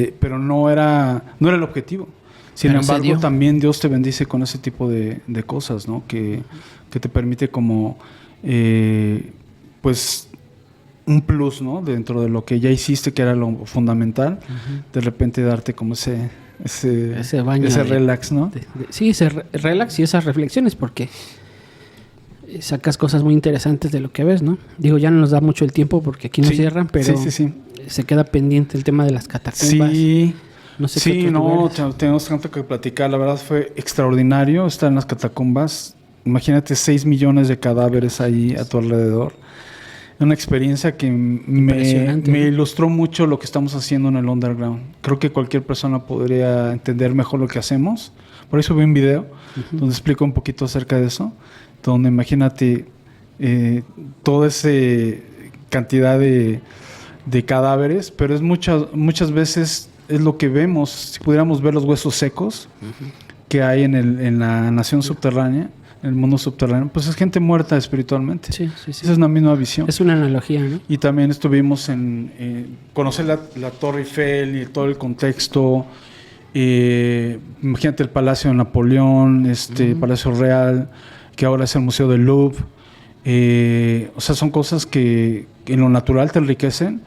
Y pero no era el objetivo. Sin embargo, también Dios te bendice con ese tipo de cosas, ¿no? Que te permite como, pues, un plus, ¿no? Dentro de lo que ya hiciste, que era lo fundamental, de repente darte como ese baño, ese relax, ¿no? Sí, ese relax y esas reflexiones, porque sacas cosas muy interesantes de lo que ves, ¿no? Digo, ya no nos da mucho el tiempo porque aquí nos cierran, pero se queda pendiente el tema de las catacumbas. Sí. No sé tenemos tanto que platicar. La verdad fue extraordinario estar en las catacumbas. Imagínate 6 millones de cadáveres ahí a tu alrededor. Una experiencia que me ilustró mucho lo que estamos haciendo en el underground. Creo que cualquier persona podría entender mejor lo que hacemos. Por ahí subí un video donde explico un poquito acerca de eso. Donde imagínate toda esa cantidad de cadáveres, pero es muchas veces es lo que vemos. Si pudiéramos ver los huesos secos que hay en la nación subterránea, en el mundo subterráneo, pues es gente muerta espiritualmente. Sí. Esa es una misma visión. Es una analogía, ¿no? Y también estuvimos en conocer la Torre Eiffel y todo el contexto. Imagínate el Palacio de Napoleón, Palacio Real, que ahora es el Museo del Louvre. O sea, son cosas que en lo natural te enriquecen,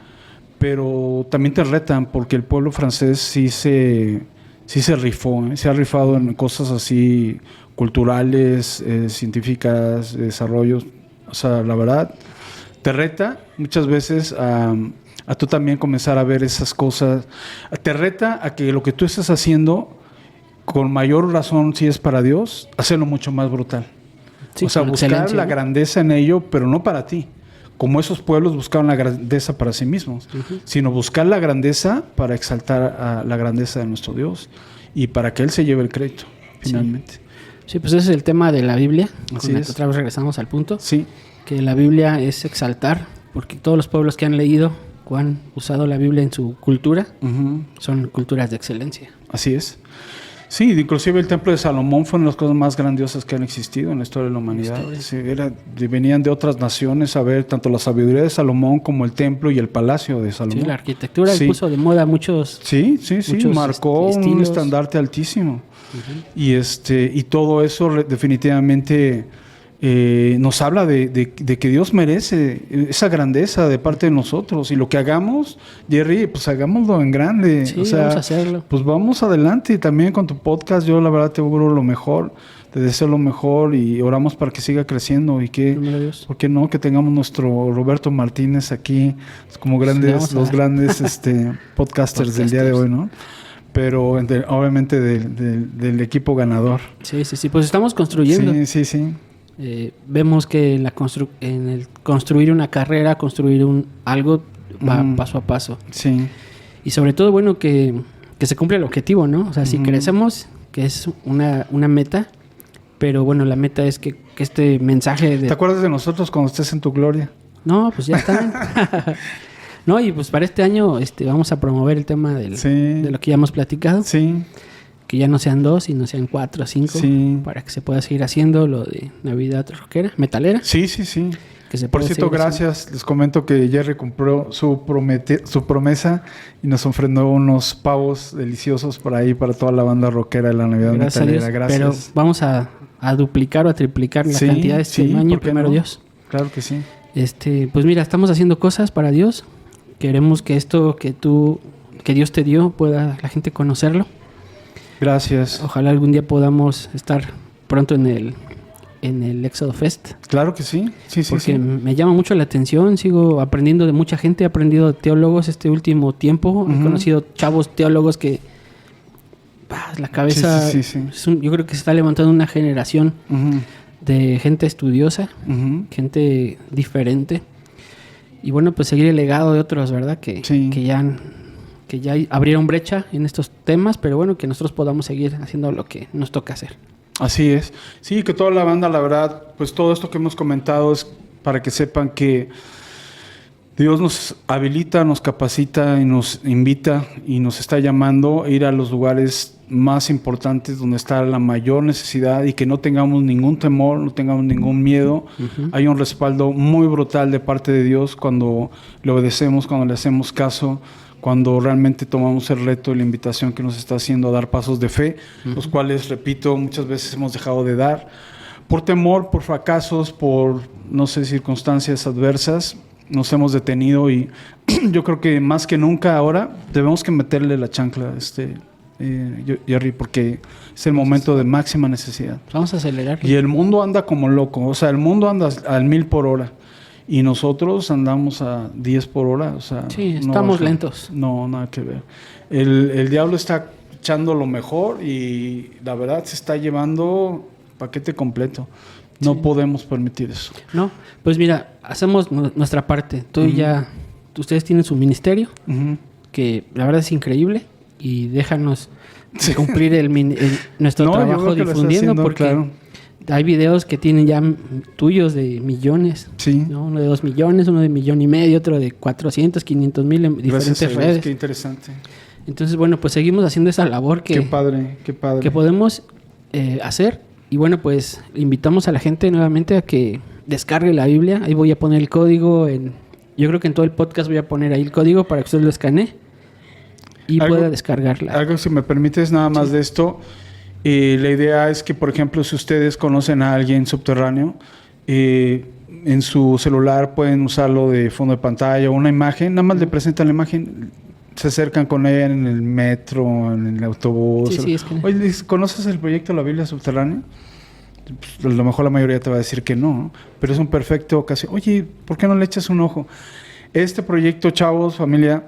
pero también te retan, porque el pueblo francés sí se rifó, se ha rifado en cosas así culturales, científicas, desarrollos. O sea, la verdad, te reta muchas veces a tú también comenzar a ver esas cosas. Te reta a que lo que tú estás haciendo, con mayor razón, si es para Dios, hacerlo mucho más brutal. Sí, o sea, buscar la grandeza en ello, pero no para ti. Como esos pueblos buscaban la grandeza para sí mismos, sino buscar la grandeza para exaltar a la grandeza de nuestro Dios y para que Él se lleve el crédito, finalmente. Sí, pues ese es el tema de la Biblia. Otra vez regresamos al punto. Sí. Que la Biblia es exaltar, porque todos los pueblos que han leído o han usado la Biblia en su cultura son culturas de excelencia. Así es. Sí, inclusive el templo de Salomón fue una de las cosas más grandiosas que han existido en la historia de la humanidad. Sí, venían de otras naciones a ver tanto la sabiduría de Salomón como el templo y el palacio de Salomón. Sí, la arquitectura puso de moda muchos. Sí, marcó un estandarte altísimo. Y todo eso definitivamente nos habla de que Dios merece esa grandeza de parte de nosotros. Y lo que hagamos, Jerry, pues hagámoslo en grande. Sí, vamos a hacerlo. Pues vamos adelante. Y también con tu podcast, yo la verdad te auguro lo mejor, te deseo lo mejor y oramos para que siga creciendo. Y que, ¿por qué no? Que tengamos nuestro Roberto Martínez aquí, como grandes, los grandes podcasters del día de hoy, ¿no? Pero obviamente del equipo ganador. Sí. Pues estamos construyendo. Sí. Vemos que en el construir una carrera, construir algo va paso a paso. Sí. Y sobre todo, bueno, que se cumple el objetivo, ¿no? O sea, si crecemos, que es una meta, pero bueno, la meta es que este mensaje ¿Te acuerdas de nosotros cuando estés en tu gloria? No, pues ya está. No, y pues para este año vamos a promover el tema de lo que ya hemos platicado. Sí. Que ya no sean 2, sino sean 4 o 5. Sí. Para que se pueda seguir haciendo lo de Navidad rockera, metalera. Sí. Que por cierto, gracias. Haciendo. Les comento que Jerry cumplió su promesa y nos ofreció unos pavos deliciosos por ahí para toda la banda rockera de la Navidad metalera. Gracias. Pero vamos a duplicar o a triplicar la cantidad este año, primero no? Dios. Claro que sí. Pues mira, estamos haciendo cosas para Dios. Queremos que esto que Dios te dio pueda la gente conocerlo. Gracias. Ojalá algún día podamos estar pronto en el Éxodo Fest. Claro que sí. Porque me llama mucho la atención. Sigo aprendiendo de mucha gente. He aprendido de teólogos este último tiempo. He conocido chavos teólogos que la cabeza... yo creo que se está levantando una generación de gente estudiosa, Ujú. gente diferente. Y bueno, pues seguir el legado de otros, ¿verdad? Sí. Que ya abrieron brecha en estos temas, pero bueno, que nosotros podamos seguir haciendo lo que nos toca hacer. Así es. Sí, que toda la banda, la verdad, pues todo esto que hemos comentado es para que sepan que Dios nos habilita, nos capacita y nos invita y nos está llamando a ir a los lugares más importantes donde está la mayor necesidad y que no tengamos ningún temor, no tengamos ningún miedo. Ujú. Hay un respaldo muy brutal de parte de Dios cuando le obedecemos, cuando le hacemos caso, cuando realmente tomamos el reto y la invitación que nos está haciendo a dar pasos de fe, los cuales, repito, muchas veces hemos dejado de dar por temor, por fracasos, por, no sé, circunstancias adversas. Nos hemos detenido y yo creo que más que nunca ahora debemos que meterle la chancla, Jerry, porque es el momento de máxima necesidad. Vamos a acelerar. Y el mundo anda como loco, o sea, el mundo anda al 1000 por hora y nosotros andamos a 10 por hora, o sea, Sí, no estamos baja. lentos. No, nada que ver. El diablo está echando lo mejor y la verdad se está llevando paquete completo. No Sí. podemos permitir eso. No, pues mira, hacemos nuestra parte. Ustedes tienen su ministerio, Ujú. que la verdad es increíble, y déjanos Sí. cumplir nuestro No, yo trabajo creo que lo está difundiendo, haciendo, porque claro. hay videos que tienen ya tuyos de millones, Sí. ¿no? Uno de 2 millones, uno de 1,5 millones, otro de 400, 500 mil en Gracias a diferentes Dios, redes. qué interesante. Entonces, bueno, pues seguimos haciendo esa labor Qué padre, qué padre. que podemos hacer. Y bueno, pues invitamos a la gente nuevamente a que descargue la Biblia. Ahí voy a poner el código. Yo creo que en todo el podcast voy a poner ahí el código para que usted lo escanee y Algo- pueda descargarla. Algo, si me permites, nada más de esto. La idea es que, por ejemplo, si ustedes conocen a alguien subterráneo, en su celular pueden usarlo de fondo de pantalla o una imagen. Nada más le presentan la imagen, se acercan con ella en el metro, en el autobús. Sí, es que- Oye, ¿conoces el proyecto La Biblia Subterránea? Pues, a lo mejor la mayoría te va a decir que no, ¿no? Pero es un perfecto ocasión. Oye, ¿por qué no le echas un ojo? Este proyecto, chavos, familia,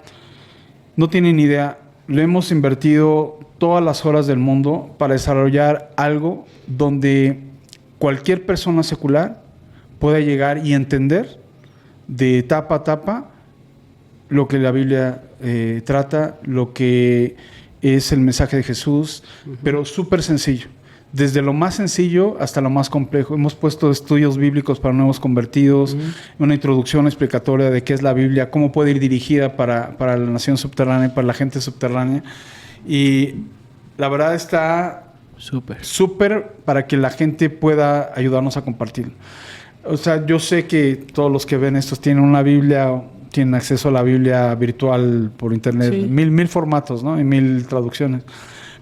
no tienen idea. Le hemos invertido todas las horas del mundo para desarrollar algo donde cualquier persona secular pueda llegar y entender de tapa a tapa lo que la Biblia trata, lo que es el mensaje de Jesús, pero súper sencillo. Desde lo más sencillo hasta lo más complejo. Hemos puesto estudios bíblicos para nuevos convertidos, una introducción explicatoria de qué es la Biblia, cómo puede ir dirigida para la nación subterránea, para la gente subterránea. Y la verdad está súper para que la gente pueda ayudarnos a compartir. O sea, yo sé que todos los que ven estos tienen una Biblia, tienen acceso a la Biblia virtual por internet, Sí. mil formatos, ¿no? Y 1000 traducciones.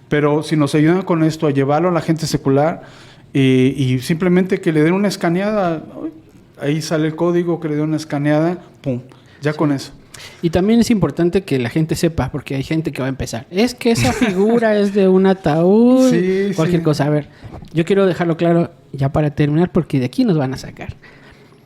Pero si nos ayudan con esto a llevarlo a la gente secular y simplemente que le den una escaneada, ahí sale el código, que le den una escaneada, pum, ya con eso. Y también es importante que la gente sepa, porque hay gente que va a empezar. Es que esa figura es de un ataúd, Sí, cualquier sí. cosa. A ver, yo quiero dejarlo claro ya para terminar, porque de aquí nos van a sacar.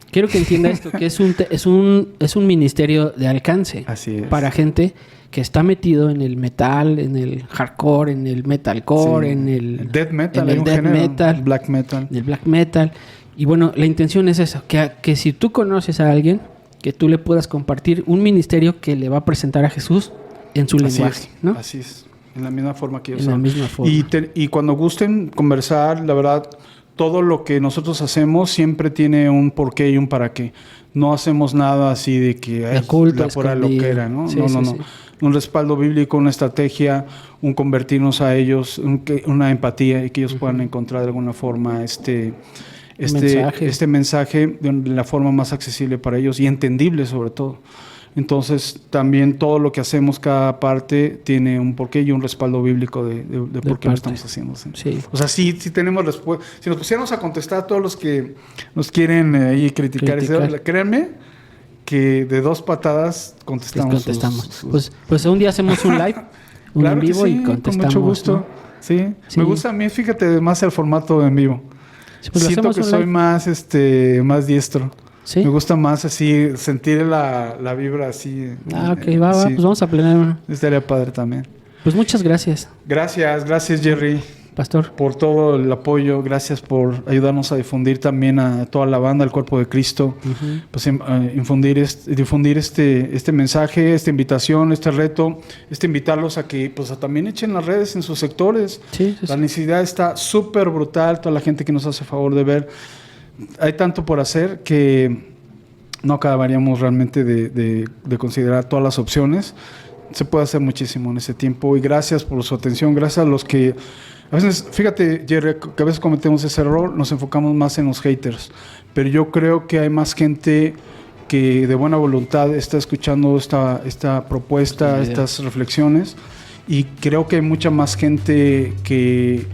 Quiero que entienda esto, que es un ministerio de alcance. Así es. Para gente que está metido en el metal, en el hardcore, en el metalcore, Sí. en el death metal, en hay el un death género, metal, black metal. en el black metal. Y bueno, la intención es eso, que si tú conoces a alguien, que tú le puedas compartir un ministerio que le va a presentar a Jesús en su Así lenguaje, es, ¿no? así es, en la misma forma que ellos En la son. misma forma. Y cuando gusten conversar, la verdad, todo lo que nosotros hacemos siempre tiene un porqué y un para qué. No hacemos nada así de que De es culto, la pura escondido. loquera, ¿no? Sí, no, sí, no, no. sí. Un respaldo bíblico, una estrategia, un convertirnos a ellos, una empatía y que ellos puedan encontrar de alguna forma este mensaje de la forma más accesible para ellos y entendible sobre todo. Entonces, también todo lo que hacemos, cada parte tiene un porqué y un respaldo bíblico de por qué lo parte. estamos haciendo. ¿Sí? Sí. O sea, sí tenemos respuesta. Si nos pusiéramos a contestar a todos los que nos quieren ahí criticar. Créanme que de 2 patadas contestamos. Pues un día hacemos un live, un Claro en vivo que sí, y contestamos. con mucho gusto. ¿no? Sí. Sí. Me gusta a mí, fíjate, más el formato en vivo. Sí, pues lo Siento hacemos que un soy live. más diestro. ¿Sí? Me gusta más así, sentir la vibra así. Ok, va, sí. pues vamos a planear uno. Estaría padre también. Pues muchas gracias. Gracias Jerry. pastor. Por todo el apoyo, gracias por ayudarnos a difundir también a toda la banda, el cuerpo de Cristo, pues difundir este mensaje, esta invitación, este reto, invitarlos a que pues también echen las redes en sus sectores. Sí. La necesidad está súper brutal, toda la gente que nos hace favor de ver. Hay tanto por hacer que no acabaríamos realmente de considerar todas las opciones. Se puede hacer muchísimo en ese tiempo y gracias por su atención, gracias a los que a veces, fíjate Jerry, que a veces cometemos ese error, nos enfocamos más en los haters, pero yo creo que hay más gente que de buena voluntad está escuchando esta propuesta, estas reflexiones, y creo que hay mucha más gente que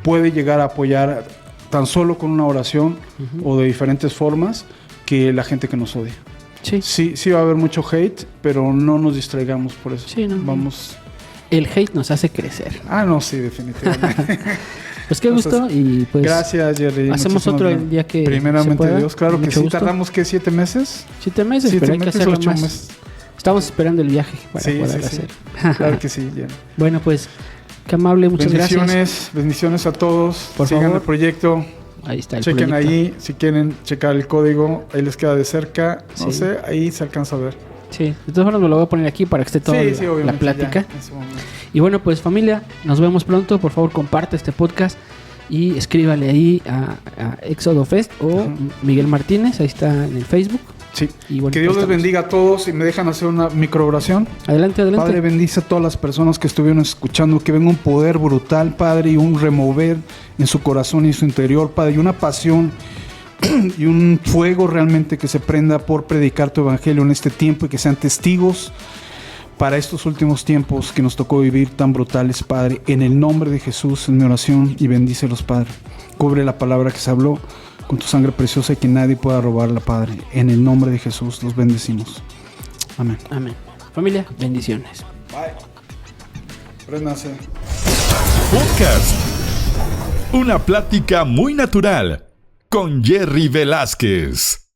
puede llegar a apoyar tan solo con una oración o de diferentes formas que la gente que nos odia. Sí va a haber mucho hate, pero no nos distraigamos por eso. Sí, no. Vamos. El hate nos hace crecer. No, sí, definitivamente. Pues qué gusto y pues... Gracias, Jerry. Hacemos otro el día que primeramente se pueda. Dios, claro que sí. Gusto. ¿Tardamos qué? ¿7 meses? 7 meses, pero hay que hacerlo 8 más. meses. Estamos esperando el viaje para poder hacer. Claro que sí, Jerry. Bueno, pues, qué amable, muchas gracias. Bendiciones a todos. Por Sigan favor. el proyecto. Ahí está el Chequen proyecto. ahí, si quieren checar el código, ahí les queda de cerca. No Sí. sé, ahí se alcanza a ver. Sí, de todas formas me lo voy a poner aquí para que esté toda la obviamente, plática. ya, en ese momento. Y bueno, pues familia, nos vemos pronto. Por favor, comparte este podcast y escríbale ahí a Éxodo Fest o Miguel Martínez, ahí está en el Facebook. Sí. Y bueno, Que Dios pues les bendiga a todos y me dejan hacer una microoración. Adelante. Padre, bendice a todas las personas que estuvieron escuchando, que venga un poder brutal, Padre, y un remover en su corazón y en su interior, Padre, y una pasión y un fuego realmente que se prenda por predicar tu evangelio en este tiempo y que sean testigos para estos últimos tiempos que nos tocó vivir tan brutales, Padre. En el nombre de Jesús, en mi oración, y bendícelos, Padre. Cubre la palabra que se habló con tu sangre preciosa y que nadie pueda robarla, Padre. En el nombre de Jesús los bendecimos. Amén. Amén. Familia, bendiciones. Bye. Préndanse. Podcast. Una plática muy natural con Jerry Velázquez.